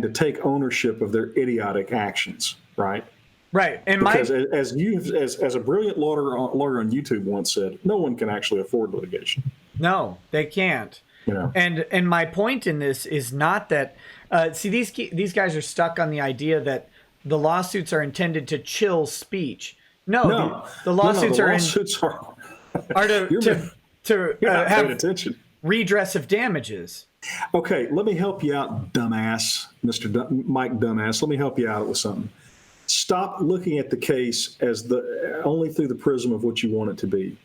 to take ownership of their idiotic actions, right? Right. And Because as a brilliant lawyer on YouTube once said, no one can actually afford litigation. no, they can't. You know. And my point in this is not that see these guys are stuck on the idea that the lawsuits are intended to chill speech. No, the lawsuits the are lawsuits are to you're not paying have attention. redress of damages. Okay, let me help you out, dumbass, Mike Dumbass. Let me help you out with something. Stop looking at the case as only through the prism of what you want it to be.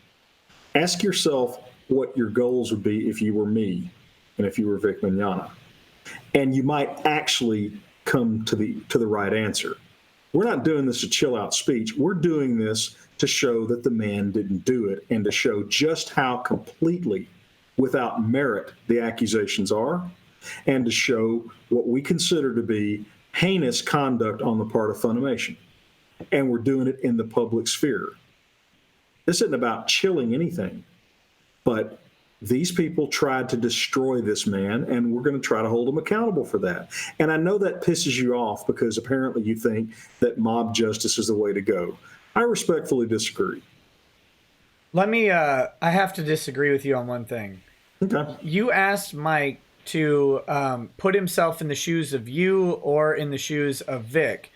Ask yourself what your goals would be if you were me and if you were Vic Mignogna. And you might actually come to the right answer. We're not doing this to chill out speech. We're doing this to show that the man didn't do it and to show just how completely without merit the accusations are, and to show what we consider to be heinous conduct on the part of Funimation. And we're doing it in the public sphere. This isn't about chilling anything, but these people tried to destroy this man, and we're going to try to hold them accountable for that. And I know that pisses you off because apparently you think that mob justice is the way to go. I respectfully disagree. I have to disagree with you on one thing. Okay. You asked Mike to put himself in the shoes of you or in the shoes of Vic.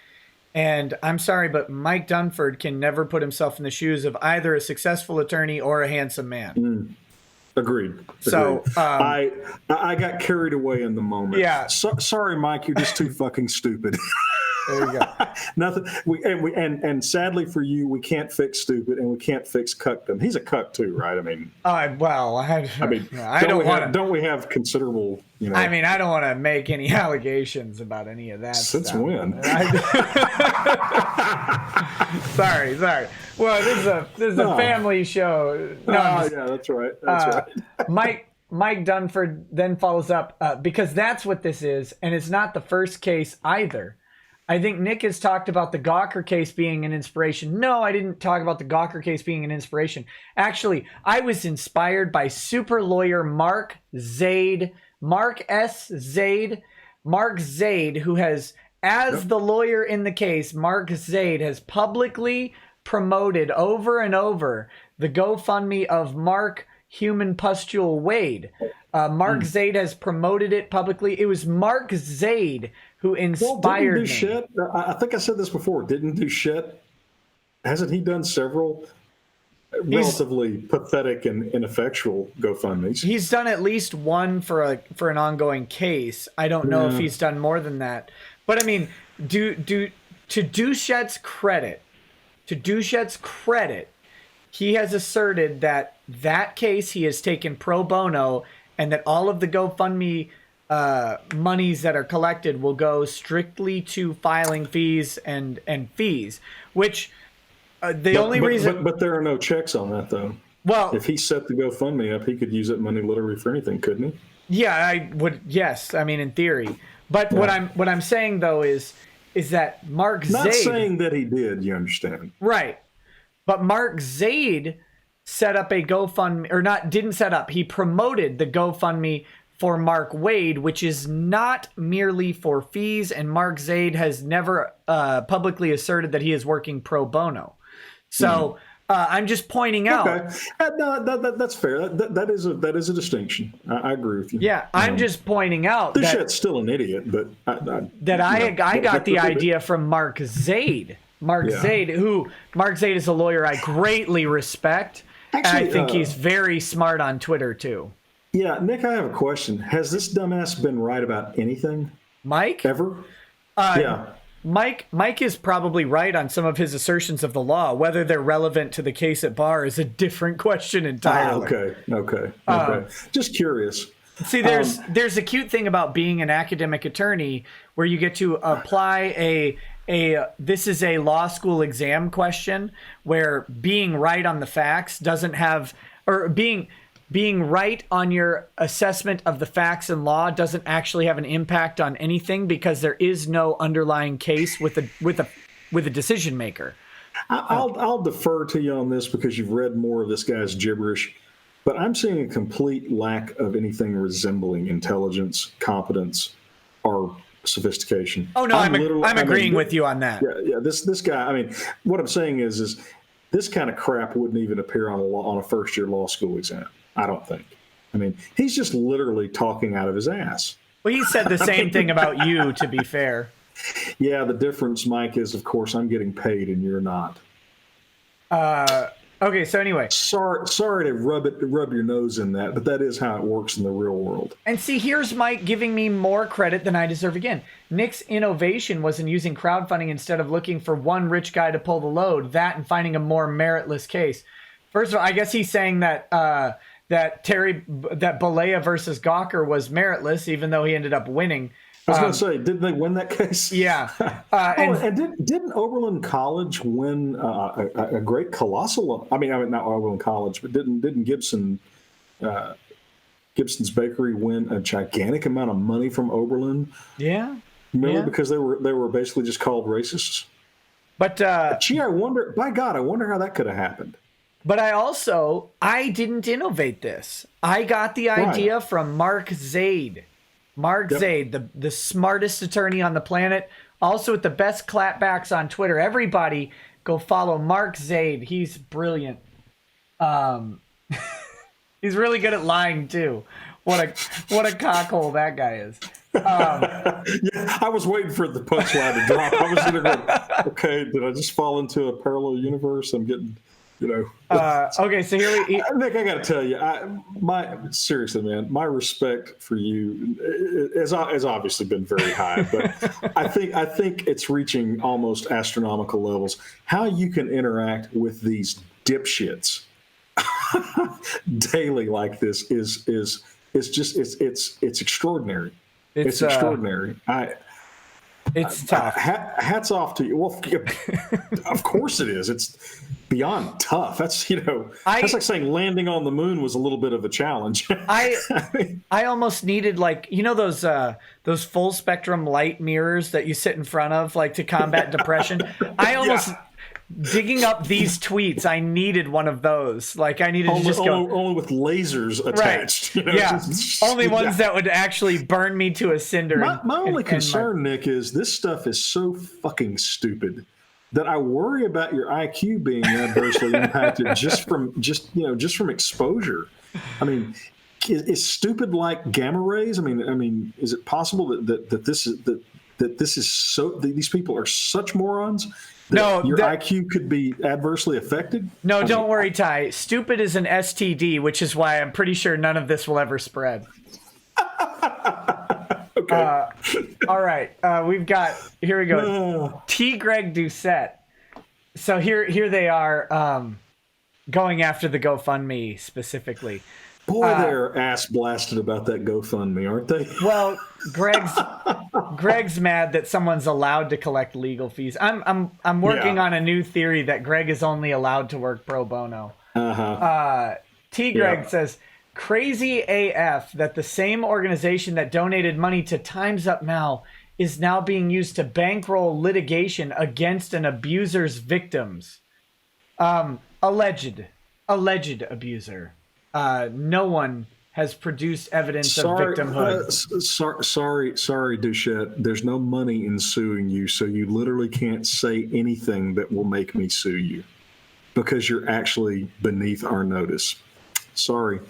And I'm sorry, but Mike Dunford can never put himself in the shoes of either a successful attorney or a handsome man. Agreed. So I got carried away in the moment. Yeah. Sorry, Mike, you're just too fucking stupid. There you go. Nothing. And sadly for you, we can't fix stupid, and we can't fix cuckdom. He's a cuck too, right? I mean, I don't want to. Don't we have considerable? You know. I mean, I don't want to make any allegations about any of that. Since stuff. when? Sorry. Well, this is a family show. No, yeah, that's right. That's right. Mike Dunford then follows up because that's what this is, and it's not the first case either. I think Nick has talked about the Gawker case being an inspiration. No, I didn't talk about the Gawker case being an inspiration. Actually, I was inspired by super lawyer Mark Zaid, who has, as the lawyer in the case, Mark Zaid has publicly promoted over and over the GoFundMe of Mark Human Pustule Wade. Mark Zaid has promoted it publicly. It was Mark Zaid who inspired me. Shit. I think I said this before. Didn't do shit. Hasn't he done several relatively pathetic and ineffectual GoFundMes? He's done at least one for an ongoing case. I don't know if he's done more than that. But I mean, to Douchette's credit, he has asserted that case he has taken pro bono, and that all of the GoFundMe monies that are collected will go strictly to filing fees and fees, which But there are no checks on that, though. Well, if he set the GoFundMe up, he could use that money literally for anything, couldn't he? Yeah, I would. Yes, I mean in theory. But yeah. what I'm saying though is that Mark Zaid. Not saying that he did. You understand? Right. But Mark Zaid set up a GoFundMe, or not? Didn't set up. He promoted the GoFundMe for Mark Wade, which is not merely for fees. And Mark Zaid has never publicly asserted that he is working pro bono. So. I'm just pointing out. Okay. No, that's fair. That is a distinction. I agree with you. Yeah, I'm just pointing out that shit's still an idiot, but I got the idea from Mark Zaid. Zaid is a lawyer I greatly respect. Actually, I think he's very smart on Twitter too. Yeah, Nick, I have a question. Has this dumbass been right about anything? Mike? Ever? Yeah. Mike is probably right on some of his assertions of the law. Whether they're relevant to the case at bar is a different question entirely. Okay. Just curious. See, there's a cute thing about being an academic attorney where you get to apply this is a law school exam question where being right on the facts doesn't have, or being right on your assessment of the facts and law doesn't actually have an impact on anything because there is no underlying case with a decision maker. I'll defer to you on this because you've read more of this guy's gibberish, but I'm seeing a complete lack of anything resembling intelligence, competence, or sophistication. Oh no, I'm agreeing with you on that. Yeah. This guy. I mean, what I'm saying is this kind of crap wouldn't even appear on a first year law school exam. I don't think. I mean, he's just literally talking out of his ass. Well, he said the same thing about you, to be fair. Yeah, the difference, Mike, is, of course, I'm getting paid and you're not. Okay, so anyway. Sorry to rub your nose in that, but that is how it works in the real world. And see, here's Mike giving me more credit than I deserve again. Nick's innovation was in using crowdfunding instead of looking for one rich guy to pull the load, that and finding a more meritless case. First of all, I guess he's saying that that Balea versus Gawker was meritless, even though he ended up winning. I was going to say, didn't they win that case? Yeah. Didn't Oberlin College win a great colossal? I mean, not Oberlin College, but didn't Gibson's Bakery win a gigantic amount of money from Oberlin? Yeah. Remember, because they were basically just called racists. But gee, I wonder how that could have happened. But I didn't innovate this. I got the idea from Mark Zaid. Mark Zaid, the smartest attorney on the planet, also with the best clapbacks on Twitter. Everybody go follow Mark Zaid. He's brilliant. He's really good at lying too. What a cockhole that guy is. Yeah, I was waiting for the punchline to drop. I was going to go, okay, did I just fall into a parallel universe? I'm getting... okay, so here Nick, I got to tell you, seriously, man, my respect for you has obviously been very high, but I think it's reaching almost astronomical levels. How you can interact with these dipshits daily like this is just it's extraordinary. It's extraordinary. It's tough. Hats off to you. Well, of course it is. It's beyond tough. That's that's like saying landing on the moon was a little bit of a challenge. I almost needed those full spectrum light mirrors that you sit in front of to combat depression. I almost digging up these tweets. I needed one of those. I needed to just go only with lasers attached. Right. Yeah, only ones that would actually burn me to a cinder. My only concern, Nick, is this stuff is so fucking stupid that I worry about your IQ being adversely impacted just from exposure. I mean, is stupid like gamma rays? I mean, is it possible that this is so these people are such morons? Your IQ could be adversely affected? No, don't worry, Ty. Stupid is an STD, which is why I'm pretty sure none of this will ever spread. Okay. All right. Here we go. T. Greg Doucette. So here they are going after the GoFundMe specifically. Boy, they're ass blasted about that GoFundMe, aren't they? Well, Greg's mad that someone's allowed to collect legal fees. I'm working on a new theory that Greg is only allowed to work pro bono. T. Greg says, crazy AF that the same organization that donated money to Time's Up Now is now being used to bankroll litigation against an abuser's victims. Alleged abuser. No one has produced evidence of victimhood. Sorry, Doucette. There's no money in suing you, so you literally can't say anything that will make me sue you because you're actually beneath our notice. Sorry.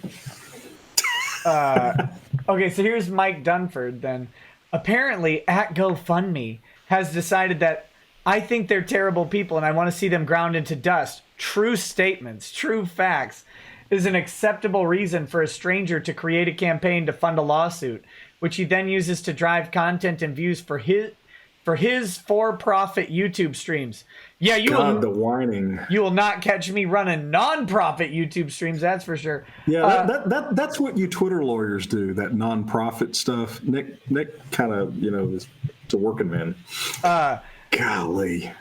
Okay, so here's Mike Dunford then. Apparently, at GoFundMe has decided that I think they're terrible people and I want to see them ground into dust. True statements, true facts is an acceptable reason for a stranger to create a campaign to fund a lawsuit, which he then uses to drive content and views for his for-profit YouTube streams. Yeah, the whining. You will not catch me running non-profit YouTube streams, that's for sure. Yeah, that's what you Twitter lawyers do, that non-profit stuff. Nick kind of, is a working man. Golly.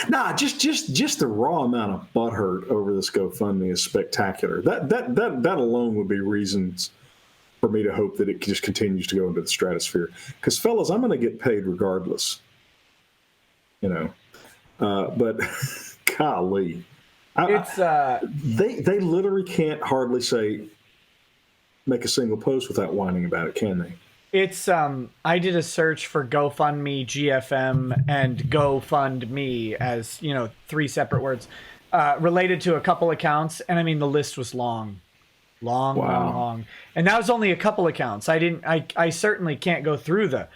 Nah, just the raw amount of butthurt over this GoFundMe is spectacular. That alone would be reasons for me to hope that it just continues to go into the stratosphere. Because, fellas, I'm going to get paid regardless. But golly, they literally can't hardly make a single post without whining about it, can they? It's I did a search for GoFundMe, GFM, and GoFundMe as, 3 separate words related to a couple accounts, and I mean the list was long. Long. And that was only a couple accounts. I certainly can't go through the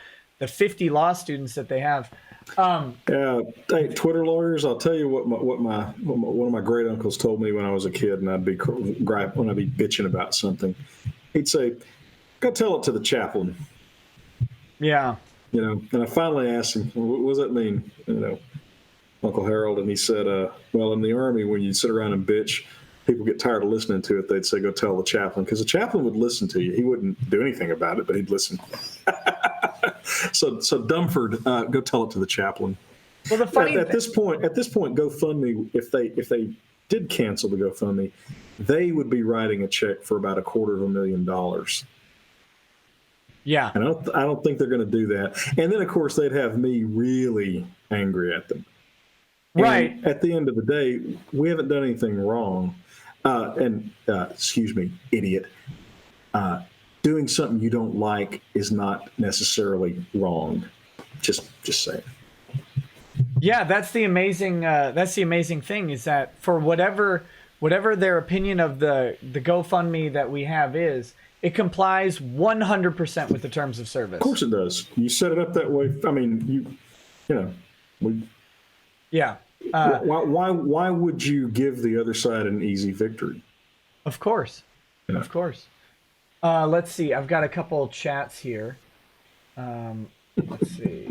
50 law students that they have. Hey, Twitter lawyers, I'll tell you what one of my great uncles told me when I was a kid, and I'd be bitching about something. He'd say, "Go tell it to the chaplain." Yeah. And I finally asked him, "What does that mean?" Uncle Harold, and he said, "Well, in the Army, when you sit around and bitch, people get tired of listening to it. They'd say, go tell the chaplain," because the chaplain would listen to you. He wouldn't do anything about it, but he'd listen. So Dumford, go tell it to the chaplain. Well, the funny at this point, GoFundMe, if they did cancel the GoFundMe, they would be writing a check for about $250,000. Yeah, and I don't think they're going to do that. And then, of course, they'd have me really angry at them. Right. And at the end of the day, we haven't done anything wrong. Excuse me, idiot. Doing something you don't like is not necessarily wrong. Just saying. Yeah, that's the amazing thing is that for whatever their opinion of the GoFundMe that we have is, it complies 100% with the terms of service. Of course it does. You set it up that way. I mean, Yeah. Why would you give the other side an easy victory? Of course. Of course. Let's see. I've got a couple chats here. Let's see.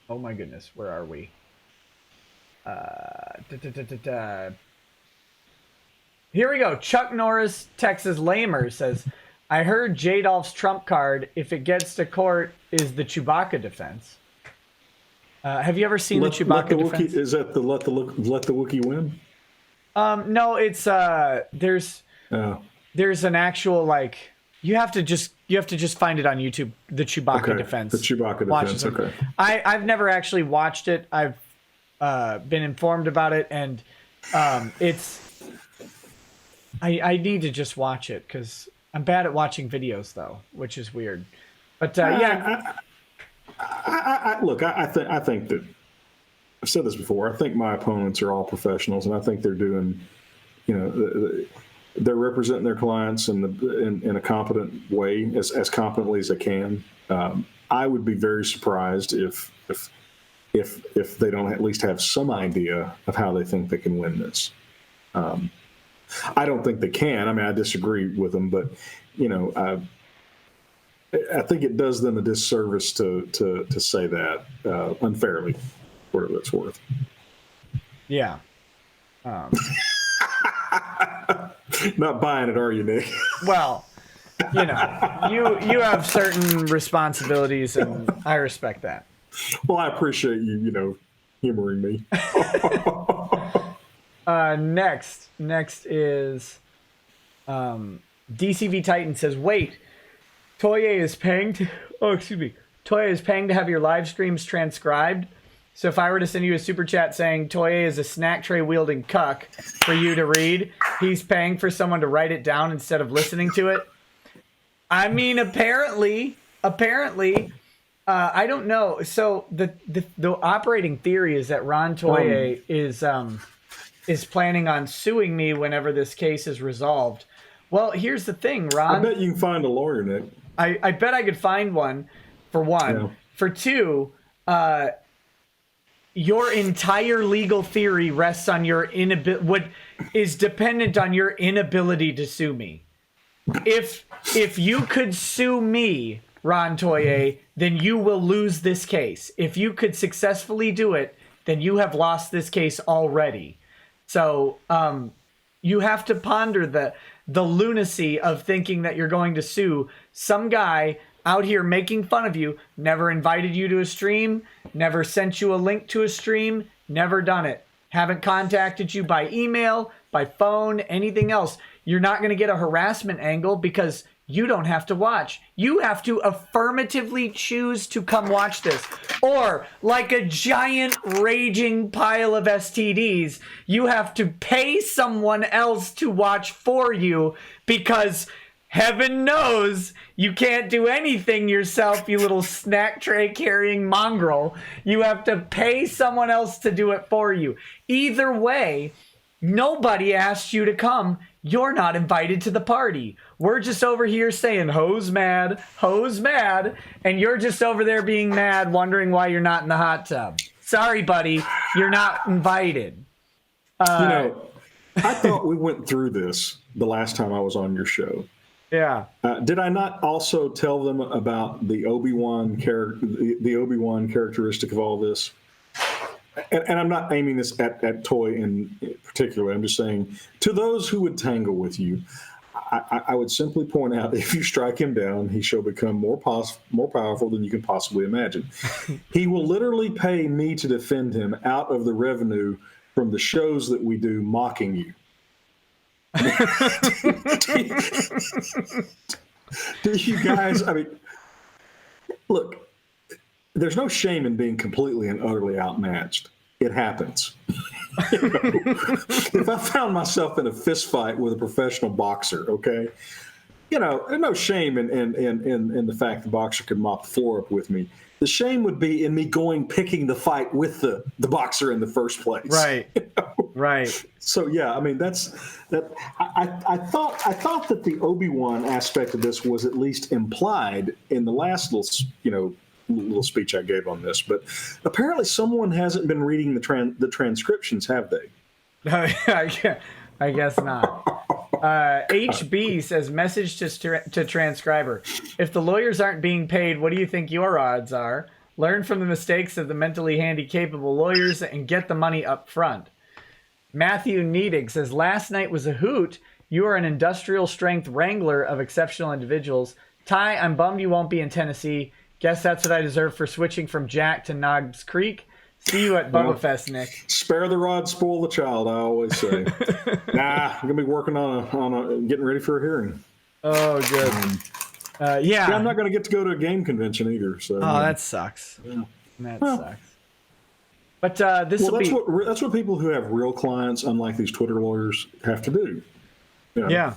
Oh my goodness. Where are we? Here we go. Chuck Norris, Texas Lamer says, "I heard Jadolph's trump card, if it gets to court, is the Chewbacca defense." Have you ever seen the Chewbacca defense? Is that the let the Wookiee win? No, it's there's an actual you have to just find it on YouTube. The Chewbacca defense. The Chewbacca defense. Okay. I've never actually watched it. I've been informed about it, and it's. I need to just watch it because I'm bad at watching videos though, which is weird. But yeah. Look, I think that I've said this before. I think my opponents are all professionals, and I think they're doing, they're representing their clients in a competent way, as competently as they can. I would be very surprised if they don't at least have some idea of how they think they can win this. I don't think they can. I mean, I disagree with them, but I think it does them a disservice to say that unfairly, whatever that's worth. Yeah. Not buying it, are you, Nick? Well, you have certain responsibilities, and I respect that. Well, I appreciate you, humoring me. Next is DCV Titan says, "Wait, Toye is paying to have your live streams transcribed. So if I were to send you a super chat saying Toye is a snack tray wielding cuck for you to read, he's paying for someone to write it down instead of listening to it." I mean, apparently, I don't know. So the operating theory is that Ron Toye is planning on suing me whenever this case is resolved. Well, here's the thing, Ron. I bet you can find a lawyer, Nick. I bet I could find one, for one. Yeah. For two, your entire legal theory rests on your is dependent on your inability to sue me. If you could sue me, Ron Toye, then you will lose this case. If you could successfully do it, then you have lost this case already. So you have to ponder the lunacy of thinking that you're going to sue some guy out here making fun of you, never invited you to a stream, never sent you a link to a stream, never done it. Haven't contacted you by email, by phone, anything else. You're not going to get a harassment angle because you don't have to watch. You have to affirmatively choose to come watch this. Or, like a giant raging pile of STDs, you have to pay someone else to watch for you because Heaven knows you can't do anything yourself, you little snack tray carrying mongrel. You have to pay someone else to do it for you. Either way, nobody asked you to come. You're not invited to the party. We're just over here saying, hoes mad, and you're just over there being mad, wondering why you're not in the hot tub. Sorry, buddy, you're not invited. I thought we went through this the last time I was on your show. Yeah. Did I not also tell them about the Obi-Wan characteristic of all this? And I'm not aiming this at Toy in particular. I'm just saying, to those who would tangle with you, I would simply point out, if you strike him down, he shall become more powerful than you can possibly imagine. He will literally pay me to defend him out of the revenue from the shows that we do mocking you. Do you guys, I mean, look, there's no shame in being completely and utterly outmatched. It happens. If I found myself in a fist fight with a professional boxer, okay, there's no shame in the fact the boxer could mop the floor up with me. The shame would be in me picking the fight with the boxer in the first place. Right. Right. So yeah, I mean that. I thought that the Obi-Wan aspect of this was at least implied in the last little speech I gave on this, but apparently someone hasn't been reading the transcriptions, have they? I guess not. HB says, message to transcriber. If the lawyers aren't being paid, what do you think your odds are? Learn from the mistakes of the mentally capable lawyers and get the money up front. Matthew Niedig says, last night was a hoot. You are an industrial strength wrangler of exceptional individuals. Ty, I'm bummed you won't be in Tennessee. Guess that's what I deserve for switching from Jack to Nobbs Creek. See you at Bubba Fest, Nick. Spare the rod, spoil the child, I always say. Nah, I'm going to be working on getting ready for a hearing. Oh, good. Yeah, I'm not going to get to go to a game convention either. So. That sucks. Yeah. That sucks. But that's what people who have real clients, unlike these Twitter lawyers, have to do. Yeah.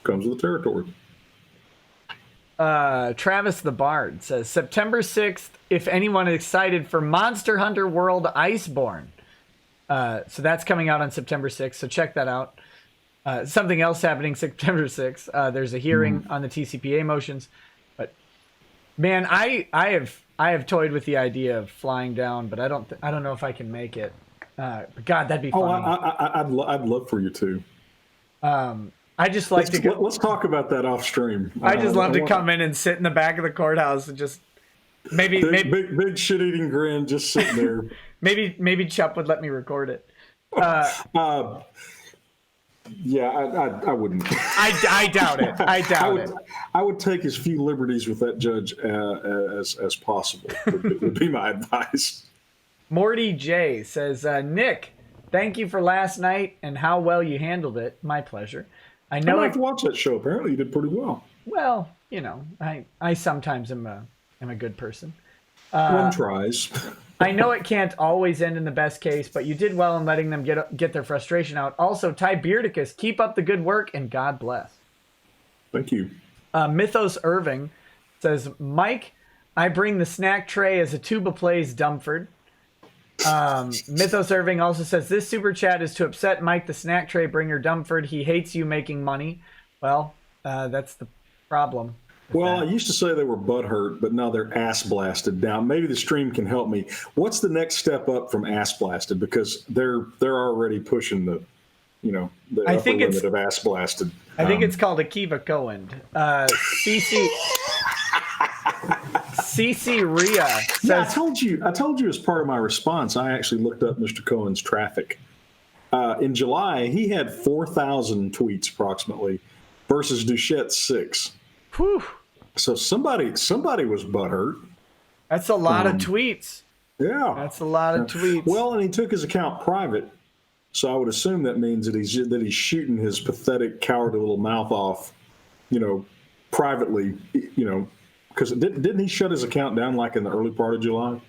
Comes with the territory. Travis the Bard says, September 6th, if anyone is excited for Monster Hunter World Iceborne. So that's coming out on September 6th, so check that out. Something else happening September 6th. There's a hearing on the TCPA motions. But man, I have toyed with the idea of flying down, but I don't know if I can make it. But God, that'd be funny. I'd love for you to. I just like to go. Let's talk about that off stream. I just love to come in and sit in the back of the courthouse and just maybe big shit eating grin, just sitting there. maybe Chup would let me record it. Yeah, I wouldn't. I doubt it. I would take as few liberties with that judge as possible. Would be my advice. Morty J says, Nick, thank you for last night and how well you handled it. My pleasure. I know I have to watch that show. Apparently, you did pretty well. Well, I sometimes am a good person. One tries. I know it can't always end in the best case, but you did well in letting them get their frustration out. Also, Tiberiticus, keep up the good work and God bless. Thank you. Mythos Irving says, Mike, I bring the snack tray as a tuba plays Dumford. Mythos Irving also says, this super chat is to upset Mike, the snack tray bringer Dumford. He hates you making money. Well, that's the problem. Well, I used to say they were butthurt, but now they're ass blasted. Now, maybe the stream can help me. What's the next step up from ass blasted? Because they're already pushing the upper limit of ass blasted. I think it's called Akiva Cohen. CC Ria says, yeah, I told you as part of my response, I actually looked up Mr. Cohen's traffic. In July, he had 4,000 tweets approximately versus Duchette's 6. Whew. So somebody was butthurt. That's a lot of tweets. Yeah. That's a lot of tweets. Well, and he took his account private. So I would assume that means that he's shooting his pathetic, cowardly little mouth off, privately, because didn't he shut his account down like in the early part of July?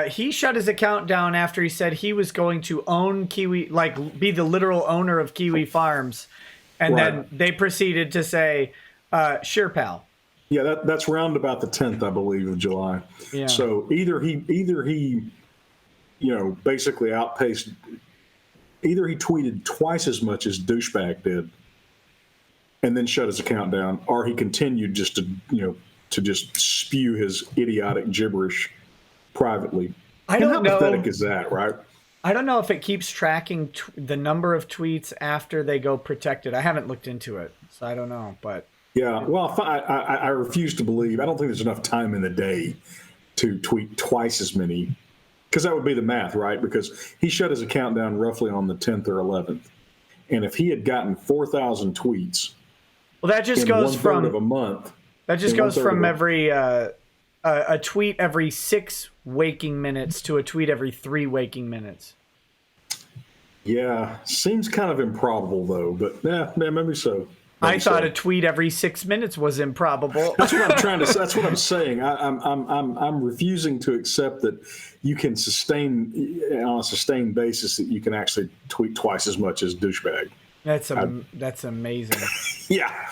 He shut his account down after he said he was going to own Kiwi, like be the literal owner of Kiwi Farms. And then they proceeded to say, Sure, pal. Yeah, that's round about the 10th, I believe, of July. Yeah. So either he, basically outpaced. Either he tweeted twice as much as douchebag did, and then shut his account down, or he continued just to just spew his idiotic gibberish privately. I don't know. How pathetic is that, right? I don't know if it keeps tracking the number of tweets after they go protected. I haven't looked into it, so I don't know. But yeah, well, I refuse to believe. I don't think there's enough time in the day to tweet twice as many, because that would be the math, right? Because he shut his account down roughly on the 10th or 11th, and if he had gotten 4,000 tweets, well, that just goes from of a month. That just goes from every a tweet every 6 waking minutes to a tweet every 3 waking minutes. Yeah, seems kind of improbable though, but maybe so. I thought a tweet every 6 minutes was improbable. That's what I'm trying to. That's what I'm saying. I'm refusing to accept that you can sustain on a sustained basis that you can actually tweet twice as much as douchebag. That's amazing. Yeah.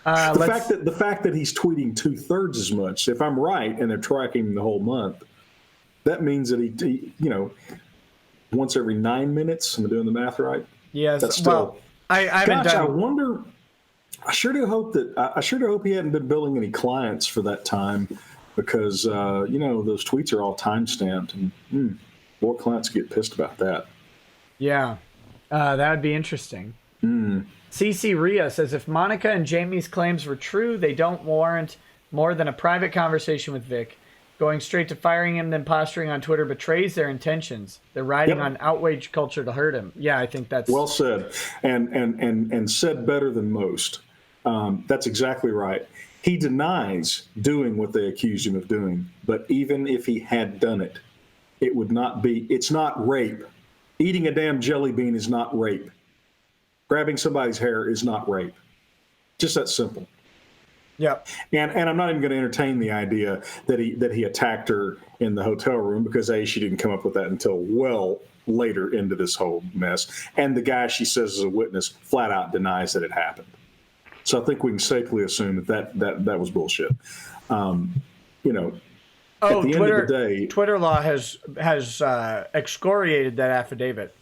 The fact that he's tweeting 2/3 as much. If I'm right, and they're tracking the whole month, that means that he once every 9 minutes. Am I doing the math right? Yes. That's still. Well, I haven't done. I wonder. I sure do hope he hadn't been billing any clients for that time, because those tweets are all time stamped, and more clients get pissed about that. Yeah, that would be interesting. CC Ria says, if Monica and Jamie's claims were true, they don't warrant more than a private conversation with Vic. Going straight to firing him, then posturing on Twitter betrays their intentions. They're riding on outrage culture to hurt him. Yeah, I think that's well said, and said better than most. That's exactly right. He denies doing what they accused him of doing, but even if he had done it, it would not be. It's not rape. Eating a damn jelly bean is not rape. Grabbing somebody's hair is not rape. Just that simple. Yeah. And I'm not even going to entertain the idea that he attacked her in the hotel room, because she didn't come up with that until well later into this whole mess. And the guy she says is a witness flat out denies that it happened. So I think we can safely assume that was bullshit. At the end of the day, Twitter law has excoriated that affidavit.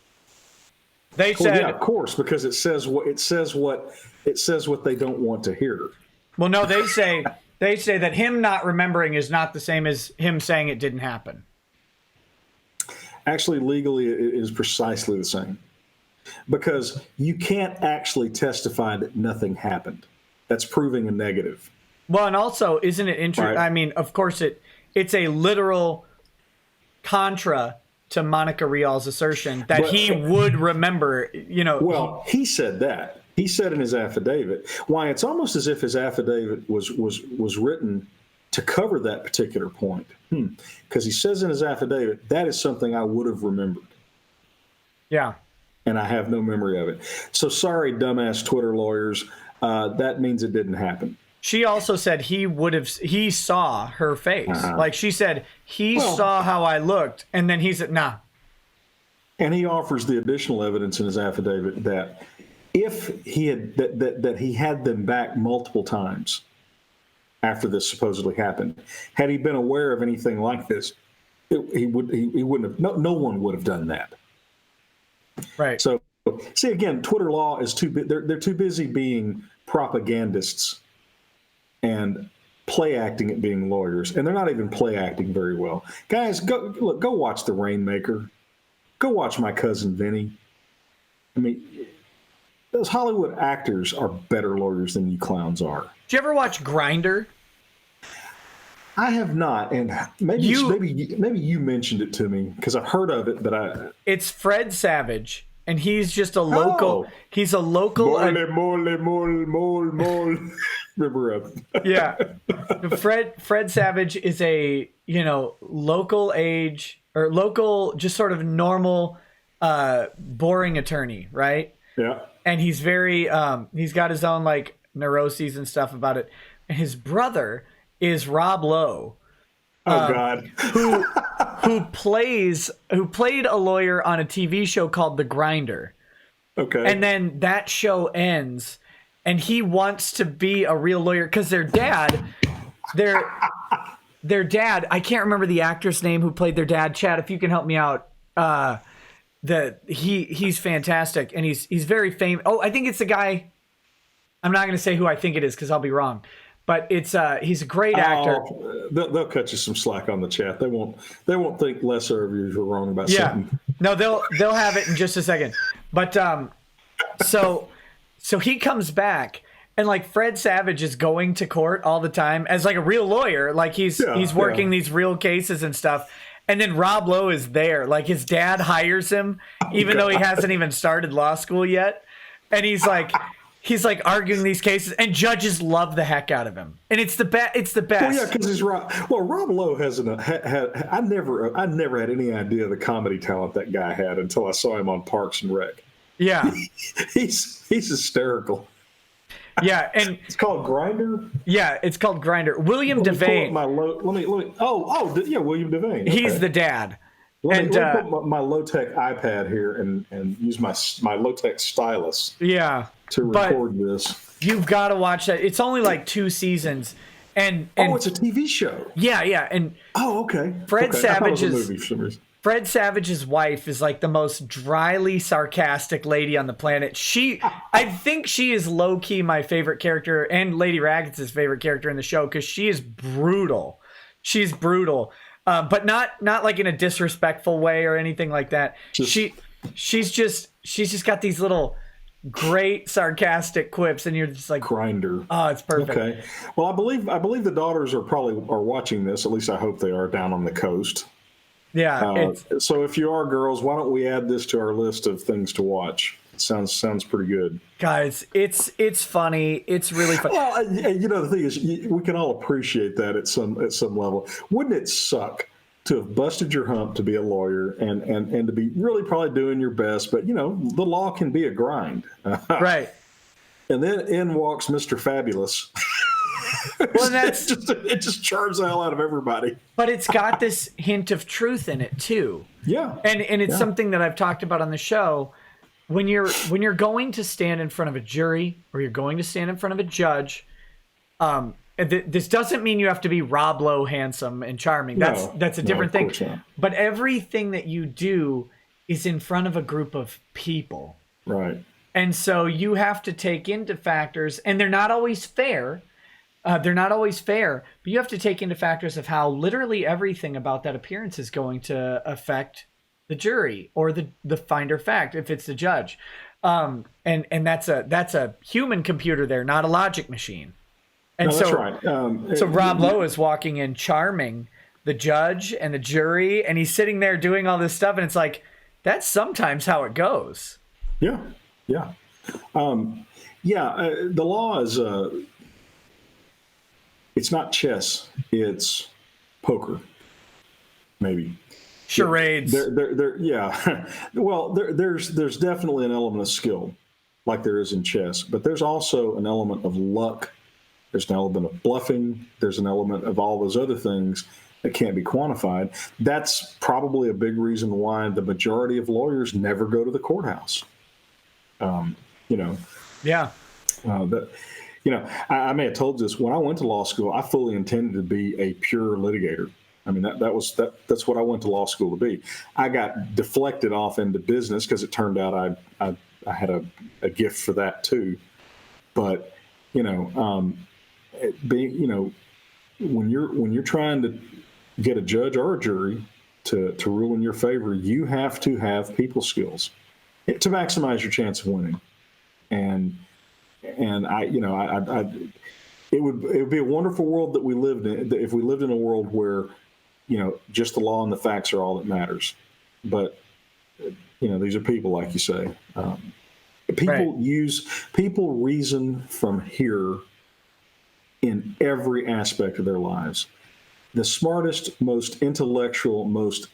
They said, yeah, of course, because it says what they don't want to hear. Well, no, they say that him not remembering is not the same as him saying it didn't happen. Actually, legally, it is precisely the same, because you can't actually testify that nothing happened. That's proving a negative. Well, and also, isn't it interesting? Right. I mean, of course, it's a literal contra to Monica Rial's assertion that he would remember. Well, he said that. He said in his affidavit, why it's almost as if his affidavit was written to cover that particular point. Because he says in his affidavit, that is something I would have remembered. Yeah. And I have no memory of it. So sorry, dumbass Twitter lawyers. That means it didn't happen. She also said he saw her face. Like she said, saw how I looked. And then he said, nah. And he offers the additional evidence in his affidavit that if he had that he had them back multiple times after this supposedly happened, had he been aware of anything like this, he wouldn't have. No one would have done that. Right. So see, again, Twitter law is they're too busy being propagandists and play acting at being lawyers, and they're not even play acting very well. Guys, go watch The Rainmaker. Go watch My Cousin Vinny. I mean, those Hollywood actors are better lawyers than you clowns are. Did you ever watch Grindr? I have not, and maybe you mentioned it to me because I've heard of it, but it's Fred Savage, and he's just a local. Oh. He's a local. Mole. River up. Yeah, Fred Savage is a local age or local, just sort of normal, boring attorney, right? Yeah. And he's very he's got his own like neuroses and stuff about it. And his brother is Rob Lowe. God. who played a lawyer on a TV show called The Grinder. Okay. And then that show ends and he wants to be a real lawyer because their dad, I can't remember the actor's name who played their dad. Chad, if you can help me out. He's fantastic, and he's very famous. Oh, I think it's the guy. I'm not going to say who I think it is because I'll be wrong. But he's a great actor. They'll cut you some slack on the chat. They won't think lesser of you if you're wrong about something. No, they'll have it in just a second. But so he comes back, and like Fred Savage is going to court all the time as like a real lawyer. Like he's working these real cases and stuff. And then Rob Lowe is there. Like his dad hires him, even though he hasn't even started law school yet. And he's like arguing these cases, and judges love the heck out of him. And it's the best. Well, yeah, because he's Rob. Well, Rob Lowe hasn't had. I never had any idea the comedy talent that guy had until I saw him on Parks and Rec. Yeah, he's hysterical. Yeah, and it's called Grinder. Yeah, it's called Grinder. William Devane. William Devane. Okay. He's the dad. Let me put my low-tech iPad here and use my low-tech stylus. Yeah. To record this. You've got to watch that. It's only like 2 seasons. And it's a TV show. Yeah, and okay. Fred Savage's I thought it was a movie for some reason. Fred Savage's wife is like the most dryly sarcastic lady on the planet. I think she is low-key my favorite character and Lady Raggets' favorite character in the show because she is brutal. She's brutal, but not like in a disrespectful way or anything like that. She's just got these little great sarcastic quips, and you're just like Grinder. Oh, it's perfect. Okay. Well, I believe the daughters are watching this. At least I hope they are down on the coast. Yeah. So if you are girls, why don't we add this to our list of things to watch? Sounds pretty good. Guys, it's funny. It's really fun. Well, the thing is, we can all appreciate that at some level. Wouldn't it suck to have busted your hump to be a lawyer and to be really probably doing your best, but the law can be a grind. Right. And then in walks Mr. Fabulous. Well, it just charms the hell out of everybody. But it's got this hint of truth in it too. Yeah. And it's something that I've talked about on the show. When you're going to stand in front of a jury or you're going to stand in front of a judge, this doesn't mean you have to be Rob Lowe handsome and charming. That's a different thing. But everything that you do is in front of a group of people. Right. And so you have to take into factors, and they're not always fair. But you have to take into factors of how literally everything about that appearance is going to affect the jury or the finder fact if it's the judge. And that's a human computer there, not a logic machine. And that's right. So Rob Lowe is walking in charming the judge and the jury, and he's sitting there doing all this stuff, and it's like, that's sometimes how it goes. Yeah. The law is it's not chess, it's poker, maybe. Charades. Well, there's definitely an element of skill, like there is in chess, but there's also an element of luck. There's an element of bluffing. There's an element of all those other things that can't be quantified. That's probably a big reason why the majority of lawyers never go to the courthouse. Yeah. I may have told you this. When I went to law school, I fully intended to be a pure litigator. I mean, that's what I went to law school to be. I got deflected off into business because it turned out I had a gift for that too. But when you're trying to get a judge or a jury to rule in your favor, you have to have people skills to maximize your chance of winning. And it would be a wonderful world that we lived in if we lived in a world where just the law and the facts are all that matters. But these are people, like you say. People reason from here in every aspect of their lives. The smartest, most intellectual, most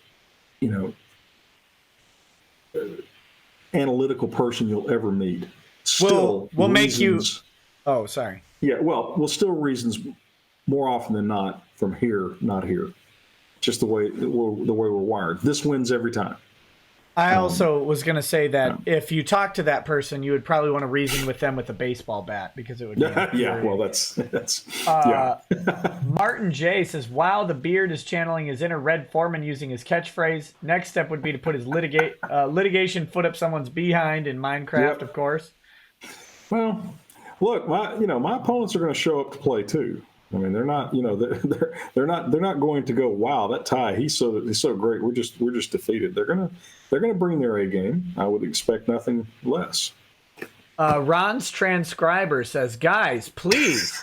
analytical person you'll ever meet still will make you. Oh, sorry. Yeah, well, still reasons more often than not from here, not here. Just the way we're wired. This wins every time. I also was going to say that if you talk to that person, you would probably want to reason with them with a baseball bat because it would be Yeah, well, that's yeah. Martin J says, "Wow, the beard is channeling his inner Red Foreman using his catchphrase. Next step would be to put his litigation foot up someone's behind in Minecraft, of course." Well, look, my opponents are going to show up to play too. I mean, they're not, they're not going to go, "Wow, that Ty, he's so great. We're just defeated." They're gonna bring their A game. I would expect nothing less. Ron's transcriber says, "Guys, please."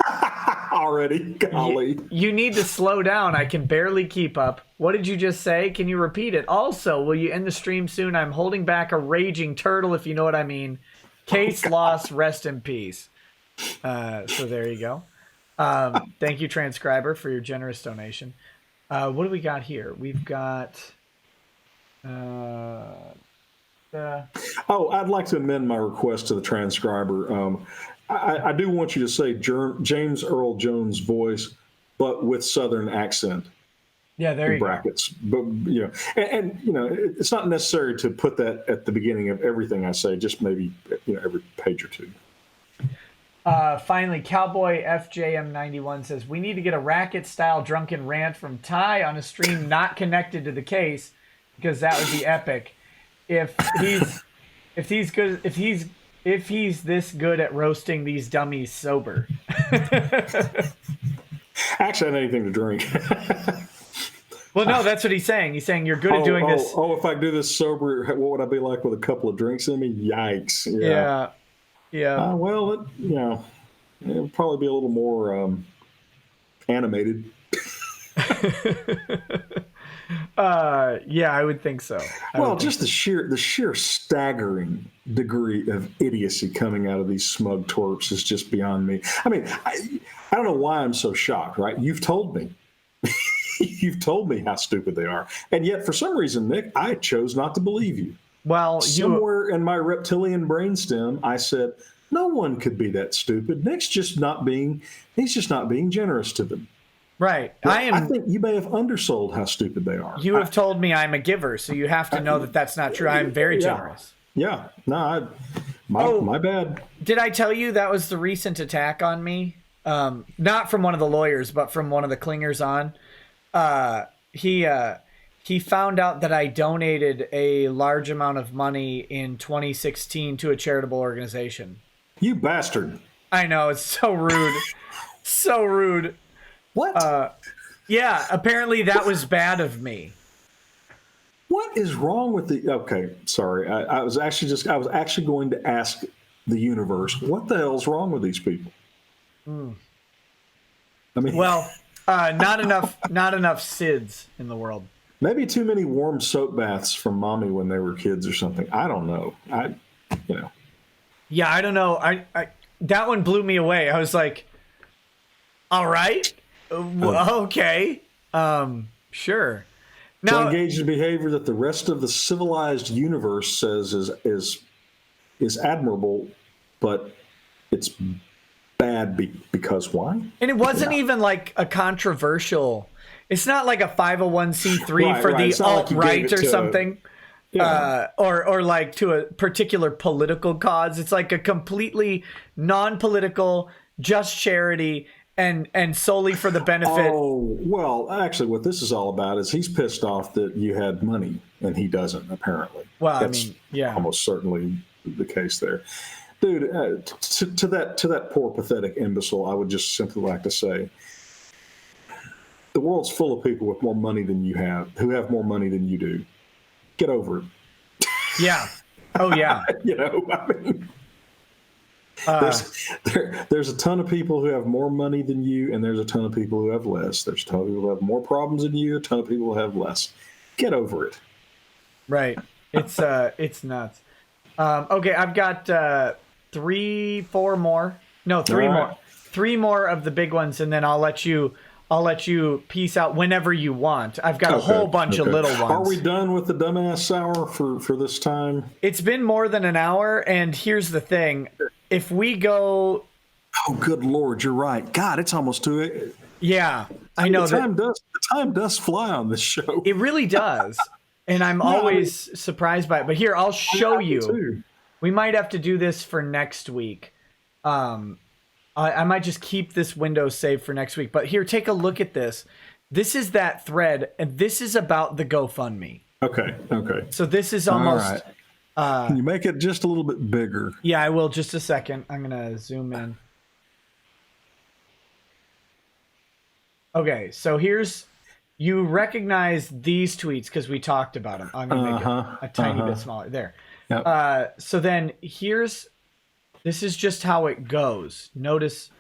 Already, golly. You need to slow down. I can barely keep up. What did you just say? Can you repeat it? Also, will you end the stream soon? I'm holding back a raging turtle, if you know what I mean. Case loss, rest in peace. So there you go. Thank you, transcriber, for your generous donation. What do we got here? We've got... I'd like to amend my request to the transcriber. I do want you to say James Earl Jones' voice, but with Southern accent. Yeah, there you brackets. Go. But and it's not necessary to put that at the beginning of everything I say. Just maybe every page or two. Finally, Cowboy FJM91 says, "We need to get a racket-style drunken rant from Ty on a stream not connected to the case, because that would be epic. If he's this good at roasting these dummies sober." Actually, I had anything to drink. Well, no, that's what he's saying. He's saying you're good at doing this. Oh, if I do this sober, what would I be like with a couple of drinks in me? Yikes! Yeah. Well, it'll probably be a little more animated. Yeah, I would think so. Just the sheer staggering degree of idiocy coming out of these smug twerps is just beyond me. I mean, I don't know why I'm so shocked, right? You've told me. You've told me how stupid they are. And yet, for some reason, Nick, I chose not to believe you. Well, somewhere in my reptilian brainstem, I said, no one could be that stupid. Nick's just not being generous to them. Right. Well, I think you may have undersold how stupid they are. You have told me I'm a giver, so you have to know that that's not true. I'm very generous. Yeah. No, my bad. Did I tell you that was the recent attack on me? Not from one of the lawyers, but from one of the clingers on. He found out that I donated a large amount of money in 2016 to a charitable organization. You bastard. I know, it's so rude. So rude. What? Yeah, apparently that was bad of me. What is wrong with the... Okay, sorry. I was actually going to ask the universe, what the hell's wrong with these people? I mean... Well, not enough SIDS in the world. Maybe too many warm soap baths from mommy when they were kids or something. I don't know. Yeah, I don't know. I that one blew me away. I was like, all right. Okay. Sure. Now, to engage in behavior that the rest of the civilized universe says is admirable, but it's bad because why? And it wasn't even like a controversial. It's not like a 501c3 for the alt-right or something. Yeah. Or like to a particular political cause. It's like a completely non-political, just charity, and solely for the benefit. Oh, well, actually, what this is all about is he's pissed off that you had money and he doesn't, apparently. Well, that's almost certainly the case there. Dude, to that poor, pathetic imbecile, I would just simply like to say, the world's full of people with more money than you have, who have more money than you do. Get over it. Yeah. Oh, yeah. I mean, there's a ton of people who have more money than you, and there's a ton of people who have less. There's a ton of people who have more problems than you, a ton of people who have less. Get over it. Right. It's nuts. Okay, I've got 3 more. No, 3 more. 3 more of the big ones, and then I'll let you peace out whenever you want. I've got a whole bunch of little ones. Are we done with the dumbass hour for this time? It's been more than an hour, and here's the thing. If we go... Oh, good Lord, you're right. God, it's almost 2. Yeah, I know. The time does fly on this show. It really does. and I'm always surprised by it. But here, I'll show you. Too. We might have to do this for next week. I might just keep this window saved for next week. But here, take a look at this. This is that thread, and this is about the GoFundMe. Okay. So this is almost... All right. Can you make it just a little bit bigger? Yeah, I will. Just a second. I'm going to zoom in. Okay, so here's... You recognize these tweets because we talked about them. I'm going to make it a tiny bit smaller. There. Yep. So then here's... This is just how it goes. Notice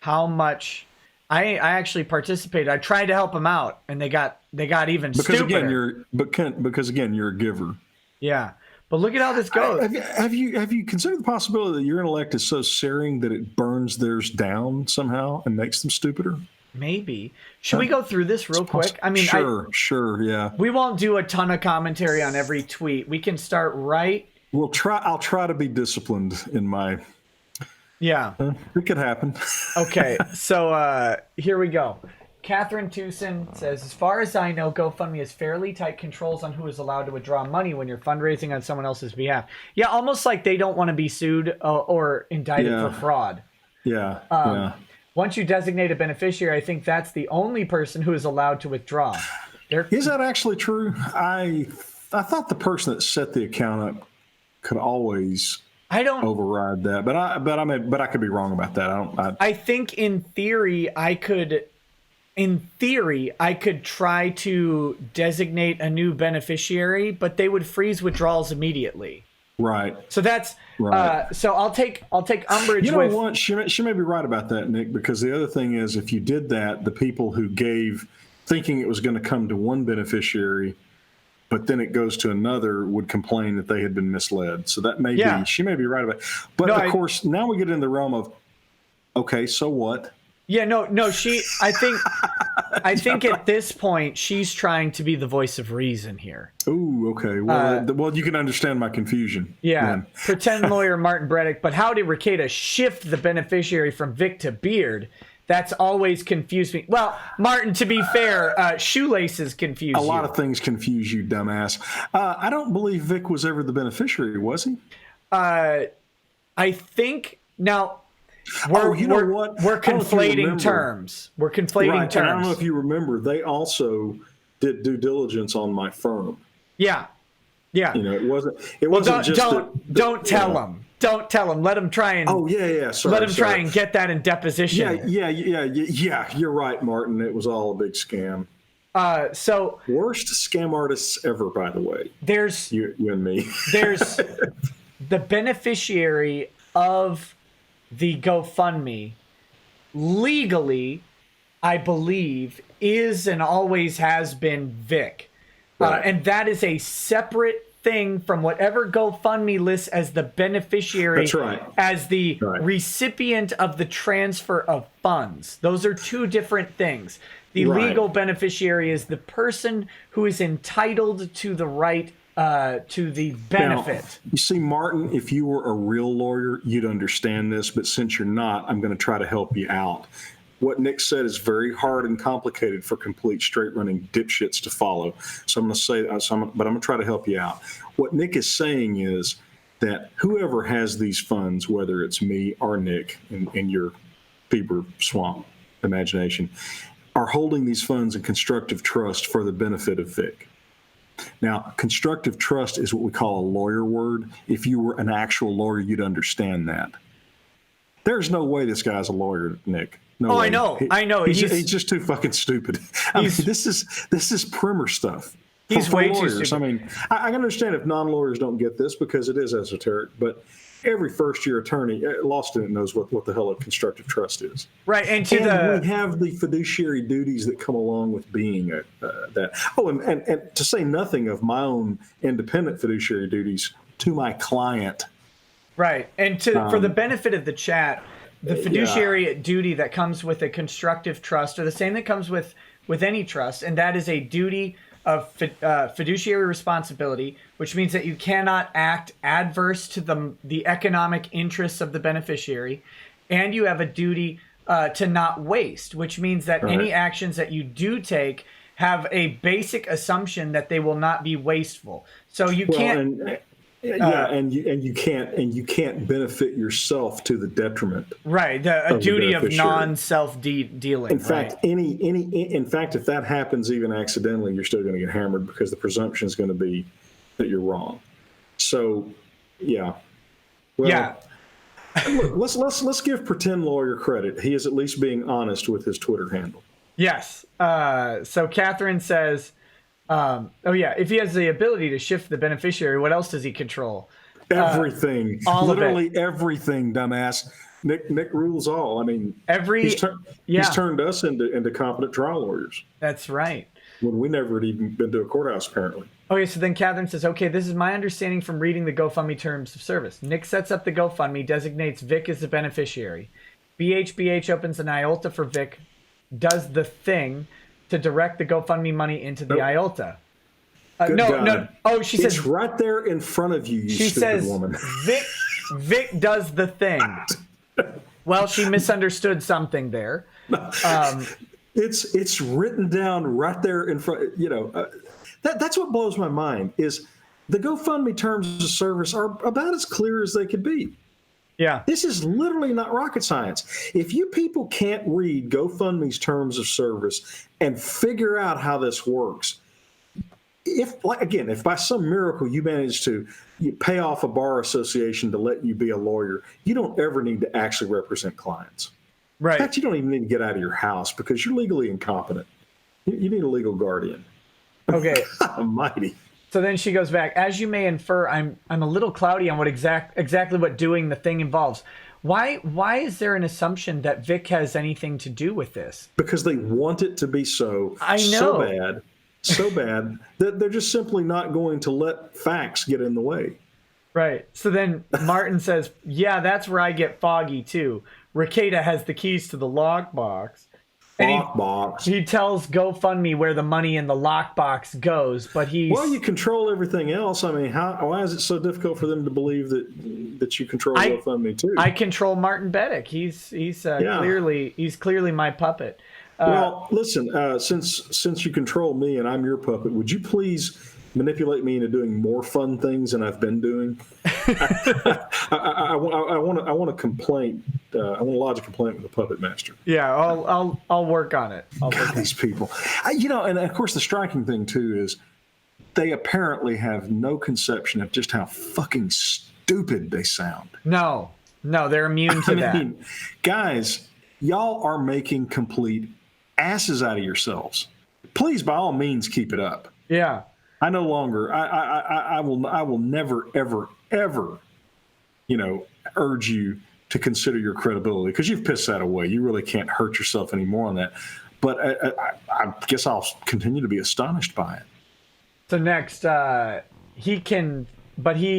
how much... I actually participated. I tried to help them out, and they got even stupider. Because again, you're a giver. Yeah, but look at how this goes. Have you considered the possibility that your intellect is so searing that it burns theirs down somehow and makes them stupider? Maybe. Should we go through this real quick? I mean, sure, yeah. We won't do a ton of commentary on every tweet. We can start right. I'll try to be disciplined in my. Yeah. It could happen. Okay, so here we go. Catherine Tucson says, as far as I know, GoFundMe has fairly tight controls on who is allowed to withdraw money when you're fundraising on someone else's behalf. Yeah, almost like they don't want to be sued or indicted for fraud. Yeah. Once you designate a beneficiary, I think that's the only person who is allowed to withdraw. Is that actually true? I thought the person that set the account up could always... I don't override that, but I could be wrong about that. I think in theory I could try to designate a new beneficiary, but they would freeze withdrawals immediately. Right. So that's right. So I'll take umbrage. You know what? She may be right about that, Nick. Because the other thing is, if you did that, the people who gave, thinking it was going to come to one beneficiary, but then it goes to another, would complain that they had been misled. So that may be, she may be right about it. But of course, now we get in the realm of, okay, so what? Yeah, no, I think at this point, she's trying to be the voice of reason here. Ooh, okay. Well, you can understand my confusion. Yeah. Then. Pretend lawyer Martin Breddick, but how did Rekieta shift the beneficiary from Vic to Beard? That's always confused me. Well, Martin, to be fair, shoelaces confuse you. A lot of things confuse you, dumbass. I don't believe Vic was ever the beneficiary, was he? I think now we're conflating terms. We're conflating terms. And I don't know if you remember, they also did due diligence on my firm. Yeah. Yeah. You know, it wasn't just don't tell them. Don't tell him. Let him try and. Oh yeah. Sorry, let him try and get that in deposition. Yeah. You're right, Martin. It was all a big scam. So worst scam artists ever, by the way. There's you and me. There's the beneficiary of the GoFundMe. Legally, I believe, is and always has been Vic, and that is a separate thing from whatever GoFundMe lists as the beneficiary. That's right. As the recipient of the transfer of funds. Those are two different things. The legal beneficiary is the person who is entitled to the right to the benefit. Now, you see, Martin, if you were a real lawyer, you'd understand this, but since you're not, I'm going to try to help you out. What Nick said is very hard and complicated for complete straight-running dipshits to follow. So I'm going to say, but I'm going to try to help you out. What Nick is saying is that whoever has these funds, whether it's me or Nick in your fever swamp imagination, are holding these funds in constructive trust for the benefit of Vic. Now, constructive trust is what we call a lawyer word. If you were an actual lawyer, you'd understand that. There's no way this guy's a lawyer, Nick. No way. I know. He's just too fucking stupid. I mean, this is primer stuff. He's way too stupid. I mean, I can understand if non-lawyers don't get this because it is esoteric, but every first-year attorney, law student knows what the hell a constructive trust is. Right, and we have the fiduciary duties that come along with being that. Oh, and to say nothing of my own independent fiduciary duties to my client. Right, and for the benefit of the chat, the fiduciary duty that comes with a constructive trust are the same that comes with any trust, and that is a duty of fiduciary responsibility, which means that you cannot act adverse to the economic interests of the beneficiary, and you have a duty to not waste, which means that any actions that you do take have a basic assumption that they will not be wasteful. So you Well, can't. and you can't benefit yourself to the detriment. Right, a the duty of beneficiary. non-self dealing. In fact, in fact, if that happens even accidentally, you're still going to get hammered because the presumption is going to be that you're wrong. So, yeah. Well, yeah. Look, let's give pretend lawyer credit. He is at least being honest with his Twitter handle. Yes. So Catherine says, if he has the ability to shift the beneficiary, what else does he control? Everything, all literally of everything, dumbass. Nick rules all. I mean, he's turned us into competent trial lawyers That's right. when we never had even been to a courthouse, apparently. Okay, so then Catherine says, okay, this is my understanding from reading the GoFundMe terms of service. Nick sets up the GoFundMe, designates Vic as the beneficiary. BHBH opens an IOLTA for Vic, does the thing to direct the GoFundMe money into the IOLTA. No. Oh, she says it's right there in front of you. You stupid woman. Vic does the thing. Well, she misunderstood something there. It's written down right there in front. That's what blows my mind is the GoFundMe terms of service are about as clear as they could be. Yeah. This is literally not rocket science. If you people can't read GoFundMe's terms of service and figure out how this works, if by some miracle you manage to pay off a bar association to let you be a lawyer, you don't ever need to actually represent clients. Right. In fact, you don't even need to get out of your house because you're legally incompetent. You need a legal guardian. Okay. Almighty. So then she goes back. As you may infer, I'm a little cloudy on what exactly what doing the thing involves. Why is there an assumption that Vic has anything to do with this? Because they want it to be so bad that they're just simply not going to let facts get in the way. Right. So then Martin says, "Yeah, that's where I get foggy too. Rekieta has the keys to the lockbox." He tells GoFundMe where the money in the lockbox goes, but you control everything else. I mean, why is it so difficult for them to believe that you control GoFundMe too? I control Martin Beddick. He's clearly my puppet. Well, listen, since you control me and I'm your puppet, would you please manipulate me into doing more fun things than I've been doing? I want to complaint. I want to lodge a complaint with the puppet master. Yeah, I'll work on it. These people, and of course the striking thing too is they apparently have no conception of just how fucking stupid they sound. No, they're immune to that. Guys, y'all are making complete asses out of yourselves. Please, by all means, keep it up. Yeah. I no longer. I will never, ever, ever, urge you to consider your credibility because you've pissed that away. You really can't hurt yourself anymore on that. But I guess I'll continue to be astonished by it. So next, he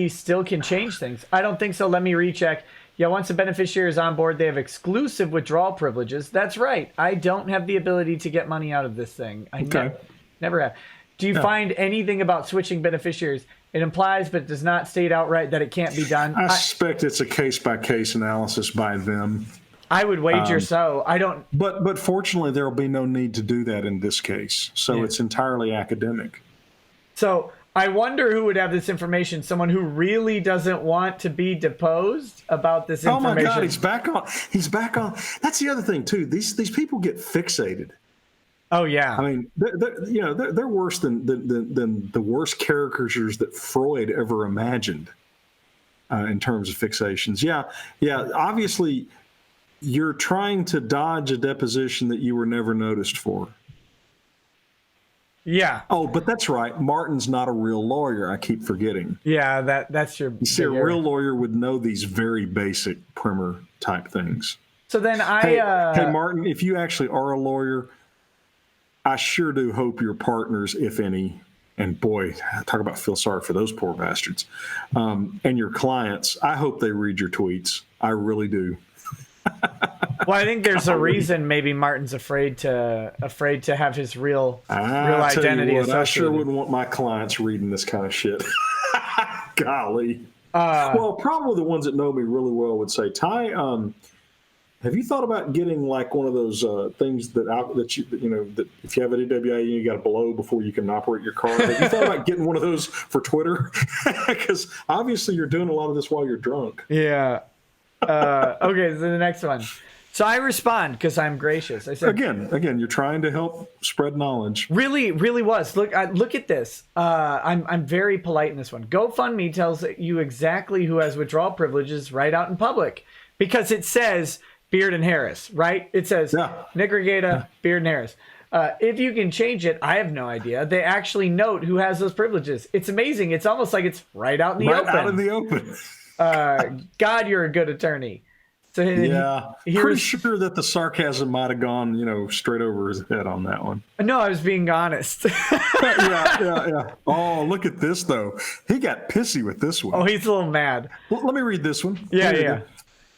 still can change things. I don't think so. Let me recheck. Yeah, once a beneficiary is on board, they have exclusive withdrawal privileges. That's right. I don't have the ability to get money out of this thing. Never have. Do you find anything about switching beneficiaries? It implies, but does not state outright that it can't be done. I suspect it's a case-by-case analysis by them. I would wager so. I don't. But fortunately, there will be no need to do that in this case. So it's entirely academic. So I wonder who would have this information. Someone who really doesn't want to be deposed about this information. Oh my God, he's back on. That's the other thing too. These people get fixated. Oh yeah. I mean, they're worse than the worst caricatures that Freud ever imagined in terms of fixations. Yeah. Obviously, you're trying to dodge a deposition that you were never noticed for. Yeah. Oh, but that's right. Martin's not a real lawyer. I keep forgetting. Yeah, that's your. You see, a real lawyer would know these very basic primer type things. So then hey, Martin, if you actually are a lawyer, I sure do hope your partners, if any, and boy, talk about feel sorry for those poor bastards, and your clients, I hope they read your tweets. I really do. Well, I think there's a reason maybe Martin's afraid to have his real identity associated. I sure wouldn't want my clients reading this kind of shit. Golly. Well, probably the ones that know me really well would say, Ty, Have you thought about getting like one of those things that that if you have an EWA, you got to blow before you can operate your car? Have you thought about getting one of those for Twitter? Because obviously you're doing a lot of this while you're drunk. Yeah. Okay, so the next one. So I respond because I'm gracious. I said, again, you're trying to help spread knowledge. Really was. Look at this. I'm very polite in this one. GoFundMe tells you exactly who has withdrawal privileges right out in public because it says Beard and Harris, right? It says Nick Rekieta, Beard and Harris. If you can change it, I have no idea. They actually note who has those privileges. It's amazing. It's almost like it's right out in the open. Right out in the open. God, you're a good attorney. So pretty sure that the sarcasm might have gone, straight over his head on that one. No, I was being honest. Yeah. Oh, look at this though. He got pissy with this one. Oh, he's a little mad. Well, let me read this one. Yeah.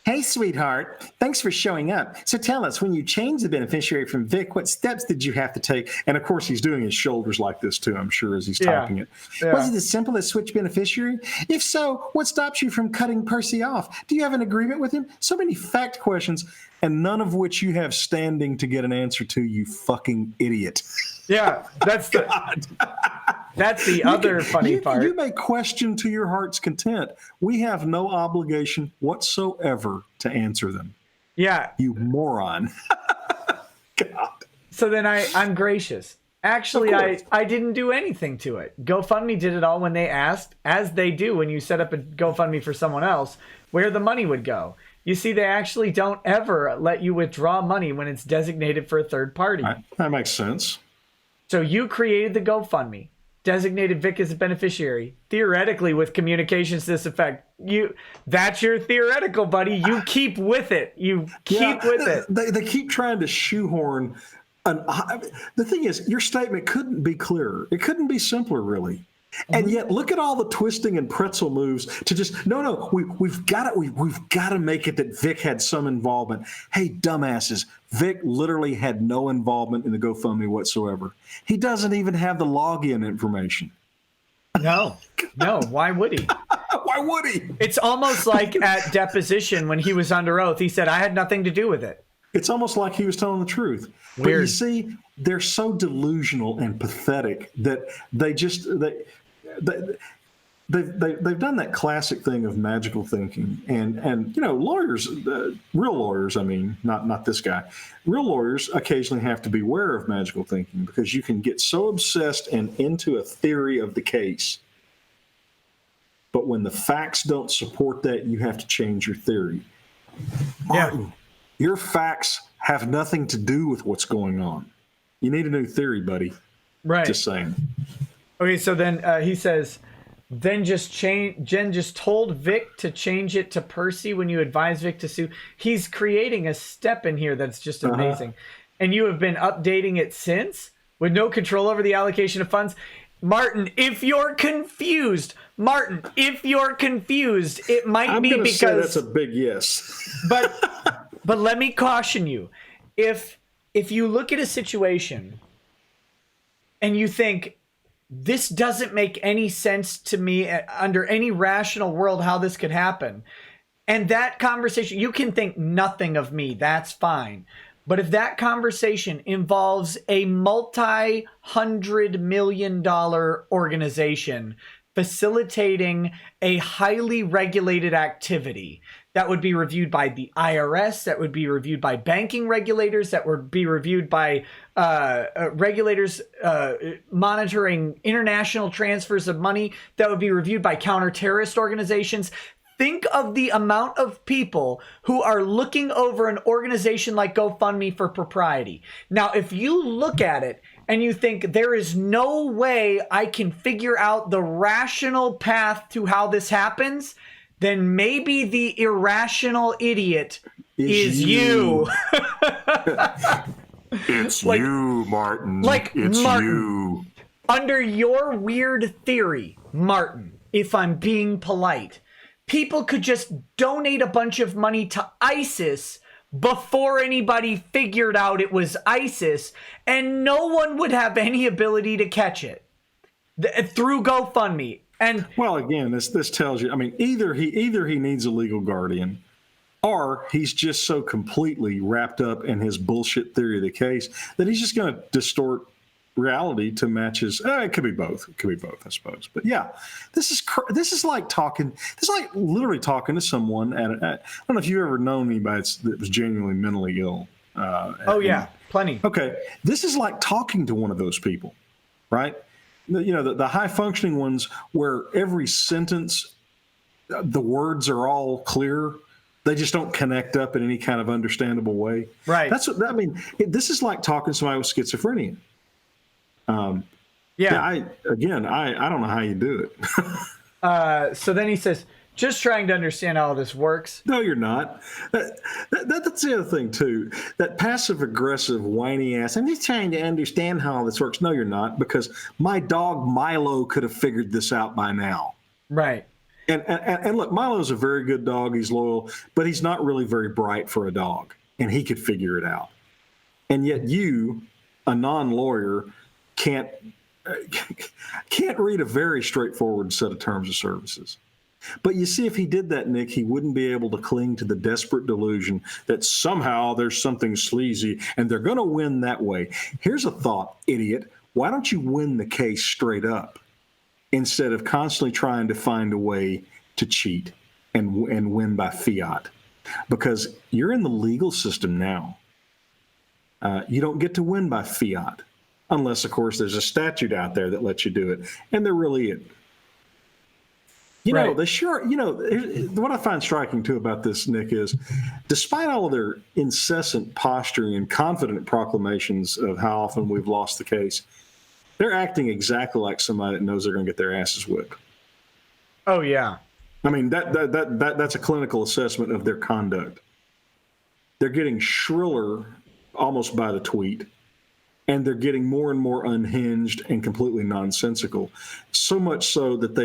Hey, sweetheart. Thanks for showing up. So tell us, when you changed the beneficiary from Vic, what steps did you have to take? And of course, he's doing his shoulders like this too, I'm sure, as he's typing it. Yeah. Was it as simple as switch beneficiary? If so, what stops you from cutting Percy off? Do you have an agreement with him? So many fact questions, and none of which you have standing to get an answer to, you fucking idiot. Yeah, that's the other funny part. You may question to your heart's content. We have no obligation whatsoever to answer them. Yeah. You moron. God. So then I'm gracious. Actually, I didn't do anything to it. GoFundMe did it all when they asked, as they do when you set up a GoFundMe for someone else, where the money would go. You see, they actually don't ever let you withdraw money when it's designated for a third party. That makes sense. So you created the GoFundMe, designated Vic as a beneficiary, theoretically with communications to this effect. That's your theoretical, buddy. You keep with it. They keep trying to shoehorn. The thing is, your statement couldn't be clearer. It couldn't be simpler, really. And yet, look at all the twisting and pretzel moves to just we've got to make it that Vic had some involvement. Hey, dumbasses, Vic literally had no involvement in the GoFundMe whatsoever. He doesn't even have the login information. No. Why would he? Why would he? It's almost like at deposition when he was under oath, he said, "I had nothing to do with it." It's almost like he was telling the truth. Weird. But you see, they're so delusional and pathetic that they've done that classic thing of magical thinking, and lawyers, real lawyers, I mean, not this guy, real lawyers occasionally have to beware of magical thinking because you can get so obsessed and into a theory of the case, but when the facts don't support that, you have to change your theory. Martin, your facts have nothing to do with what's going on. You need a new theory, buddy. Right. Just saying. Okay, so then he says, Jen just told Vic to change it to Percy when you advise Vic to sue. He's creating a step in here that's just amazing. And you have been updating it since with no control over the allocation of funds. Martin, if you're confused, it might be because say that's a big yes. But let me caution you. If you look at a situation and you think, this doesn't make any sense to me under any rational world how this could happen. And that conversation, you can think nothing of me, that's fine. But if that conversation involves a multi-$100 million organization facilitating a highly regulated activity that would be reviewed by the IRS, that would be reviewed by banking regulators, that would be reviewed by regulators monitoring international transfers of money, that would be reviewed by counter-terrorist organizations. Think of the amount of people who are looking over an organization like GoFundMe for propriety. Now, if you look at it and you think there is no way I can figure out the rational path to how this happens, then maybe the irrational idiot is you. It's you, Martin. It's Martin. You. Under your weird theory, Martin, if I'm being polite, people could just donate a bunch of money to ISIS before anybody figured out it was ISIS, and no one would have any ability to catch it through GoFundMe. And well, again, this tells you. I mean, either he needs a legal guardian, Or he's just so completely wrapped up in his bullshit theory of the case that he's just going to distort reality to match his. It could be both. It could be both, I suppose. But yeah, this is like talking. This is like literally talking to someone I don't know if you've ever known anybody that was genuinely mentally ill. Plenty. Okay, this is like talking to one of those people, right? The high functioning ones where every sentence, the words are all clear. They just don't connect up in any kind of understandable way. Right. That's what I mean. This is like talking to somebody with schizophrenia. I don't know how you do it. So then he says, just trying to understand how this works. No, you're not. That's the other thing, too. That passive-aggressive, whiny ass, I'm just trying to understand how all this works. No, you're not, because my dog Milo could have figured this out by now. Right. And look, Milo's a very good dog. He's loyal, but he's not really very bright for a dog, and he could figure it out. And yet you, a non-lawyer, can't read a very straightforward set of terms of services. But you see, if he did that, Nick, he wouldn't be able to cling to the desperate delusion that somehow there's something sleazy and they're going to win that way. Here's a thought, idiot. Why don't you win the case straight up instead of constantly trying to find a way to cheat and win by fiat? Because you're in the legal system now. You don't get to win by fiat unless, of course, there's a statute out there that lets you do it. And there really isn't. What I find striking, too, about this, Nick, is despite all of their incessant posturing and confident proclamations of how often we've lost the case, they're acting exactly like somebody that knows they're going to get their asses whipped. Oh, yeah. I mean, that's a clinical assessment of their conduct. They're getting shriller almost by the tweet, and they're getting more and more unhinged and completely nonsensical, so much so that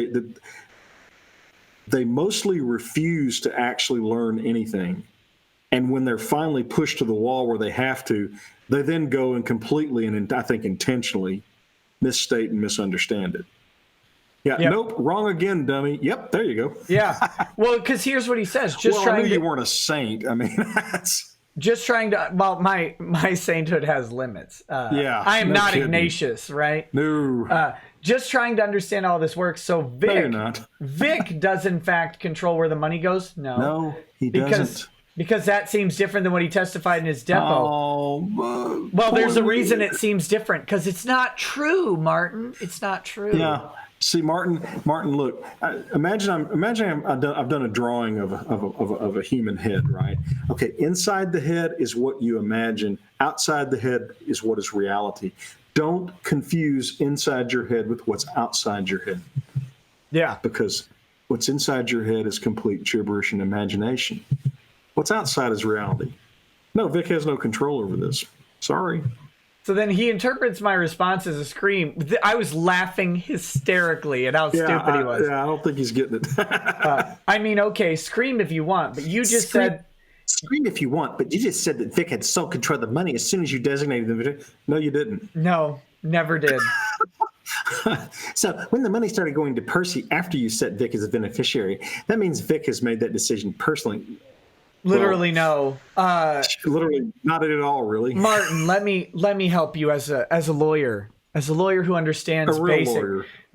they mostly refuse to actually learn anything. And when they're finally pushed to the wall where they have to, they then go and completely, and I think intentionally, misstate and misunderstand it. Yeah, yep. Nope, wrong again, dummy. Yep, there you go. Yeah. Well, because here's what he says. I knew you weren't a saint. I mean, that's... Just trying to, well, my sainthood has limits. I am not kidding. Ignatius, right? No. Just trying to understand how this works. So Vic does in fact control where the money goes? No, he doesn't. Because that seems different than what he testified in his depo. Well, there's a reason it seems different, because it's not true, Martin. It's not true. Yeah. See, Martin, look. Imagine I've done a drawing of a human head, right? Okay, inside the head is what you imagine. Outside the head is what is reality. Don't confuse inside your head with what's outside your head. Yeah. Because what's inside your head is complete gibberish and imagination. What's outside is reality. No, Vic has no control over this. Sorry. So then he interprets my response as a scream. I was laughing hysterically at how stupid he was. I don't think he's getting it. I mean, okay, scream if you want, but you just said... Scream if you want, but you just said that Vic had sole control of the money as soon as you designated them. No, you didn't. No, never did. So when the money started going to Percy after you set Vic as a beneficiary, that means Vic has made that decision personally. Literally, no. Literally, not at all, really. Martin, let me help you as a lawyer who understands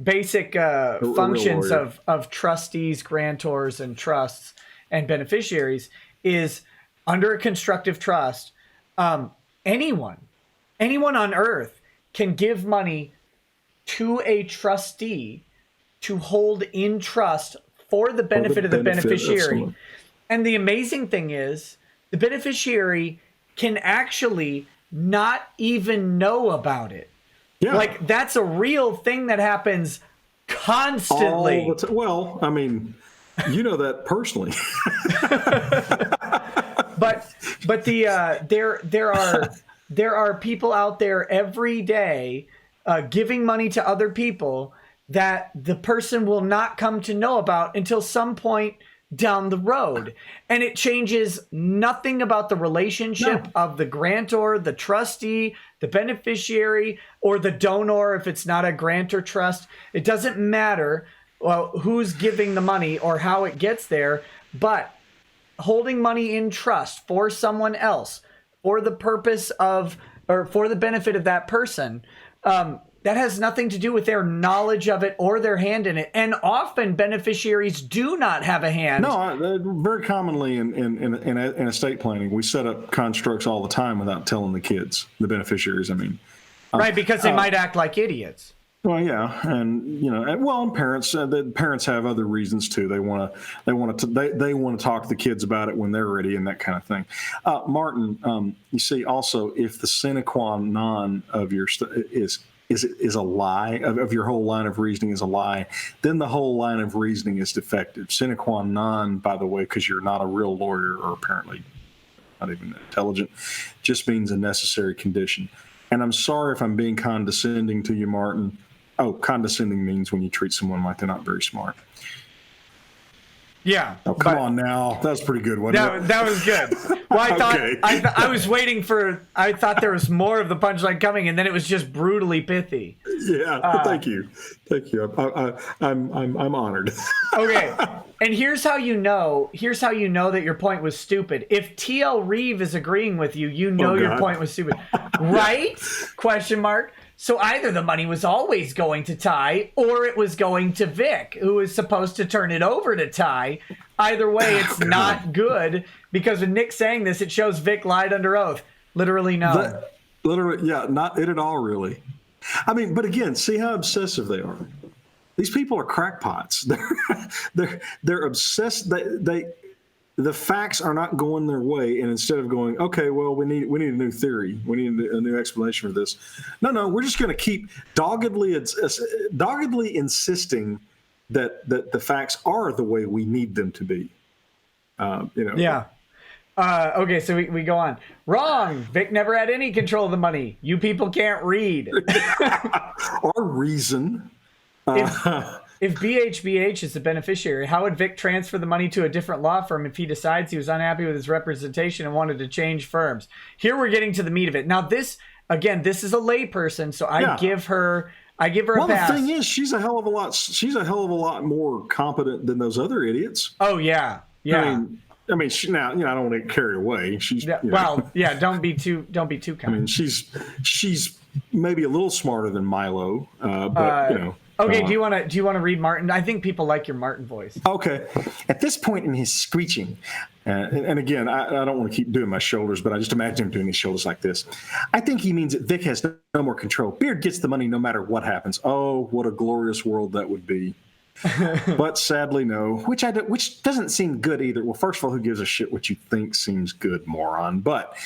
basic functions of trustees, grantors, and trusts and beneficiaries. Is under a constructive trust, anyone on earth can give money to a trustee to hold in trust for the benefit of the beneficiary. And the amazing thing is, the beneficiary can actually not even know about it. Yeah. Like, that's a real thing that happens constantly. Well, I mean, you know that personally. but there are people out there every day giving money to other people that the person will not come to know about until some point down the road. And it changes nothing about the relationship of the grantor, the trustee, the beneficiary, or the donor if it's not a grant or trust. It doesn't matter who's giving the money or how it gets there, but holding money in trust for someone else for the purpose of, or for the benefit of that person, that has nothing to do with their knowledge of it or their hand in it. And often beneficiaries do not have a hand. No, very commonly in estate planning, we set up constructs all the time without telling the kids, the beneficiaries, I mean. Right, because they might act like idiots. Well, yeah, and parents. The parents have other reasons too. They want to talk to the kids about it when they're ready and that kind of thing. Martin, you see, also, if the sine qua non of your is a lie, of your whole line of reasoning is a lie, then the whole line of reasoning is defective. Sine qua non, by the way, because you're not a real lawyer or apparently not even intelligent, just means a necessary condition. And I'm sorry if I'm being condescending to you, Martin. Oh, condescending means when you treat someone like they're not very smart. Yeah. Oh, come on now. That was pretty good, wasn't it? That was good. Well, I thought Okay. I was waiting for. I thought there was more of the punchline coming, and then it was just brutally pithy. Yeah. Thank you. I'm honored. Okay. And here's how you know. Here's how you know that your point was stupid. If TL Reeve is agreeing with you, you know your point was stupid, right? Question mark. So either the money was always going to Ty, or it was going to Vic, who is supposed to turn it over to Ty. Either way, it's not good, because with Nick saying this, it shows Vic lied under oath. Literally no. Literally, yeah, not it at all, really. I mean, but again, see how obsessive they are. These people are crackpots. They're obsessed. The facts are not going their way, and instead of going, okay, well, we need a new theory, we need a new explanation for this. No, we're just going to keep doggedly insisting that the facts are the way we need them to be. Yeah. Okay, so we go on. Wrong. Vic never had any control of the money. You people can't read. Or reason. If BHBH is the beneficiary, how would Vic transfer the money to a different law firm if he decides he was unhappy with his representation and wanted to change firms? Here we're getting to the meat of it. Now this is a layperson, so I give her a pass. Well, the thing is, she's a hell of a lot more competent than those other idiots. Oh yeah. I mean, she, now, I don't want to carry away. She's don't be too kind. I mean, she's maybe a little smarter than Milo, but Okay, do you want to read Martin? I think people like your Martin voice. Okay. At this point in his screeching, and again, I don't want to keep doing my shoulders, but I just imagine him doing his shoulders like this. I think he means that Vic has no more control. Beard gets the money no matter what happens. Oh, what a glorious world that would be. But sadly, no. Which doesn't seem good either. Well, first of all, who gives a shit what you think seems good, moron? But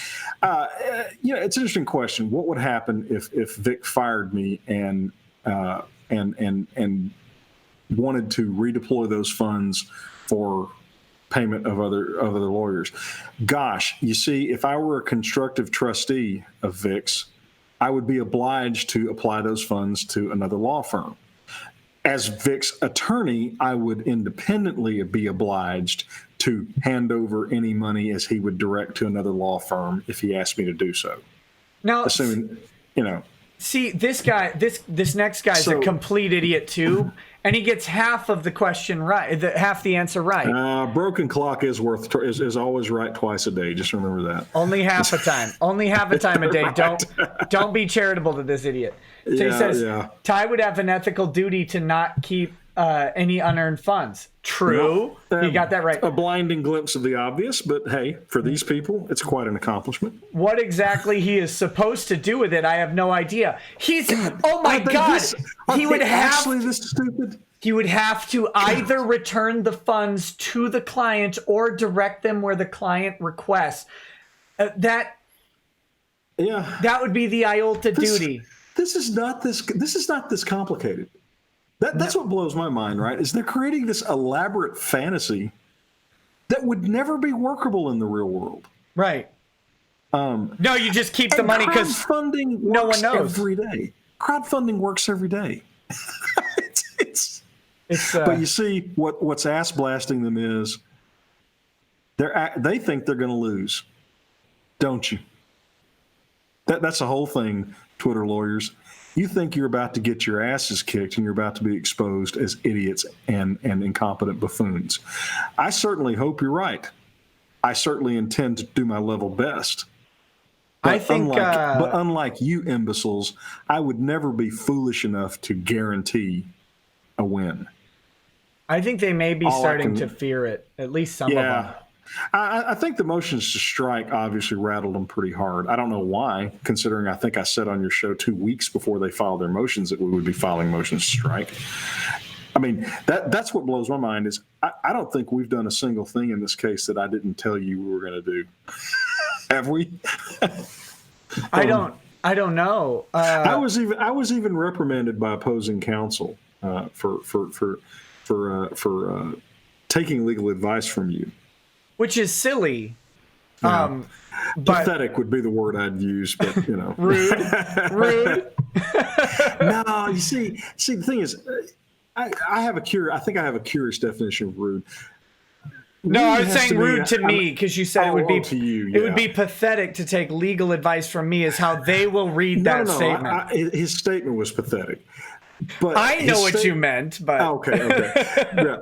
it's an interesting question. What would happen if Vic fired me and wanted to redeploy those funds for payment of other lawyers? Gosh, you see, if I were a constructive trustee of Vic's, I would be obliged to apply those funds to another law firm. As Vic's attorney, I would independently be obliged to hand over any money as he would direct to another law firm if he asked me to do so. Now, assuming, See, this guy, this next guy's a complete idiot too, and he gets half of the question right, half the answer right. Broken clock is always right twice a day. Just remember that. Only half a time. Only half a time a day. Right. Don't be charitable to this idiot. So he says Ty would have an ethical duty to not keep any unearned funds. True. You got that right. A blinding glimpse of the obvious, but hey, for these people, it's quite an accomplishment. What exactly he is supposed to do with it, I have no idea. Oh my God. He would have this stupid. He would have to either return the funds to the client or direct them where the client requests. That would be the IOLTA duty. This is not this complicated. That's what blows my mind, right? Is they're creating this elaborate fantasy that would never be workable in the real world. Right. No, you just keep the money because crowdfunding no one knows. Every day. Crowdfunding works every day. But you see, what's ass blasting them is they think they're going to lose, don't you? That's the whole thing, Twitter lawyers. You think you're about to get your asses kicked and you're about to be exposed as idiots and incompetent buffoons. I certainly hope you're right. I certainly intend to do my level best. I think, but unlike you imbeciles, I would never be foolish enough to guarantee a win. I think they may be All I starting can- to fear it. At least some of them. Yeah. I think the motions to strike obviously rattled them pretty hard. I don't know why, considering I think I said on your show 2 weeks before they filed their motions that we would be filing motions to strike. I mean, that's what blows my mind is I don't think we've done a single thing in this case that I didn't tell you we were going to do. Have we? I don't know. I was even reprimanded by opposing counsel for taking legal advice from you. Which is silly. Yeah. But Pathetic would be the word I'd use, but rude. No, you see, the thing is, I think I have a curious definition of rude. No, I was has saying to be- rude to me because you said it would be to you, it would yeah. be pathetic to take legal advice from me is how they will read that statement. His statement was pathetic. But I know his what you meant, but Okay. Yeah.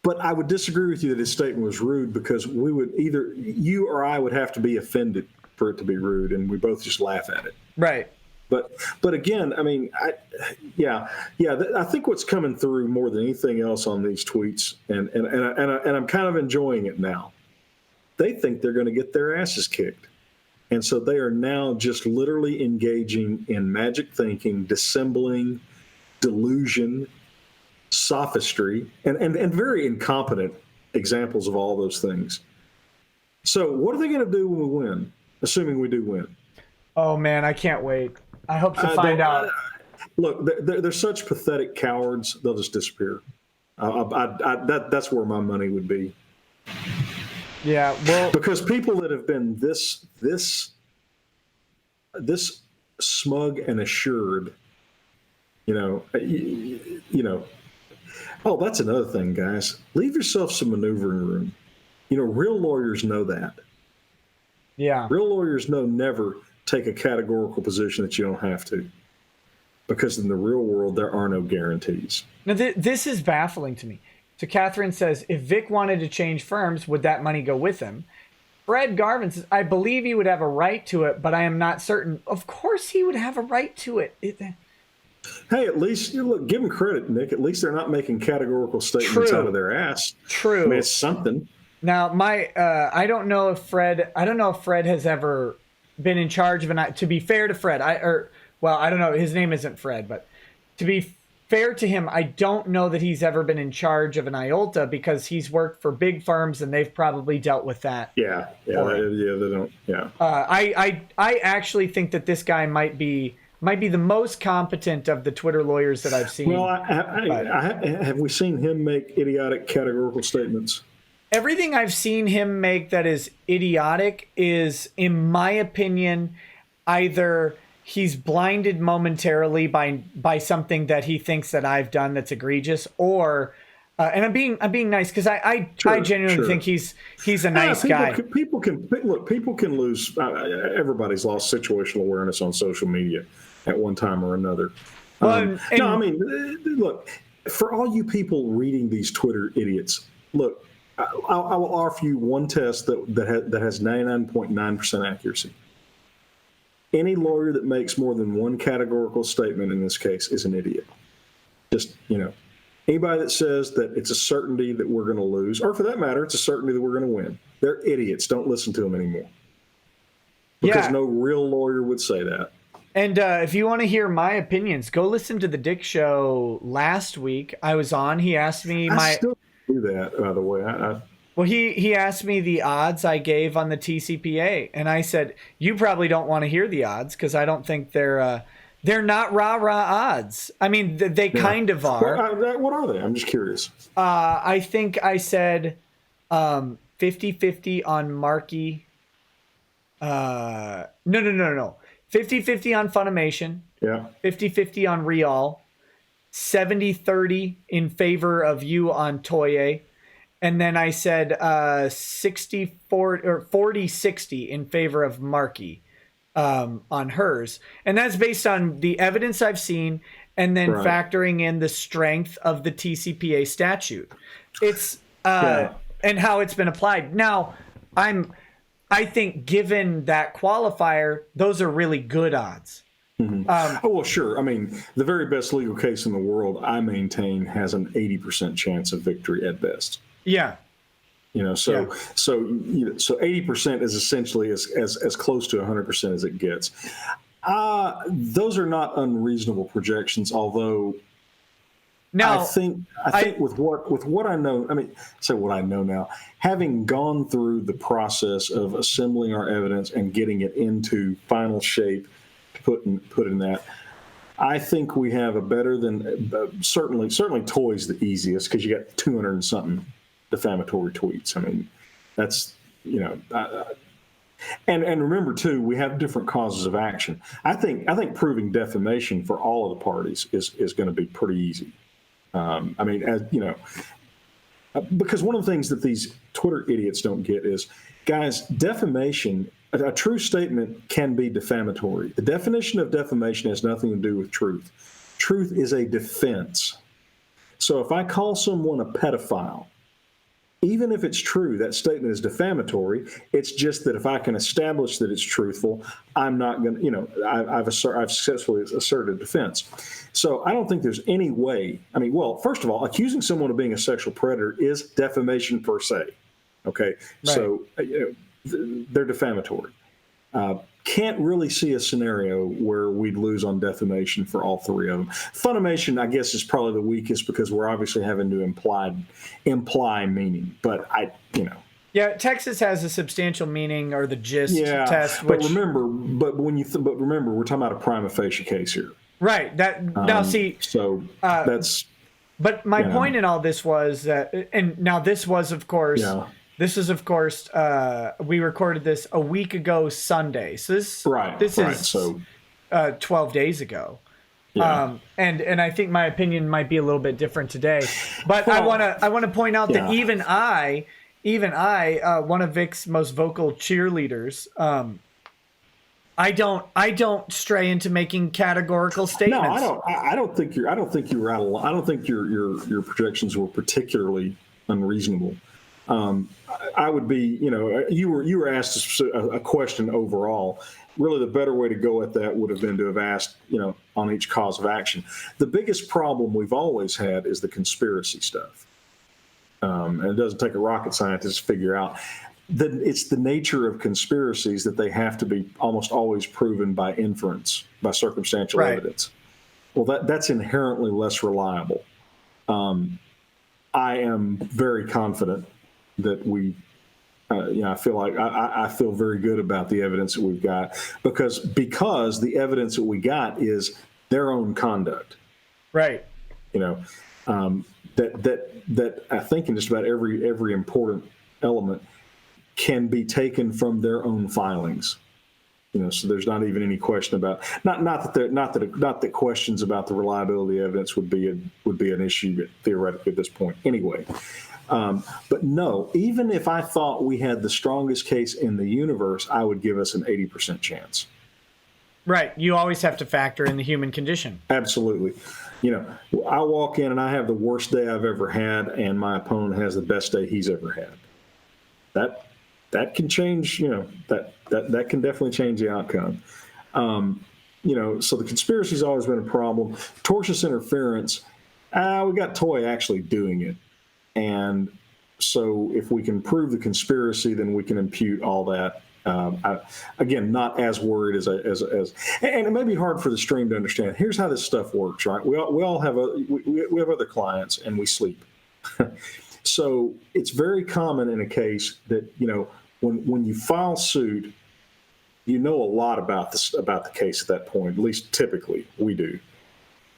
But I would disagree with you that his statement was rude because we would either you or I would have to be offended for it to be rude, and we both just laugh at it. right. But again, I mean, I think what's coming through more than anything else on these tweets, and I'm kind of enjoying it now. They think they're going to get their asses kicked, and so they are now just literally engaging in magic thinking, dissembling, delusion, sophistry, and very incompetent examples of all those things. So, what are they going to do when we win? Assuming we do win. Oh man, I can't wait. I hope to find out. Look, they're such pathetic cowards. They'll just disappear. That's where my money would be. Yeah, well, Because people that have been this smug and assured, you know. Oh, that's another thing, guys. Leave yourself some maneuvering room. Real lawyers know that. yeah. Real lawyers know never take a categorical position that you don't have to. Because in the real world, there are no guarantees. Now, this is baffling to me. So Catherine says, if Vic wanted to change firms, would that money go with him? Fred Garvin says, I believe he would have a right to it, but I am not certain. Of course he would have a right to it. Hey, at least look, give them credit, Nick. At least they're not making categorical statements True. out of their ass. True. I mean, it's something. Now, I don't know if Fred has ever been in charge of an. To be fair to Fred, I don't know. His name isn't Fred, but to be fair to him, I don't know that he's ever been in charge of an IOLTA because he's worked for big firms and they've probably dealt with that. Yeah, they don't. Yeah. I actually think that this guy might be the most competent of the Twitter lawyers that I've seen. Well, have we seen him make idiotic categorical statements? Everything I've seen him make that is idiotic is, in my opinion, either he's blinded momentarily by something that he thinks that I've done that's egregious, or and I'm being nice because I genuinely think he's a nice guy. People can lose. Everybody's lost situational awareness on social media at one time or another. Look, for all you people reading these Twitter idiots, look. I will offer you one test that has 99.9% accuracy. Any lawyer that makes more than one categorical statement in this case is an idiot. Just, anybody that says that it's a certainty that we're going to lose, or for that matter, it's a certainty that we're going to win, they're idiots. Don't listen to them anymore. Because no real lawyer would say that. And if you want to hear my opinions, go listen to the Dick Show last week. I was on. He asked me I still do that, by the way. Well, he asked me the odds I gave on the TCPA, and I said, you probably don't want to hear the odds because I don't think they're not rah-rah odds. I mean, they kind of are. What are they? I'm just curious. I think I said 50-50 on Markey. No. 50-50 on Funimation. Yeah. 50-50 on Real. 70-30 in favor of you on Toye. And then I said 60-40 or 40-60 in favor of Markey on hers. And that's based on the evidence I've seen and then factoring in the strength of the TCPA statute. It's and how it's been applied. Now, I think given that qualifier, those are really good odds. Oh, well, sure. I mean, the very best legal case in the world, I maintain, has an 80% chance of victory at best. Yeah. So Yeah. so 80% is essentially as close to 100% as it gets. Those are not unreasonable projections, although Now, I think with what I know, I mean, say what I know now, having gone through the process of assembling our evidence and getting it into final shape, put in that, I think we have a better than certainly Toy's the easiest because you got 200 and something defamatory tweets. I mean, that's and remember too, we have different causes of action. I think proving defamation for all of the parties is going to be pretty easy. I mean, as you know, because one of the things that these Twitter idiots don't get is, guys, defamation, a true statement can be defamatory. The definition of defamation has nothing to do with truth. Truth is a defense. So if I call someone a pedophile, even if it's true, that statement is defamatory. It's just that if I can establish that it's truthful, I'm not going to, I've successfully asserted defense. So I don't think there's any way. I mean, well, first of all, accusing someone of being a sexual predator is defamation per se. Okay. Right. So they're defamatory. Can't really see a scenario where we'd lose on defamation for all three of them. Funimation, I guess, is probably the weakest because we're obviously having to imply meaning. But yeah, Texas has a substantial meaning or the gist test. But remember, remember, we're talking about a prima facie case here. Right. That now see. So that's. But my point in all this was that, and now this was, of course. Yeah. This is, of course, we recorded this a week ago Sunday. So this is 12 days ago. Yeah. And I think my opinion might be a little bit different today. But I want to point out that even I, one of Vic's most vocal cheerleaders, I don't stray into making categorical statements. No, I don't think you're out of line. I don't think your projections were particularly unreasonable. I would be, you were asked a question overall. Really, the better way to go at that would have been to have asked, on each cause of action. The biggest problem we've always had is the conspiracy stuff. And it doesn't take a rocket scientist to figure out that it's the nature of conspiracies that they have to be almost always proven by inference, by circumstantial evidence. Well, that's inherently less reliable. I am very confident that we, I feel like I feel very good about the evidence that we've got because the evidence that we got is their own conduct. Right. That I think in just about every important element can be taken from their own filings. So there's not even any question about not that questions about the reliability of evidence would be an issue theoretically at this point anyway. But no, even if I thought we had the strongest case in the universe, I would give us an 80% chance. Right. You always have to factor in the human condition. Absolutely. I walk in and I have the worst day I've ever had, and my opponent has the best day he's ever had. That can change. That can definitely change the outcome. So the conspiracy's always been a problem. Tortious interference. We got Toy actually doing it. And so if we can prove the conspiracy, then we can impute all that. Again, not as worried as and it may be hard for the stream to understand. Here's how this stuff works, right? We all have we have other clients and we sleep. So it's very common in a case that, when you file suit, a lot about the case at that point, at least typically we do.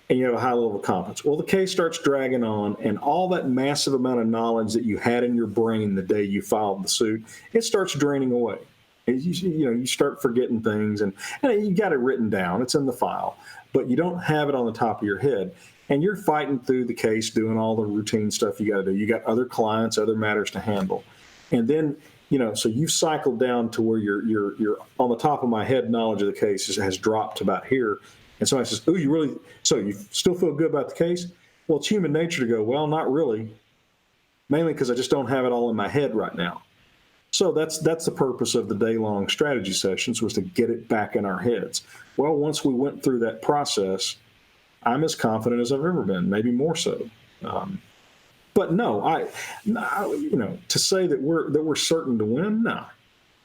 And you have a high level of confidence. Well, the case starts dragging on, and all that massive amount of knowledge that you had in your brain the day you filed the suit, it starts draining away. And you start forgetting things, and you got it written down. It's in the file, but you don't have it on the top of your head. And you're fighting through the case, doing all the routine stuff you got to do. You got other clients, other matters to handle. And then, so you've cycled down to where you're on the top of my head knowledge of the case has dropped to about here. And somebody says, "Oh, so you still feel good about the case?" Well, it's human nature to go, "Well, not really." Mainly because I just don't have it all in my head right now. So that's the purpose of the day-long strategy sessions, was to get it back in our heads. Well, once we went through that process, I'm as confident as I've ever been, maybe more so. But no, to say that we're certain to win, no,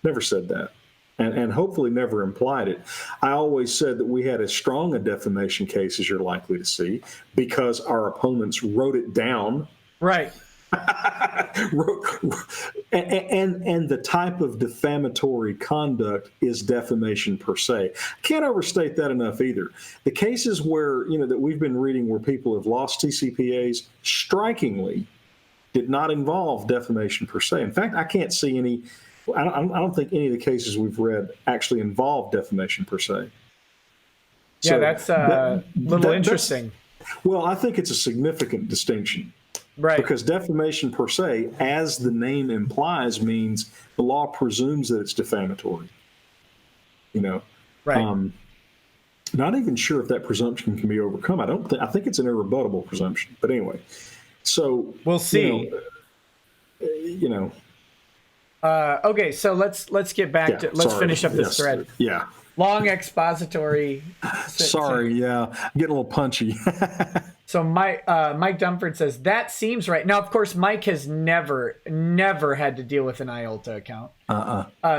never said that, and hopefully never implied it. I always said that we had as strong a defamation case as you're likely to see because our opponents wrote it down. Right. and the type of defamatory conduct is defamation per se. Can't overstate that enough either. The cases where, that we've been reading where people have lost TCPAs strikingly did not involve defamation per se. In fact, I can't see any, I don't think any of the cases we've read actually involve defamation per se. Yeah, so that's a little interesting. Well, I think it's a significant distinction. Right. Because defamation per se, as the name implies, means the law presumes that it's defamatory. Right. Not even sure if that presumption can be overcome. I think it's an irrebuttable presumption. But anyway, so we'll see. Okay, so let's get back to finish up this thread. Yeah. Long expository. Sorry, yeah, I'm getting a little punchy. So Mike Dunford says that seems right. Now, of course, Mike has never had to deal with an IOLTA account.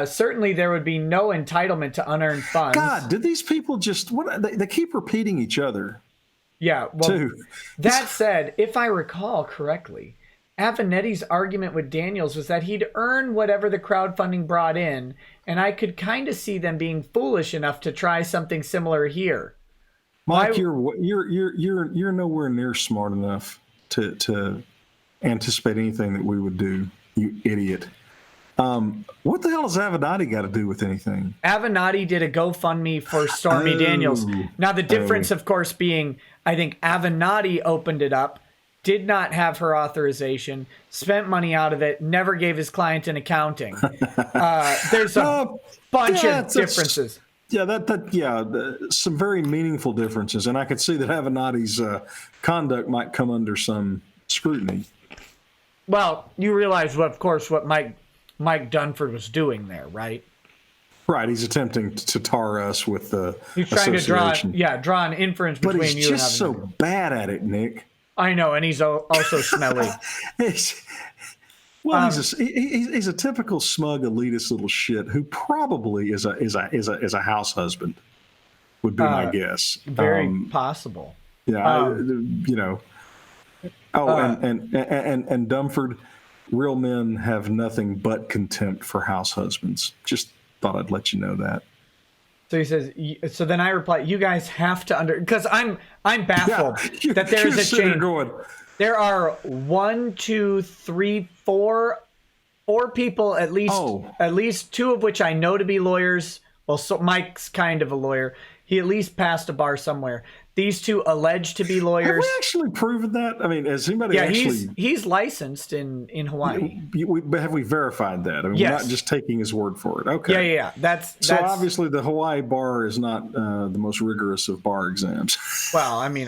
Certainly, there would be no entitlement to unearned funds. God, did these people just? They keep repeating each other. Yeah. Well, that said, if I recall correctly, Avenetti's argument with Daniels was that he'd earn whatever the crowdfunding brought in, and I could kind of see them being foolish enough to try something similar here. Mike, you're nowhere near smart enough to anticipate anything that we would do, you idiot. What the hell has Avenatti got to do with anything? Avenatti did a GoFundMe for Stormy Daniels. Now, the difference, of course, being I think Avenatti opened it up, did not have her authorization, spent money out of it, never gave his client an accounting. There's a bunch of differences. Some very meaningful differences, and I could see that Avenatti's conduct might come under some scrutiny. Well, you realize, what Mike Dunford was doing there, right? Right, he's attempting to tar us with the He's trying to draw an inference between you and Avenatti. But he's just so bad at it, Nick. I know, and he's also smelly. He's a typical smug elitist little shit who probably is a house husband. Would be my guess. Very possible. Yeah, and Dumford, real men have nothing but contempt for house husbands. Just thought I'd let you know that. So he says. So then I reply, you guys have to because I'm baffled that there is a change. There are 1, 2, 3, 4 people at least two of which I know to be lawyers. Well, so Mike's kind of a lawyer. He at least passed a bar somewhere. These two alleged to be lawyers. Have we actually proven that? I mean, has anybody actually? He's licensed in Hawaii. Have we verified that? I mean, yes. We're not just taking his word for it. Okay. Yeah. That's obviously the Hawaii bar is not the most rigorous of bar exams. Well, I mean,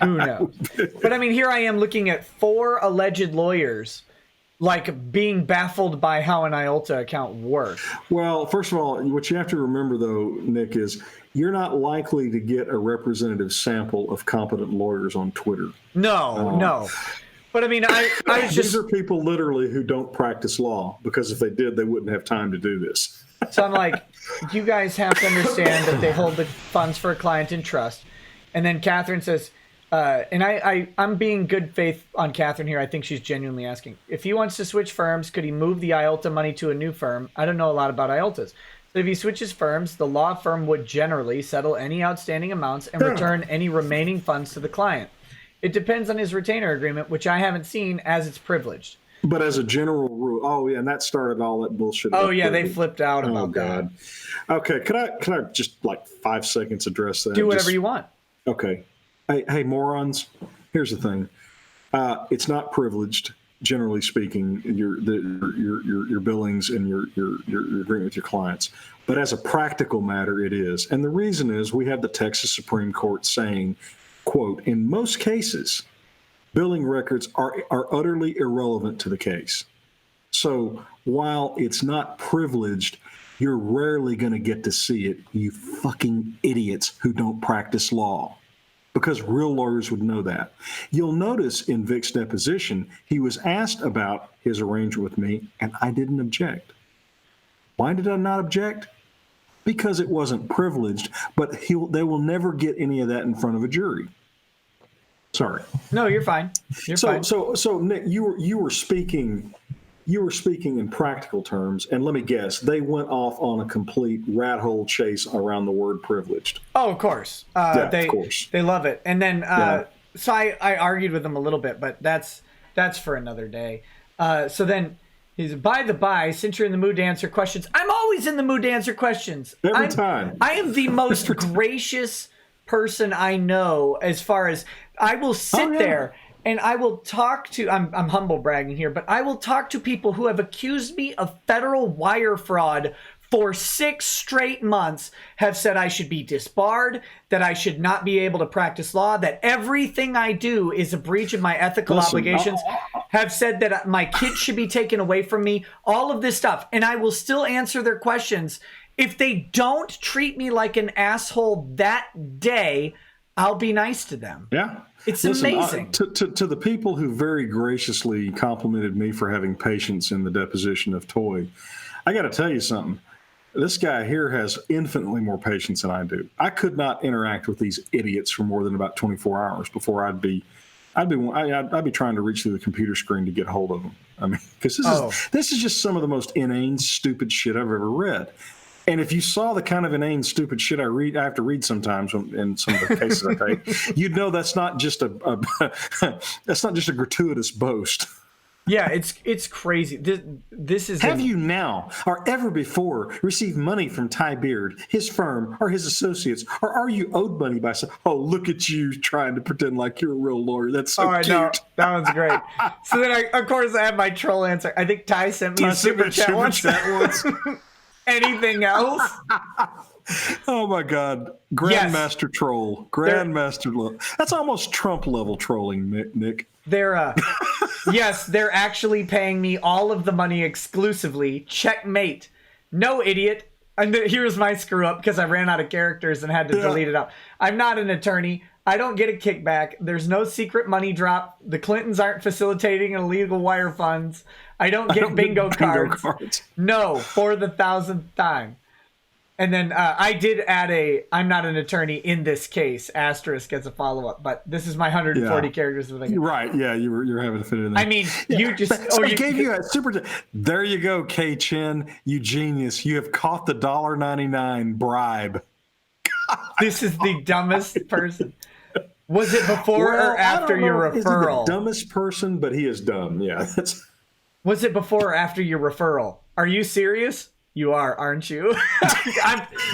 who knows? But I mean, here I am looking at 4 alleged lawyers, like being baffled by how an IOLTA account works. Well, first of all, what you have to remember, though, Nick, is you're not likely to get a representative sample of competent lawyers on Twitter. No. But I mean, these are people literally who don't practice law, because if they did, they wouldn't have time to do this. So I'm like, you guys have to understand that they hold the funds for a client in trust. And then Catherine says, and I'm being good faith on Catherine here. I think she's genuinely asking, if he wants to switch firms, could he move the IOLTA money to a new firm? I don't know a lot about IOLTAs. So if he switches firms, the law firm would generally settle any outstanding amounts and return any remaining funds to the client. It depends on his retainer agreement, which I haven't seen, as it's privileged. But as a general rule, and that started all that bullshit. They flipped out about that. Okay, could I just 5 seconds address that? Do whatever you want. Okay. Hey, morons. Here's the thing. It's not privileged, generally speaking, your billings and your agreement with your clients. But as a practical matter, it is. And the reason is we have the Texas Supreme Court saying, quote, in most cases, billing records are utterly irrelevant to the case. So while it's not privileged, you're rarely going to get to see it, you fucking idiots who don't practice law. Because real lawyers would know that. You'll notice in Vic's deposition, he was asked about his arrangement with me, and I didn't object. Why did I not object? Because it wasn't privileged, but they will never get any of that in front of a jury. Sorry. No, you're fine. You're fine. So Nick, you were speaking in practical terms, and let me guess, they went off on a complete rat hole chase around the word privileged. Oh, of course. Of course. They love it. And then, so I argued with them a little bit, but that's for another day. So then he's, by the by, since you're in the mood to answer questions, I'm always in the mood to answer questions. Every time. I am the most gracious person I know, as far as I will sit there and I will talk to, I'm humble bragging here, but I will talk to people who have accused me of federal wire fraud for 6 straight months, have said I should be disbarred, that I should not be able to practice law, that everything I do is a breach of my ethical obligations, have said that my kids should be taken away from me, all of this stuff. And I will still answer their questions. If they don't treat me like an asshole that day, I'll be nice to them. Yeah. It's amazing. To the people who very graciously complimented me for having patience in the deposition of Toy, I got to tell you something. This guy here has infinitely more patience than I do. I could not interact with these idiots for more than about 24 hours before I'd be trying to reach through the computer screen to get hold of them. I mean, because this is just some of the most inane, stupid shit I've ever read. And if you saw the kind of inane, stupid shit I have to read sometimes in some of the cases I take, you'd know that's not just that's not just a gratuitous boast. Yeah, it's crazy. This is. Have you now or ever before received money from Ty Beard, his firm, or his associates, or are you owed money by some? Oh, look at you trying to pretend like you're a real lawyer. That's so cute. No, that one's great. So then, of course, I have my troll answer. I think Ty sent me a super chat once. Anything else? Oh my God, Grandmaster Troll, Grandmaster. That's almost Trump level trolling, Nick. They're yes, they're actually paying me all of the money exclusively. Checkmate. No, idiot. And here's my screw up because I ran out of characters and had to delete it out. I'm not an attorney. I don't get a kickback. There's no secret money drop. The Clintons aren't facilitating illegal wire funds. I don't get bingo cards. No, for the 1,000th time. And then I did add I'm not an attorney in this case, asterisk as a follow-up, but this is my 140 characters. Right, yeah, you're having to fit it in there. I mean, you just... I gave you a super... There you go, K. Chin, you genius. You have caught the $1.99 bribe. This is the dumbest person. Was it before or after your referral? Is he the dumbest person, but he is dumb, yeah. Was it before or after your referral? Are you serious? You are, aren't you?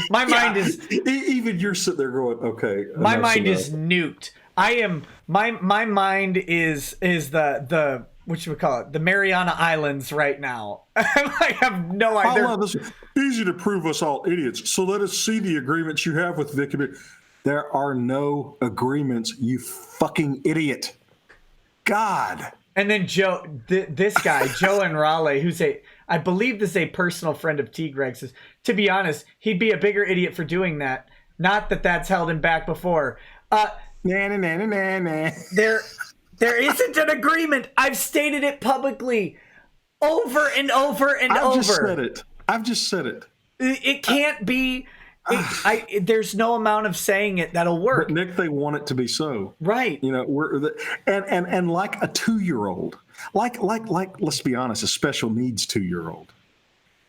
My mind is... Even you're sitting there going, okay. My mind is nuked. I am... My mind is the what should we call it? The Mariana Islands right now. I have no idea. Oh, this is easy to prove us all idiots. So let us see the agreements you have with Vicky. There are no agreements, you fucking idiot. God. And then Joe, this guy, Joe and Raleigh, who's I believe this is a personal friend of T. Greg, says, to be honest, he'd be a bigger idiot for doing that. Not that that's held him back before. There isn't an agreement. I've stated it publicly over and over and over. I've just said it. It can't be. There's no amount of saying it that'll work. But Nick, they want it to be so. Right. You know, and like a 2-year-old, like let's be honest, a special needs 2-year-old.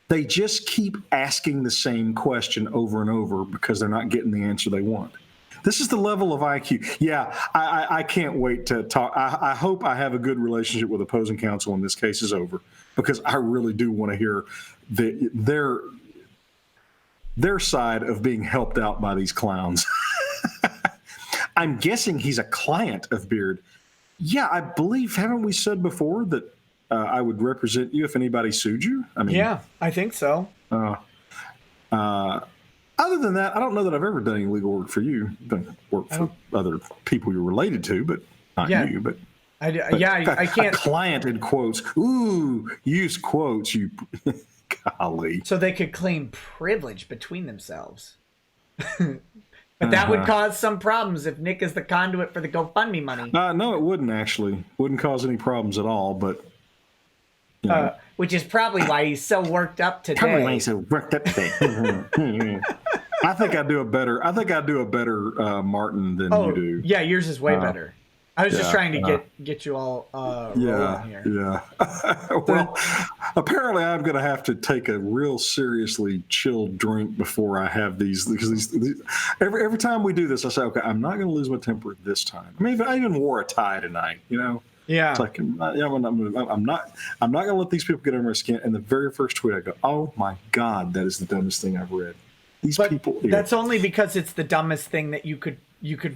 They just keep asking the same question over and over because they're not getting the answer they want. This is the level of IQ. Yeah, I can't wait to talk. I hope I have a good relationship with opposing counsel when this case is over, because I really do want to hear their side of being helped out by these clowns. I'm guessing he's a client of Beard. Yeah, I believe, haven't we said before that I would represent you if anybody sued you? I mean, yeah, I think so. Other than that, I don't know that I've ever done any legal work for you. I've done work for other people you're related to, but not you. But I can't. A client in quotes. Ooh, use quotes. You, golly. So they could claim privilege between themselves. But that would cause some problems if Nick is the conduit for the GoFundMe money. No, it wouldn't actually. Wouldn't cause any problems at all. But Which is probably why he's so worked up today. Probably why he's so worked up today. I think I do a better. Martin than you do. Yeah, yours is way better. I was just trying to get you all rolling here. Yeah. Well, apparently I'm going to have to take a real seriously chilled drink before I have these, because these every time we do this, I say, okay, I'm not going to lose my temper this time. I mean, I even wore a tie tonight, Yeah. It's like, I'm not going to let these people get under my skin. And the very first tweet I go, oh my God, that is the dumbest thing I've read. These people. That's only because it's the dumbest thing that you could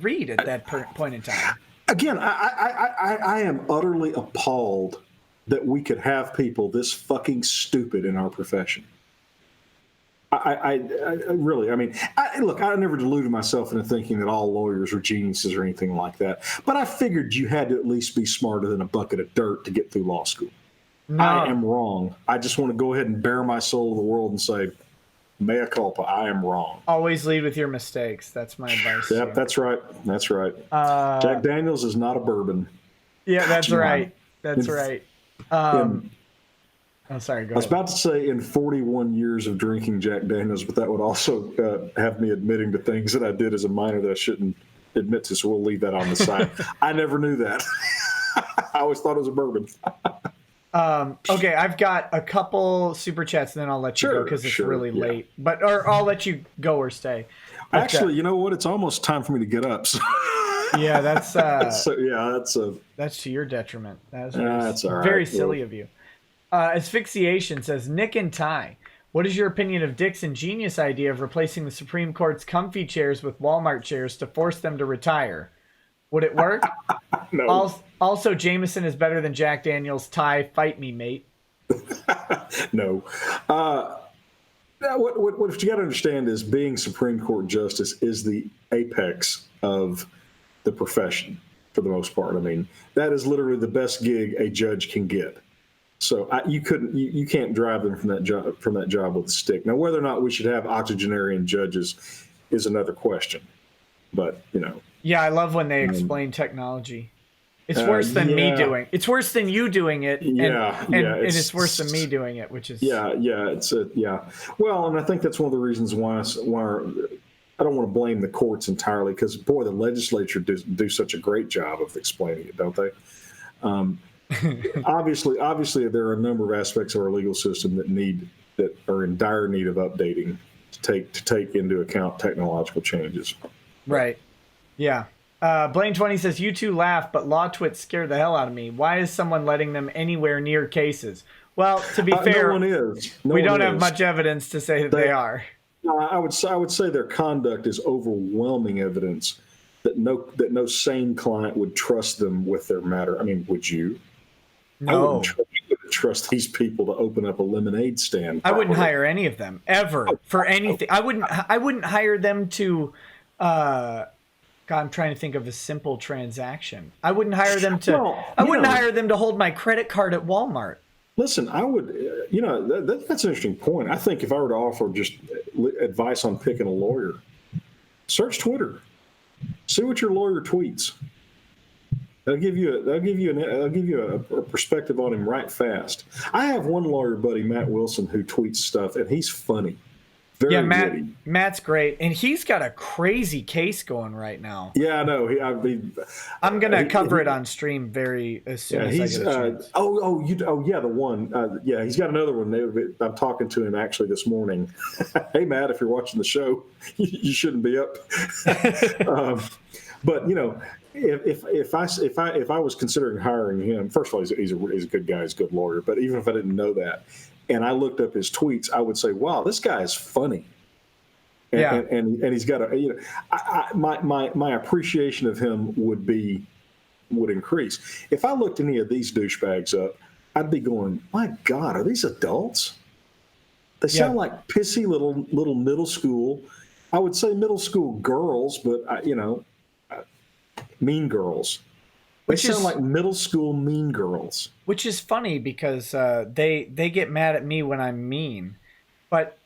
read at that point in time. Again, I am utterly appalled that we could have people this fucking stupid in our profession. I really, look, I never deluded myself into thinking that all lawyers are geniuses or anything like that. But I figured you had to at least be smarter than a bucket of dirt to get through law school. No. I am wrong. I just want to go ahead and bare my soul to the world and say, mea culpa, I am wrong. Always lead with your mistakes. That's my advice. Yep, that's right. That's right. Jack Daniels is not a bourbon. Yeah, that's right. That's right. I'm sorry, go ahead. I was about to say in 41 years of drinking Jack Daniels, but that would also have me admitting to things that I did as a minor that I shouldn't admit to, so we'll leave that on the side. I never knew that. I always thought it was a bourbon. Okay, I've got a couple super chats, and then I'll let you go because it's really late. Or I'll let you go or stay. But, actually, you know what? It's almost time for me to get up. So. Yeah, that's that's to your detriment. That's all right. Very silly of you. Asphyxiation says, Nick and Ty, what is your opinion of Dick's ingenious idea of replacing the Supreme Court's comfy chairs with Walmart chairs to force them to retire? Would it work? No. Also, Jameson is better than Jack Daniels. Ty, fight me, mate. No. What you got to understand is being Supreme Court justice is the apex of the profession for the most part. I mean, that is literally the best gig a judge can get. So you can't drive them from that job with a stick. Now, whether or not we should have octogenarian judges is another question. But Yeah, I love when they explain technology. It's worse than me doing. It's worse than you doing it. And it's worse than me doing it, which is Well, and I think that's one of the reasons why I don't want to blame the courts entirely, because boy, the legislature do such a great job of explaining it, don't they? Obviously, there are a number of aspects of our legal system that are in dire need of updating to take into account technological changes. Right. Yeah. Blaine 20 says, you two laugh, but law twits scare the hell out of me. Why is someone letting them anywhere near cases? Well, to be fair, no one is. We don't have much evidence to say that they are. I would say their conduct is overwhelming evidence that no sane client would trust them with their matter. I mean, would you? No. I wouldn't trust these people to open up a lemonade stand. I wouldn't hire any of them ever for anything. I wouldn't hire them to. God, I'm trying to think of a simple transaction. I wouldn't hire them to. Hire them to hold my credit card at Walmart. Listen, I would. That's an interesting point. I think if I were to offer just advice on picking a lawyer, search Twitter, see what your lawyer tweets. I'll give you a perspective on him right fast. I have one lawyer buddy, Matt Wilson, who tweets stuff, and he's funny. Very witty. Matt's great, and he's got a crazy case going right now. Yeah, I know. I'm gonna cover it on stream as soon as I get a chance. The one. He's got another one. I'm talking to him actually this morning. Hey, Matt, if you're watching the show, you shouldn't be up. But if I was considering hiring him, first of all, he's a good guy, he's a good lawyer. But even if I didn't know that, and I looked up his tweets, I would say, wow, this guy is funny. And he's got my appreciation of him would increase. If I looked any of these douchebags up, I'd be going, my God, are these adults? They sound like pissy little middle school. I would say middle school girls, but mean girls. They sound like middle school mean girls. Which is funny because they get mad at me when I'm mean, but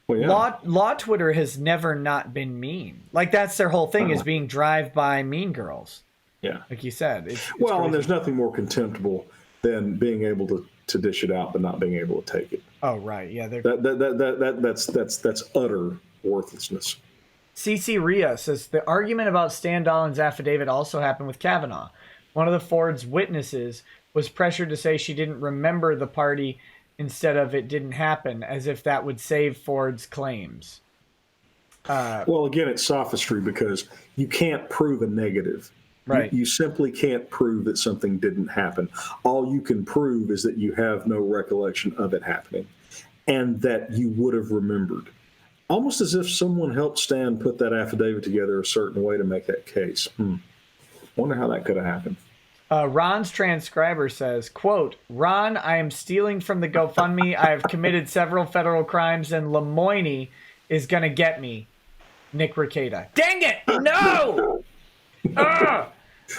Well, yeah. law Twitter has never not been mean. Like that's their whole thing is being drive-by mean girls. Yeah. Like you said. It's Well, crazy. and there's nothing more contemptible than being able to dish it out but not being able to take it. Oh right, yeah. That's utter worthlessness. CC Rhea says the argument about Stan Dolan's affidavit also happened with Kavanaugh. One of the Ford's witnesses was pressured to say she didn't remember the party instead of it didn't happen, as if that would save Ford's claims. Well, again, it's sophistry because you can't prove a negative. Right. You simply can't prove that something didn't happen. All you can prove is that you have no recollection of it happening and that you would have remembered. Almost as if someone helped Stan put that affidavit together a certain way to make that case. Wonder how that could have happened. Ron's transcriber says, quote, Ron, I am stealing from the GoFundMe. I have committed several federal crimes and Lemoyne is going to get me. Nick Rekieta. Dang it! No! They've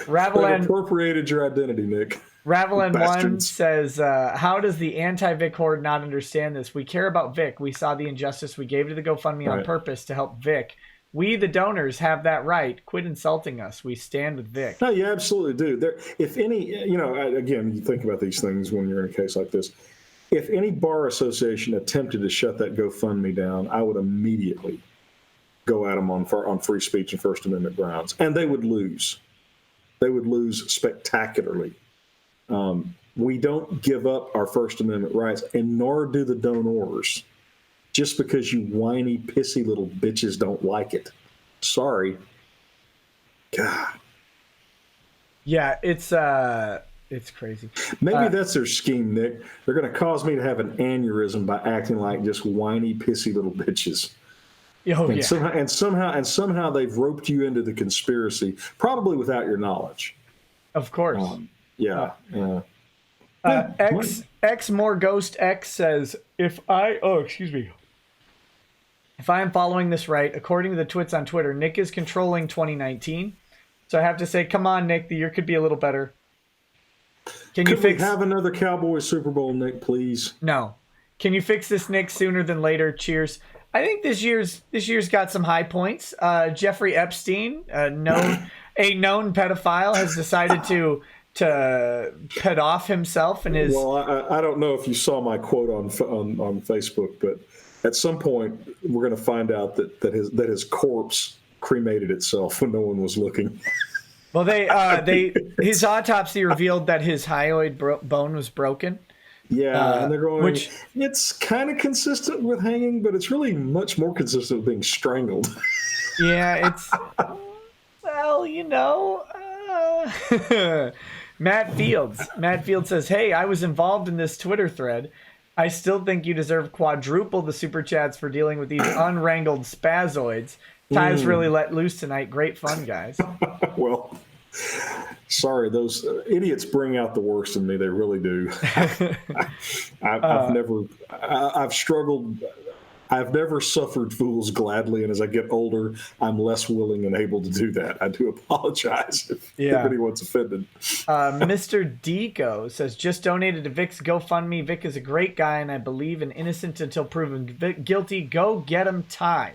Ravelan appropriated your identity, Nick. Ravelan 1 Bastards. says, how does the anti-Vic horde not understand this? We care about Vic. We saw the injustice. We gave to the GoFundMe on Right. purpose to help Vic. We, the donors, have that right. Quit insulting us. We stand with Vic. No, you absolutely do. There, if any, again, you think about these things when you're in a case like this. If any bar association attempted to shut that GoFundMe down, I would immediately go at them on free speech and First Amendment grounds, and they would lose. They would lose spectacularly. We don't give up our First Amendment rights, and nor do the donors. Just because you whiny, pissy little bitches don't like it. Sorry. God. Yeah, it's crazy. Maybe that's their scheme, Nick. They're going to cause me to have an aneurysm by acting like just whiny, pissy little bitches. Oh, And yeah. somehow they've roped you into the conspiracy, probably without your knowledge. Of course. Yeah. X more Ghost X says, if I am following this right, according to the Twits on Twitter, Nick is controlling 2019. So I have to say, come on, Nick, the year could be a little better. Can you Could we fix? have another Cowboys Super Bowl, Nick, please? No. Can you fix this, Nick, sooner than later? Cheers. I think this year's got some high points. Jeffrey Epstein, a known pedophile, has decided to pet off himself and his. Well, I don't know if you saw my quote on Facebook, but at some point we're going to find out that his corpse cremated itself when no one was looking. Well, his autopsy revealed that his hyoid bone was broken. Yeah, and they're going. Which it's kind of consistent with hanging, but it's really much more consistent with being strangled. yeah, it's well, Matt Fields says, "Hey, I was involved in this Twitter thread. I still think you deserve quadruple the super chats for dealing with these unwrangled spazoids. Time's really let loose tonight. Great fun, guys." Well, sorry, those idiots bring out the worst in me. They really do. I've struggled. I've never suffered fools gladly, and as I get older, I'm less willing and able to do that. I do apologize if anyone's offended. Mr. Deco says, just donated to Vic's GoFundMe. Vic is a great guy, and I believe in innocent until proven guilty. Go get him, Ty.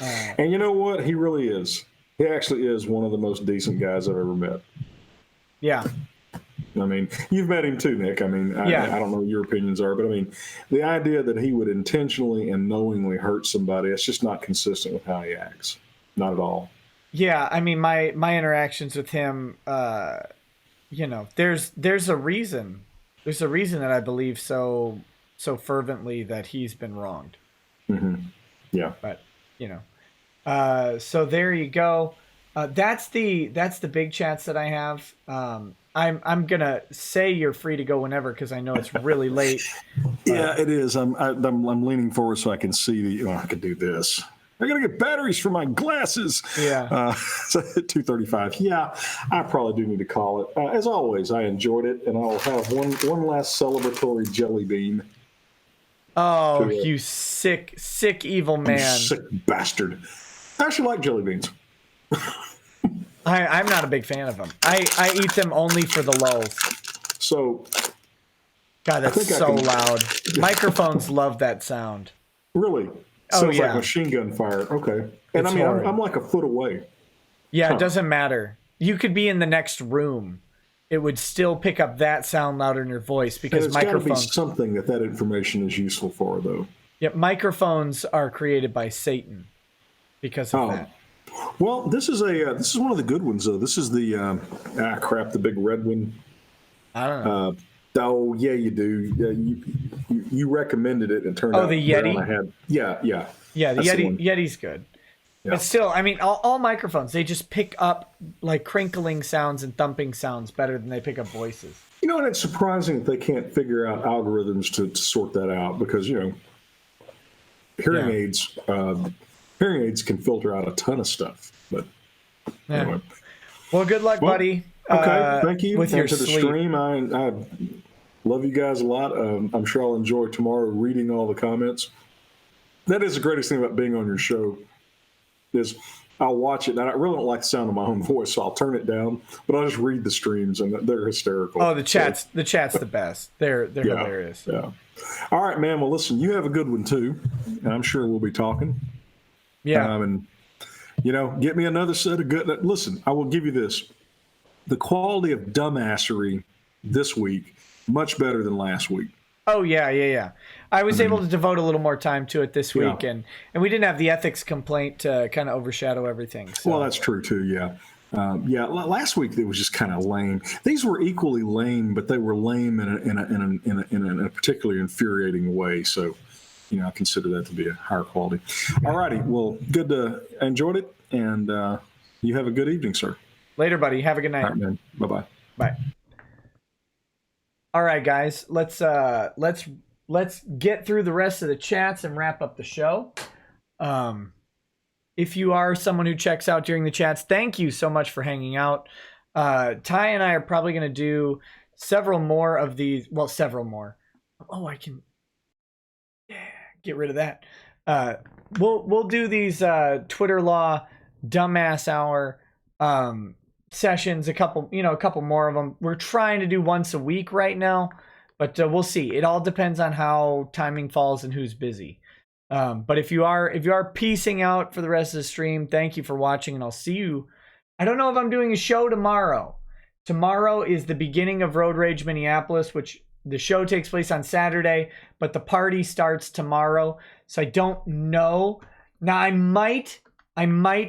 And you know what? He really is. He actually is one of the most decent guys I've ever met. Yeah. I mean, you've met him too, Nick. I mean, I don't know what your opinions are, but I mean, the idea that he would intentionally and knowingly hurt somebody, it's just not consistent with how he acts. Not at all. Yeah, I mean, my interactions with him, there's a reason. There's a reason that I believe so fervently that he's been wronged. Mm-hmm. Yeah. But, so there you go. That's the big chats that I have. I'm gonna say you're free to go whenever because I know it's really late. Yeah, it is. I'm leaning forward so I can see I could do this. I gotta get batteries for my glasses. Yeah. So 2:35. Yeah, I probably do need to call it. As always, I enjoyed it, and I'll have one last celebratory jelly bean. Oh, you sick evil man! You sick bastard. I actually like jelly beans. I'm not a big fan of them. I eat them only for the lulls. So, God, that's think I so can- loud. Microphones love that sound. really, Oh, sounds yeah. like machine gun fire. Okay, and It's I mean, horrid. I'm like a foot away. Yeah, Huh. it doesn't matter. You could be in the next room. It would still pick up that sound louder in your voice And because it's got to be microphones. something that information is useful for, though. Yep, microphones are created by Satan because of Oh. that. Well, this is one of the good ones, though. This is the the big red one. I don't know. Oh yeah, you do. Yeah, you recommended it, and it turned out the right Yeti? on my head. Yeah. Yeah, the That's the one. Yeti's good. Yeah. But still, I mean, all microphones, they just pick up like crinkling sounds and thumping sounds better than they pick up voices. You know, and it's surprising that they can't figure out algorithms to sort that out because hearing aids can filter out a ton of stuff. But Yeah. anyway, Well, good luck, buddy. okay, thank you. With And your to the sleep. stream, I love you guys a lot. I'm sure I'll enjoy tomorrow reading all the comments. That is the greatest thing about being on your show is I'll watch it, and I really don't like the sound of my own voice, so I'll turn it down. But I'll just read the streams, and they're hysterical. Oh, the chat's the best. They're hilarious. Yeah. All right, man. Well, listen, you have a good one too, and I'm sure we'll be talking. Yeah. And get me another set of good. Listen, I will give you this: the quality of dumbassery this week much better than last week. Oh yeah. I was able to devote a little more time to it this week, and we didn't have the ethics complaint to kind of overshadow everything. So. Well, that's true too. Yeah. Last week it was just kind of lame. These were equally lame, but they were lame in a particularly infuriating way. So, I consider that to be a higher quality. All righty. Well, I enjoyed it, and you have a good evening, sir. Later, buddy. Have a good night. All right, man. Bye-bye. Bye. All right, guys. Let's get through the rest of the chats and wrap up the show. If you are someone who checks out during the chats, thank you so much for hanging out. Ty and I are probably going to do several more of these. Well, several more. Oh, I can get rid of that. We'll do these Twitter Law Dumbass Hour sessions. A couple more of them. We're trying to do once a week right now, but we'll see. It all depends on how timing falls and who's busy. But if you are piecing out for the rest of the stream, thank you for watching, and I'll see you. I don't know if I'm doing a show tomorrow. Tomorrow is the beginning of Road Rage Minneapolis, which the show takes place on Saturday, but the party starts tomorrow. So I don't know. Now I might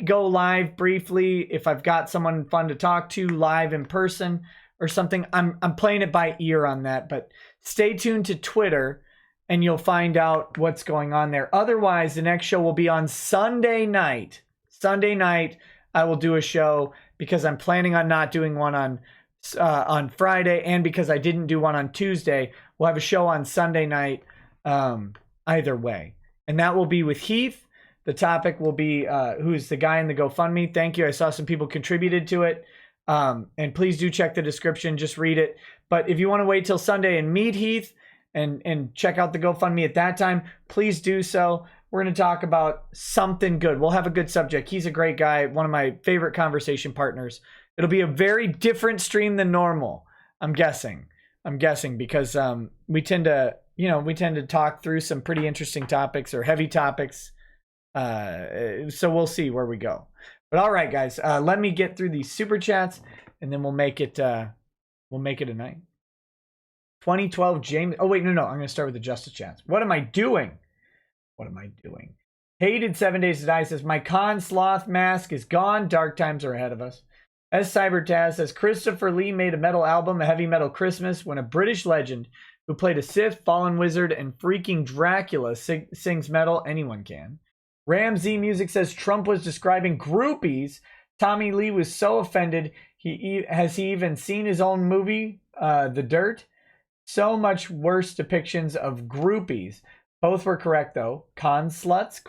go live briefly if I've got someone fun to talk to live in person or something. I'm playing it by ear on that, but stay tuned to Twitter and you'll find out what's going on there. Otherwise, the next show will be on Sunday night. Sunday night, I will do a show because I'm planning on not doing one on Friday, and because I didn't do one on Tuesday. We'll have a show on Sunday night either way. And that will be with Heath. The topic will be who's the guy in the GoFundMe. Thank you. I saw some people contributed to it. And please do check the description. Just read it. But if you want to wait till Sunday and meet Heath and check out the GoFundMe at that time, please do so. We're going to talk about something good. We'll have a good subject. He's a great guy, one of my favorite conversation partners. It'll be a very different stream than normal, I'm guessing because we tend to talk through some pretty interesting topics or heavy topics. So we'll see where we go. But all right, guys, let me get through these super chats and then we'll make it a night. 2012 James. Oh wait, no. I'm going to start with the Justice chats. What am I doing? Hated 7 Days to Die says, my con sloth mask is gone. Dark times are ahead of us. S Cyber Taz says, Christopher Lee made a metal album, A Heavy Metal Christmas, when a British legend who played a Sith, fallen wizard, and freaking Dracula sings metal. Anyone can. Ramsey Music says, Trump was describing groupies. Tommy Lee was so offended. Has he even seen his own movie, The Dirt? So much worse depictions of groupies. Both were correct, though. Con sluts, ?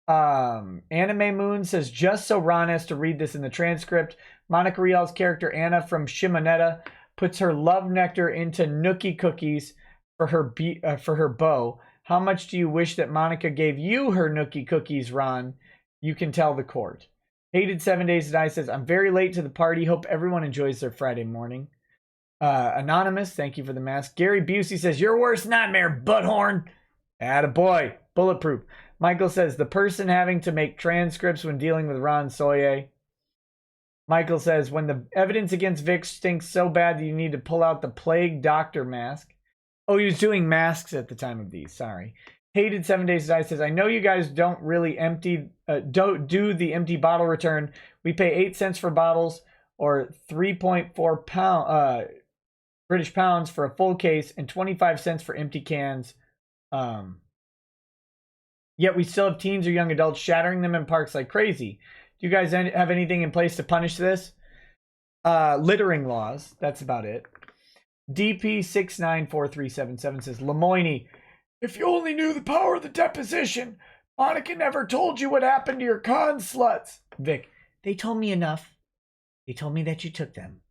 Anime Moon says, just so Ron has to read this in the transcript, Monica Rial's character Anna from Shimonetta puts her love nectar into nookie cookies for her beau. How much do you wish that Monica gave you her nookie cookies, Ron? You can tell the court. Hated 7 Days to Die says, I'm very late to the party. Hope everyone enjoys their Friday morning. Anonymous, thank you for the mask. Gary Busey says, your worst nightmare, butthorn. Attaboy. Bulletproof. Michael says, the person having to make transcripts when dealing with Ron Soye. Michael says, when the evidence against Vic stinks so bad that you need to pull out the plague doctor mask. Oh, he was doing masks at the time of these. Sorry. Hated 7 Days to Die says, I know you guys don't really don't do the empty bottle return. We pay 8 cents for bottles or 3.4 British pounds for a full case and 25 cents for empty cans. Yet we still have teens or young adults shattering them in parks like crazy. Do you guys have anything in place to punish this? Littering laws. That's about it. DP694377 says, Lemoyne, if you only knew the power of the deposition, Monica never told you what happened to your con sluts. Vic, they told me enough. They told me that you took them.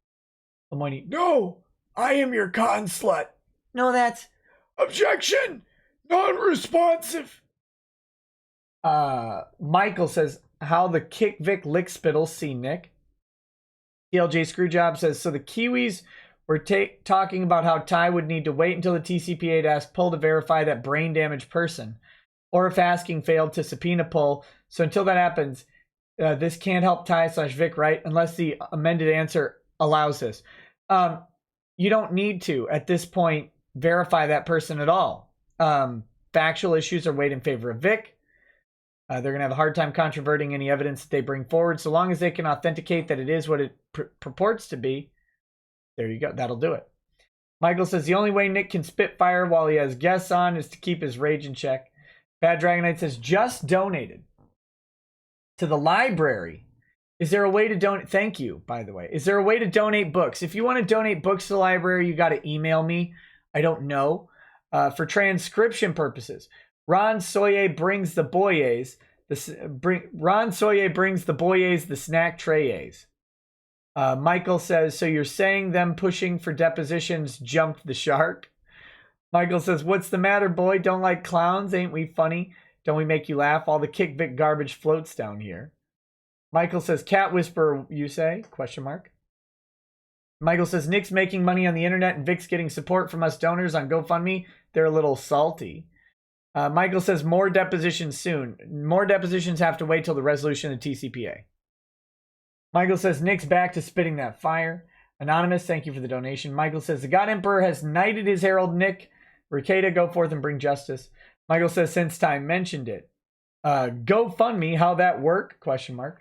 Lemoyne, no, I am your con slut. No, that's... Objection! Non-responsive. Michael says, how the kick Vic lick spittle, see Nick. TLJ Screwjob says, so the Kiwis were talking about how Ty would need to wait until the TCPA to ask Pull to verify that brain damaged person, or if asking failed to subpoena Pull. So until that happens, this can't help Ty/Vic, right? Unless the amended answer allows this. You don't need to, at this point, verify that person at all. Factual issues are weighed in favor of Vic. They're going to have a hard time controverting any evidence that they bring forward, so long as they can authenticate that it is what it purports to be. There you go. That'll do it. Michael says, the only way Nick can spit fire while he has guests on is to keep his rage in check. Bad Dragonite says, just donated to the library. Is there a way to donate? Thank you, by the way. Is there a way to donate books? If you want to donate books to the library, you got to email me. I don't know. For transcription purposes, Ron Soye brings the boyes. Ron Soye brings the boyes the snack trayes. Michael says, so you're saying them pushing for depositions jumped the shark? Michael says, what's the matter, boy? Don't like clowns? Ain't we funny? Don't we make you laugh? All the Kick Vic garbage floats down here. Michael says, cat whisperer, you say? Question mark. Michael says, Nick's making money on the internet and Vic's getting support from us donors on GoFundMe. They're a little salty. Michael says, more depositions soon. More depositions have to wait till the resolution of the TCPA. Michael says, Nick's back to spitting that fire. Anonymous, thank you for the donation. Michael says, the God Emperor has knighted his herald Nick. Rekieta, go forth and bring justice. Michael says, since Time mentioned it. GoFundMe, how that work? Question mark.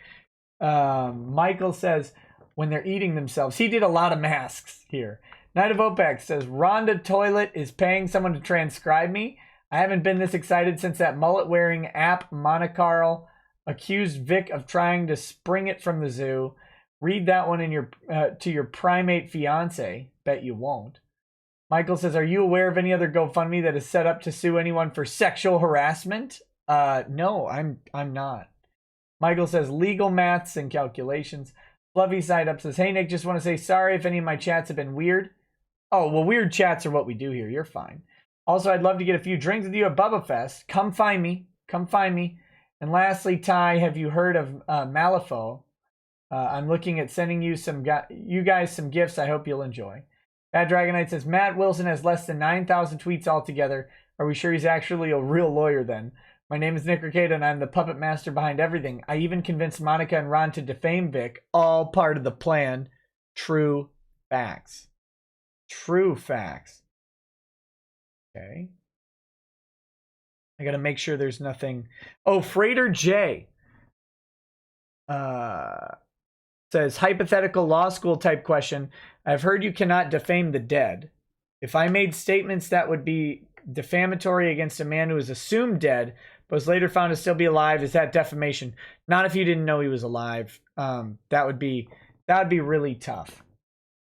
Michael says, when they're eating themselves. He did a lot of masks here. Night of OPEC says, Rhonda Toilet is paying someone to transcribe me. I haven't been this excited since that mullet-wearing app, Monacarl, accused Vic of trying to spring it from the zoo. Read that one in your to your primate fiance. Bet you won't. Michael says, are you aware of any other GoFundMe that is set up to sue anyone for sexual harassment? No, I'm not. Michael says, legal maths and calculations. Fluffy Side Up says, hey, Nick, just want to say sorry if any of my chats have been weird. Oh, well, weird chats are what we do here. You're fine. Also, I'd love to get a few drinks with you at Bubba Fest. Come find me. Come find me. And lastly, Ty, have you heard of Malifaux? I'm looking at sending you you guys some gifts I hope you'll enjoy. Bad Dragonite says, Matt Wilson has less than 9,000 tweets altogether. Are we sure he's actually a real lawyer then? My name is Nick Rekieta, and I'm the puppet master behind everything. I even convinced Monica and Ron to defame Vic. All part of the plan. True facts. True facts. Okay. I got to make sure there's nothing. Oh, Freighter J says, hypothetical law school type question. I've heard you cannot defame the dead. If I made statements that would be defamatory against a man who was assumed dead, but was later found to still be alive, is that defamation? Not if you didn't know he was alive. That would be really tough.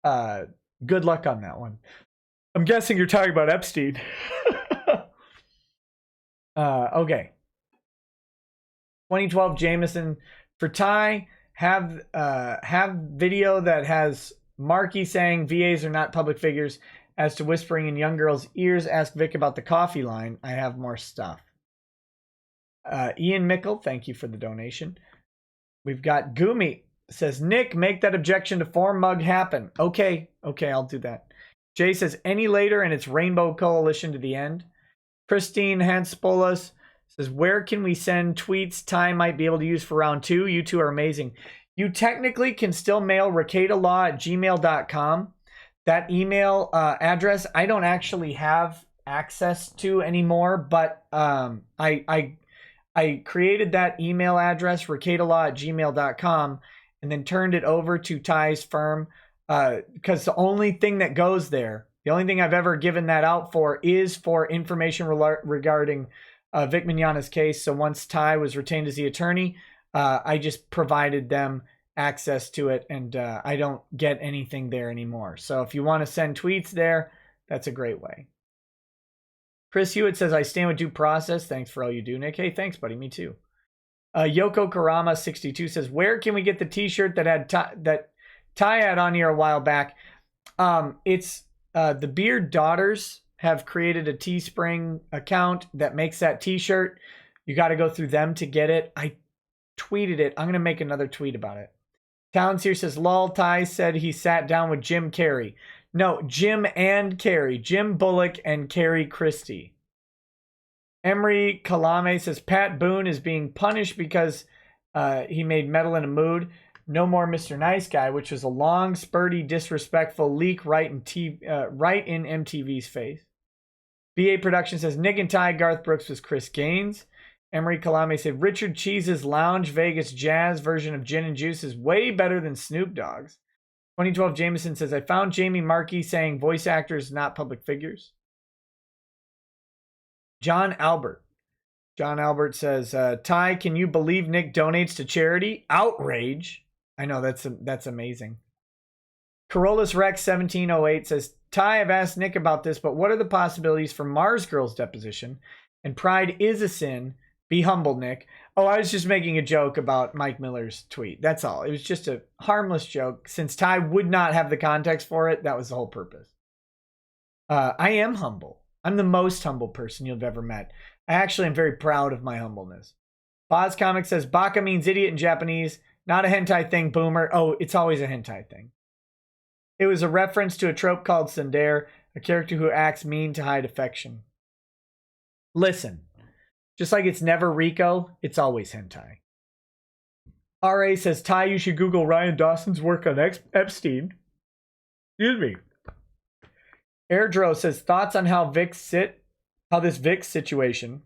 Good luck on that one. I'm guessing you're talking about Epstein. Okay. 2012 Jameson. For Ty, have video that has Marky saying VAs are not public figures. As to whispering in young girls' ears, ask Vic about the coffee line. I have more stuff. Ian Mickle, thank you for the donation. We've got Gumi says, Nick, make that objection to form mug happen. Okay, I'll do that. Jay says, any later and it's Rainbow Coalition to the end. Christine Hanspolas says, where can we send tweets Ty might be able to use for round 2? You two are amazing. You technically can still mail rekietalaw@gmail.com. That email address I don't actually have access to anymore, but I created that email address, rekietalaw@gmail.com, and then turned it over to Ty's firm because the only thing that goes there, the only thing I've ever given that out for is for information regarding Vic Mignogna's case. So once Ty was retained as the attorney, I just provided them access to it, and I don't get anything there anymore. So if you want to send tweets there, that's a great way. Chris Hewitt says, I stand with due process. Thanks for all you do, Nick. Hey, thanks, buddy. Me too. Yoko Karama 62 says, where can we get the t-shirt that Ty had on here a while back? It's the Beard Daughters have created a Teespring account that makes that t-shirt. You got to go through them to get it. I tweeted it. I'm going to make another tweet about it. Towns here says, lol, Ty said he sat down with Jim Carrey. No, Jim and Carrey. Jim Bullock and Carrie Christie. Emery Kalame says, Pat Boone is being punished because he made Metal in a Mood. No more Mr. Nice Guy, which was a long, spurty, disrespectful leak right in MTV's face. BA Production says, Nick and Ty, Garth Brooks was Chris Gaines. Emery Kalame said, Richard Cheese's Lounge Vegas Jazz version of Gin and Juice is way better than Snoop Dogg's. 2012 Jameson says, I found Jamie Markey saying voice actors, not public figures. John Albert says, Ty, can you believe Nick donates to charity? Outrage. I know, that's amazing. Corollas Rex 1708 says, Ty, I've asked Nick about this, but what are the possibilities for Mars Girl's deposition? And pride is a sin. Be humble, Nick. Oh, I was just making a joke about Mike Miller's tweet. That's all. It was just a harmless joke. Since Ty would not have the context for it, that was the whole purpose. I am humble. I'm the most humble person you've ever met. I actually am very proud of my humbleness. Boz Comic says, Baka means idiot in Japanese. Not a hentai thing, boomer. Oh, it's always a hentai thing. It was a reference to a trope called tsundere, a character who acts mean to hide affection. Listen, just like it's never Rico, it's always hentai. RA says, Ty, you should Google Ryan Dawson's work on Epstein. Excuse me. Airdro says, thoughts on how this VIX situation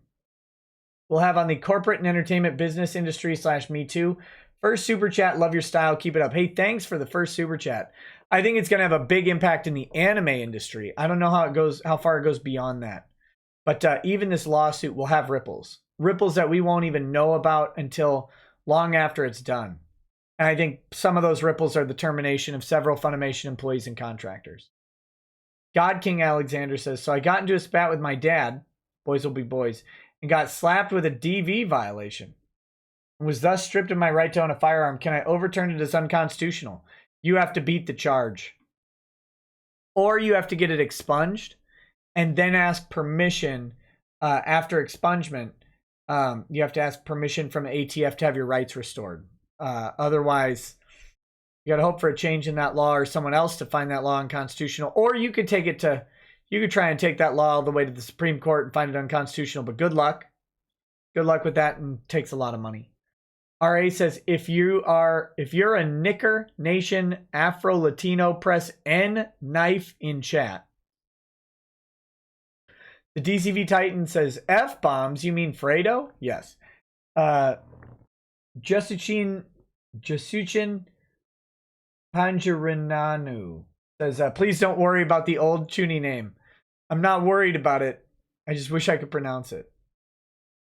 will have on the corporate and entertainment business industry / Me Too. First super chat, love your style, keep it up. Hey, thanks for the first super chat. I think it's going to have a big impact in the anime industry. I don't know how far it goes beyond that. But even this lawsuit will have ripples that we won't even know about until long after it's done. And I think some of those ripples are the termination of several Funimation employees and contractors. God King Alexander says, so I got into a spat with my dad, boys will be boys, and got slapped with a DV violation and was thus stripped of my right to own a firearm. Can I overturn it as unconstitutional? You have to beat the charge. Or you have to get it expunged and then ask permission after expungement. You have to ask permission from ATF to have your rights restored. Otherwise, you got to hope for a change in that law or someone else to find that law unconstitutional. Or you could try and take that law all the way to the Supreme Court and find it unconstitutional. But good luck. Good luck with that, and takes a lot of money. RA says, if you're a Knicker Nation Afro Latino, press N knife in chat. The DCV Titan says, F-bombs, you mean Fredo? Yes. Jasuchin Panjarinanu says, please don't worry about the old Chuny name. I'm not worried about it. I just wish I could pronounce it.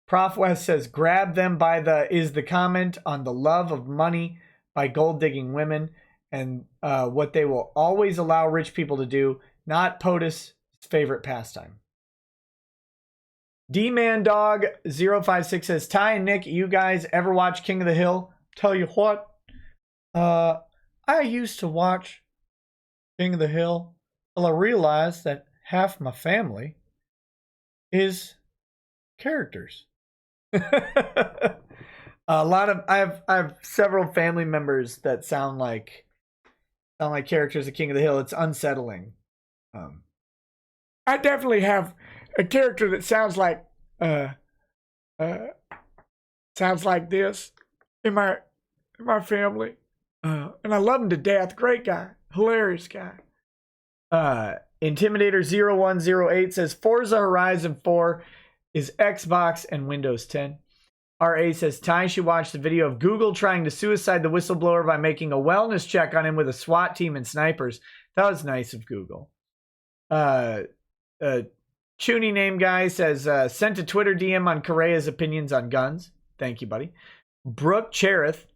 Prof West says, grab them by is the comment on the love of money by gold digging women and what they will always allow rich people to do, not POTUS' favorite pastime. D-Man Dog 056 says, Ty and Nick, you guys ever watch King of the Hill? Tell you what, I used to watch King of the Hill till I realized that half my family is characters. I have several family members that sound like characters of King of the Hill. It's unsettling. I definitely have a character that sounds like this in my family, and I love him to death. Great guy, hilarious guy. Intimidator 0108 says Forza Horizon 4 is Xbox and Windows 10. RA says Ty should watch the video of Google trying to suicide the whistleblower by making a wellness check on him with a SWAT team and snipers. That was nice of Google. Chuny name guy says sent a Twitter DM on Correa's opinions on guns. Thank you, buddy. Brooke Cherith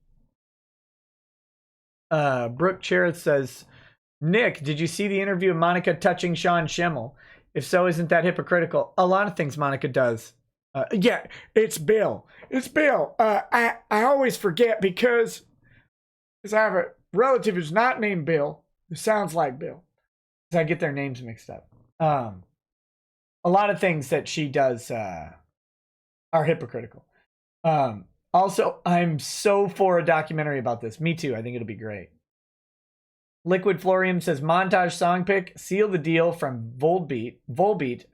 says, Nick, did you see the interview of Monica touching Sean Schemmel? If so, isn't that hypocritical? A lot of things Monica does. Yeah, it's Bill. It's Bill. I always forget because I have a relative who's not named Bill, who sounds like Bill. So I get their names mixed up. A lot of things that she does are hypocritical. Also, I'm so for a documentary about this. Me too. I think it'll be great. Liquid Florium says, montage song pick, Seal the Deal from Volbeat.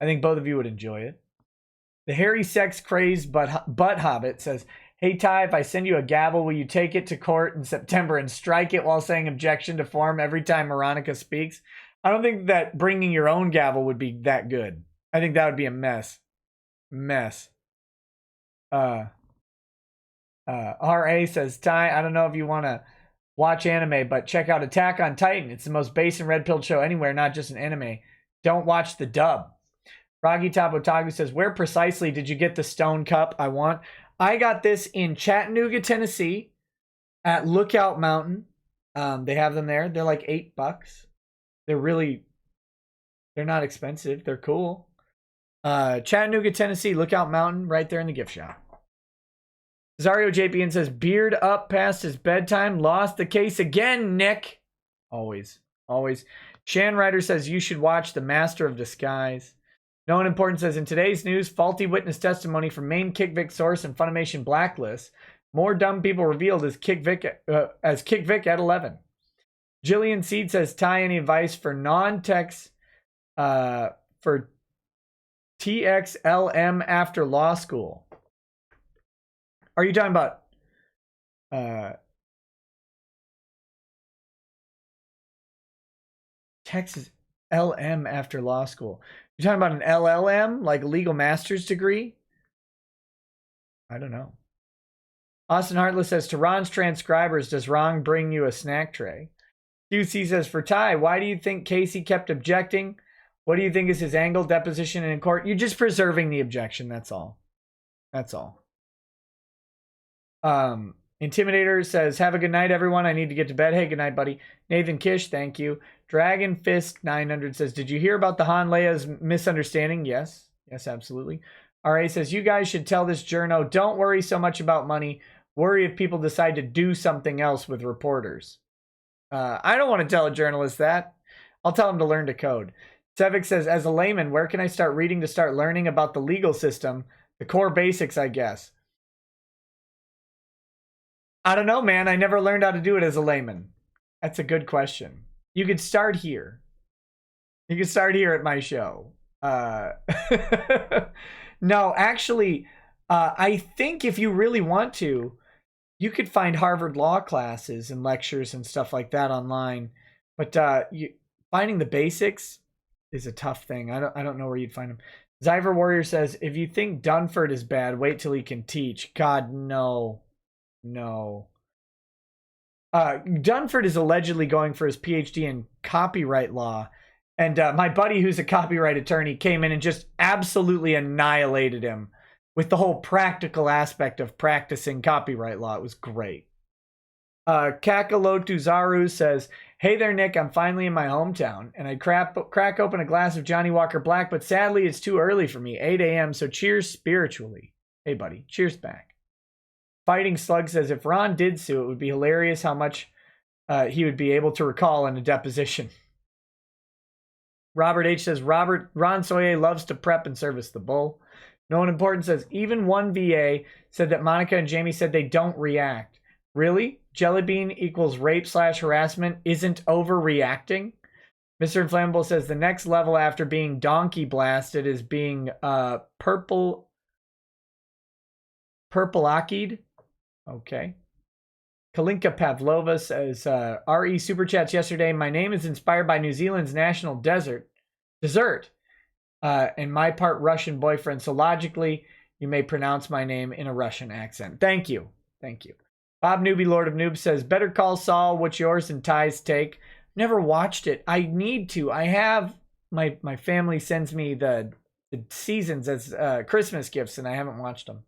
I think both of you would enjoy it. The hairy sex crazed butt hobbit says, hey Ty, if I send you a gavel, will you take it to court in September and strike it while saying objection to form every time Veronica speaks? I don't think that bringing your own gavel would be that good. I think that would be a mess. RA says, Ty, I don't know if you want to watch anime, but check out Attack on Titan. It's the most base and red-pilled show anywhere, not just an anime. Don't watch the dub. Ragi Top Otaku says, where precisely did you get the stone cup I want? I got this in Chattanooga, Tennessee at Lookout Mountain. They have them there. They're like $8. They're not expensive. They're cool. Chattanooga, Tennessee, Lookout Mountain, right there in the gift shop. Zario JPN says, beard up past his bedtime. Lost the case again, Nick. Always. Shan Ryder says, you should watch The Master of Disguise. No one important says, in today's news, faulty witness testimony from main KickVic source and Funimation blacklist. More dumb people revealed as KickVic at 11. Jillian Seed says, Ty, any advice for non-techs for TXLM after law school? Are you talking about Texas LM after law school? You're talking about an LLM, like a legal master's degree? I don't know. Austin Heartless says, to Ron's transcribers, does Ron bring you a snack tray? QC says, for Ty, why do you think Casey kept objecting? What do you think is his angle, deposition, and in court? You're just preserving the objection, that's all. Intimidator says, have a good night, everyone. I need to get to bed. Hey, good night, buddy. Nathan Kish, thank you. Dragon Fist 900 says, did you hear about the Han Leia's misunderstanding? Yes, absolutely. RA says, you guys should tell this journo, don't worry so much about money. Worry if people decide to do something else with reporters. I don't want to tell a journalist that. I'll tell him to learn to code. Sevik says, as a layman, where can I start reading to start learning about the legal system? The core basics, I guess. I don't know, man. I never learned how to do it as a layman. That's a good question. You could start here. You could start here at my show. No, actually, I think if you really want to, you could find Harvard law classes and lectures and stuff like that online. But finding the basics is a tough thing. I don't know where you'd find them. Zyver Warrior says, if you think Dunford is bad, wait till he can teach. God, no. Dunford is allegedly going for his PhD in copyright law. And my buddy, who's a copyright attorney, came in and just absolutely annihilated him with the whole practical aspect of practicing copyright law. It was great. Kakalotu Zaru says, hey there, Nick. I'm finally in my hometown, and I crack open a glass of Johnny Walker Black, but sadly it's too early for me, 8 a.m., so cheers spiritually. Hey, buddy. Cheers back. Fighting Slug says, if Ron did sue, it would be hilarious how much he would be able to recall in a deposition. Robert H. says, Ron Soye loves to prep and service the bull. No one important says, even one VA said that Monica and Jamie said they don't react. Really? Jellybean equals rape/harassment isn't overreacting? Mr. Inflammable says the next level after being donkey blasted is being purple-akied. Okay. Kalinka Pavlova says, RE Super Chats yesterday. My name is inspired by New Zealand's national dessert. And my part Russian boyfriend. So logically, you may pronounce my name in a Russian accent. Thank you. Thank you. Bob Newby, Lord of Noobs says, Better Call Saul, what's yours and Ty's take? Never watched it. I need to. I have, my family sends me the seasons as Christmas gifts, and I haven't watched them.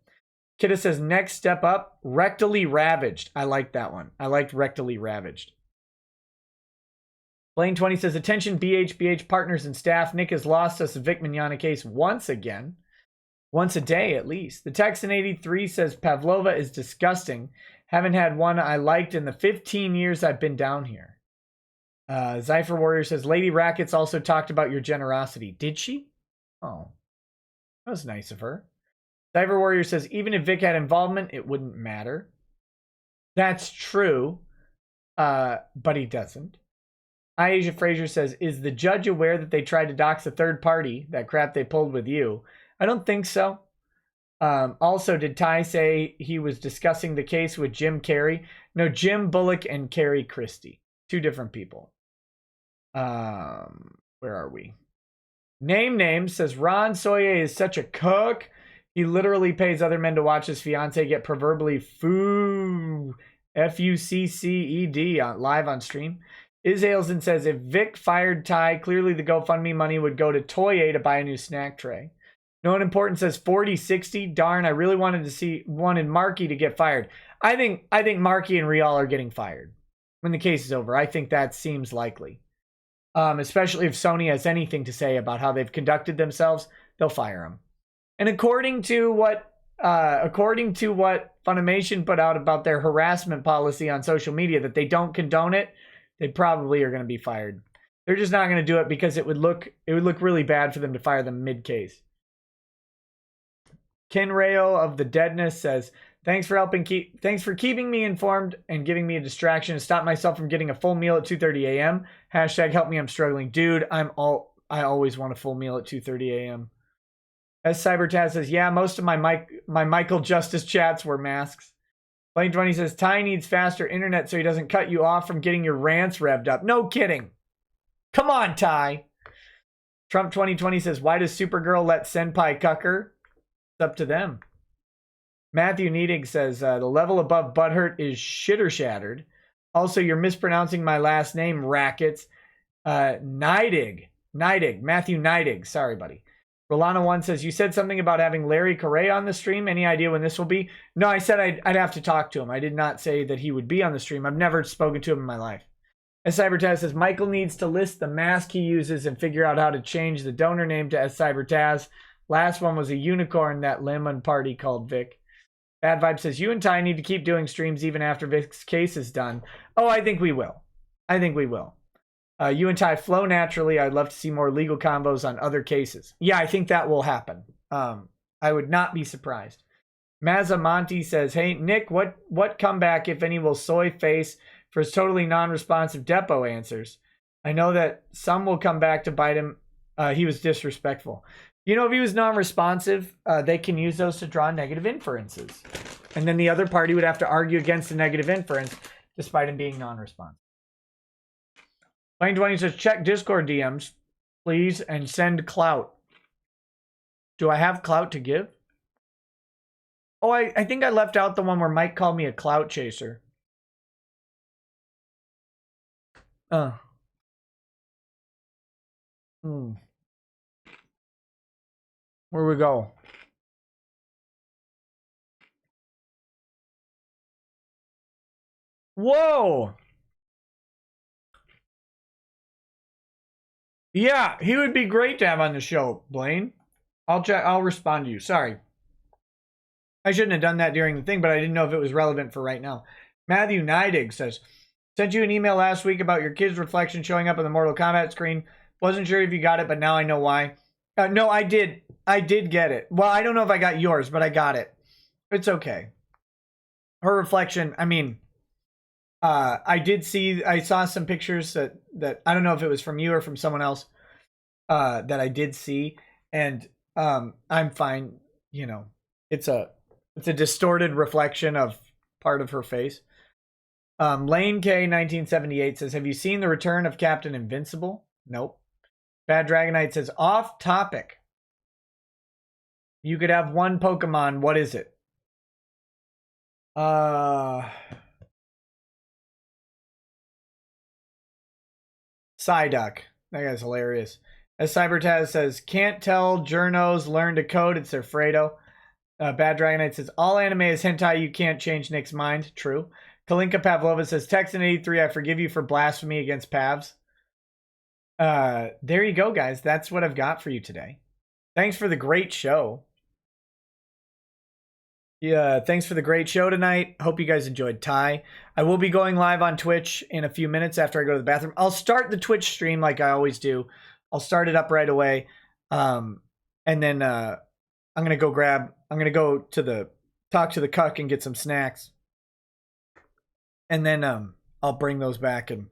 Kidda says, next step up, rectally ravaged. I like that one. I liked rectally ravaged. Blaine 20 says, attention BHBH partners and staff. Nick has lost us a Vic Mignogna case once again. Once a day, at least. The Texan 83 says, Pavlova is disgusting. Haven't had one I liked in the 15 years I've been down here. Zypher Warrior says, Lady Rackets also talked about your generosity. Did she? Oh, that was nice of her. Zypher Warrior says, even if Vic had involvement, it wouldn't matter. That's true, but he doesn't. Asia Frazier says, is the judge aware that they tried to dox a third party, that crap they pulled with you? I don't think so. Also, did Ty say he was discussing the case with Jim Carrey? No, Jim Bullock and Carrie Christie. Two different people. Where are we? Name says, Ron Soye is such a cook. He literally pays other men to watch his fiance get proverbially F-U-C-C-E-D live on stream. Iz Ailson says, if Vic fired Ty, clearly the GoFundMe money would go to Toye to buy a new snack tray. No one important says 40-60. Darn, I really wanted Markey to get fired. I think Markey and Rial are getting fired when the case is over. I think that seems likely. Especially if Sony has anything to say about how they've conducted themselves, they'll fire them. And according to what Funimation put out about their harassment policy on social media, that they don't condone it, they probably are going to be fired. They're just not going to do it because it would look really bad for them to fire them mid-case. Ken Rayo of the Deadness says, thanks for keeping me informed and giving me a distraction to stop myself from getting a full meal at 2:30 a.m. Hashtag help me, I'm struggling. Dude, I always want a full meal at 2:30 a.m. As Cybertaz says, yeah, most of my Michael Justice chats were masks. Blaine 20 says, Ty needs faster internet so he doesn't cut you off from getting your rants revved up. No kidding. Come on, Ty. Trump 2020 says, why does Supergirl let Senpai cuck her? It's up to them. Matthew Needig says, the level above butthurt is shitter shattered. Also, you're mispronouncing my last name, Rackets. Neidig. Matthew Neidig. Sorry, buddy. Rolana 1 says, you said something about having Larry Correa on the stream. Any idea when this will be? No, I said I'd have to talk to him. I did not say that he would be on the stream. I've never spoken to him in my life. S Cybertaz says, Michael needs to list the mask he uses and figure out how to change the donor name to S Cybertaz. Last one was a unicorn that Lemon Party called Vic. Bad Vibe says, you and Ty need to keep doing streams even after Vic's case is done. Oh, I think we will. You and Ty flow naturally. I'd love to see more legal combos on other cases. Yeah, I think that will happen. I would not be surprised. Mazamonti says, hey, Nick, what comeback, if any, will Soy face for his totally non-responsive Depot answers? I know that some will come back to bite him. He was disrespectful. You know, if he was non-responsive, they can use those to draw negative inferences. And then the other party would have to argue against the negative inference despite him being non-responsive. Lane 20 says, check Discord DMs, please, and send clout. Do I have clout to give? Oh, I think I left out the one where Mike called me a clout chaser. Where we go? Whoa! Yeah, he would be great to have on the show, Blaine. I'll respond to you. Sorry. I shouldn't have done that during the thing, but I didn't know if it was relevant for right now. Matthew Neidig says, sent you an email last week about your kid's reflection showing up on the Mortal Kombat screen. Wasn't sure if you got it, but now I know why. No, I did. I did get it. Well, I don't know if I got yours, but I got it. It's okay. Her reflection, I mean, I saw some pictures that I don't know if it was from you or from someone else that I did see, and I'm fine. You know, it's a distorted reflection of part of her face. Lane K 1978 says, "Have you seen the return of Captain Invincible?" Nope. Bad Dragonite says, "Off topic. You could have one Pokemon. What is it?" Psyduck. That guy's hilarious. As Cybertaz says, "Can't tell journos learn to code. It's their Fredo." Bad Dragonite says, "All anime is hentai. You can't change Nick's mind." True. Kalinka Pavlova says, "Texan83, I forgive you for blasphemy against Pavs." There you go, guys. That's what I've got for you today. Thanks for the great show. Yeah, thanks for the great show tonight. Hope you guys enjoyed Ty. I will be going live on Twitch in a few minutes after I go to the bathroom. I'll start the Twitch stream like I always do. I'll start it up right away. And then I'm going to go talk to the cuck and get some snacks. And then I'll bring those back and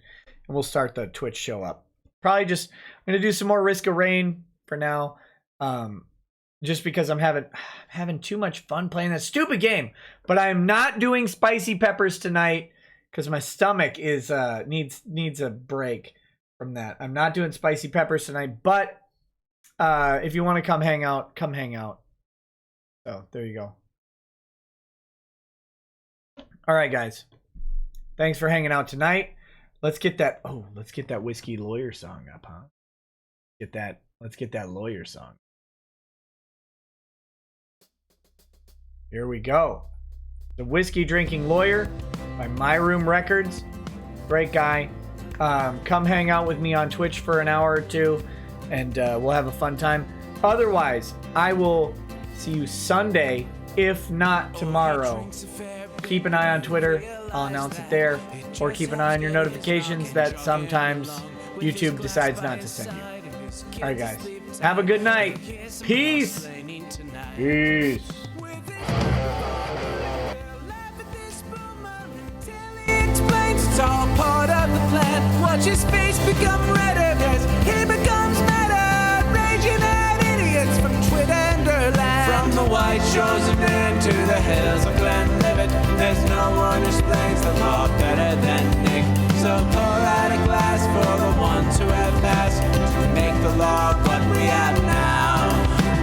we'll start the Twitch show up. Probably just, I'm going to do some more Risk of Rain for now. Just because I'm having too much fun playing that stupid game. But I am not doing spicy peppers tonight because my stomach is needs a break from that. I'm not doing spicy peppers tonight, but if you want to come hang out, come hang out. So there you go. All right, guys. Thanks for hanging out tonight. Let's get that Whiskey Lawyer song up, huh? Let's get that lawyer song. Here we go. The Whiskey Drinking Lawyer by My Room Records. Great guy. Come hang out with me on Twitch for an hour or two, and we'll have a fun time. Otherwise, I will see you Sunday, if not tomorrow. Keep an eye on Twitter. I'll announce it there. Or keep an eye on your notifications that sometimes YouTube decides not to send you. All right, guys. Have a good night. Peace. Peace. It's all part of the plan. Watch his face become redder as he becomes meta. Raging at idiots from Twitterland. From the white shores of Maine to the hills of Glenlivet, there's no one who explains the law better than Nick. So pour out a glass for the ones who have passed to make the law what we have now.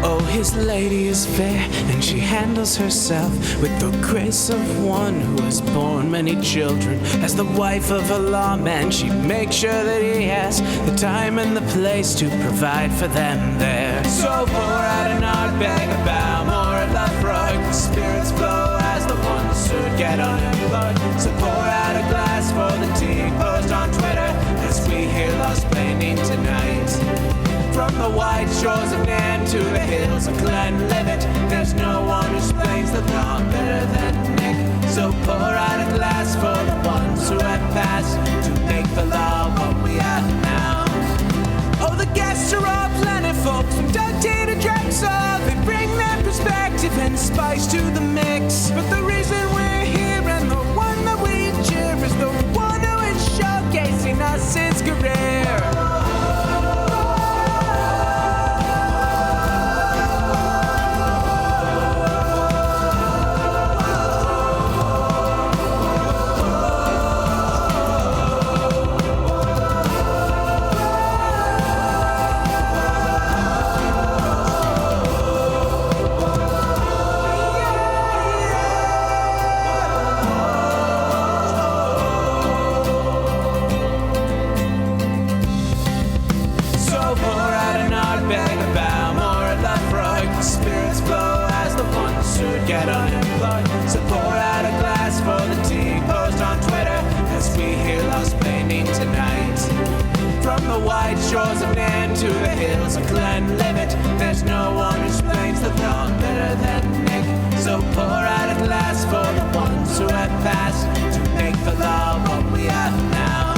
Oh, his lady is fair, and she handles herself with the grace of one who has borne many children. As the wife of a lawman, she makes sure that he has the time and the place to provide for them there. So pour out an art bag, a bow, more a love rug. The spirits flow as the ones who get unemployed. So pour out a glass for the tea post on Twitter as we hear lawsplaining tonight. From the white shores of Nan to the hills of Glenlivet, there's no one who explains the law better than Nick. So pour out a glass for the ones who have passed to make the law what we have now. Oh, the guests are all planet folks from Doug T to Drexel. They bring their perspective and spice to the mix. But the reason we're here and the one that we cheer is the one who is showcasing us his career. Get unemployed, so pour out a glass for the tea post on Twitter as we hear lawsplaining tonight. From the white shores of Nan to the hills of Glenlivet, there's no one who explains the law better than Nick. So pour out a glass for the ones who have passed to make the law what we have now.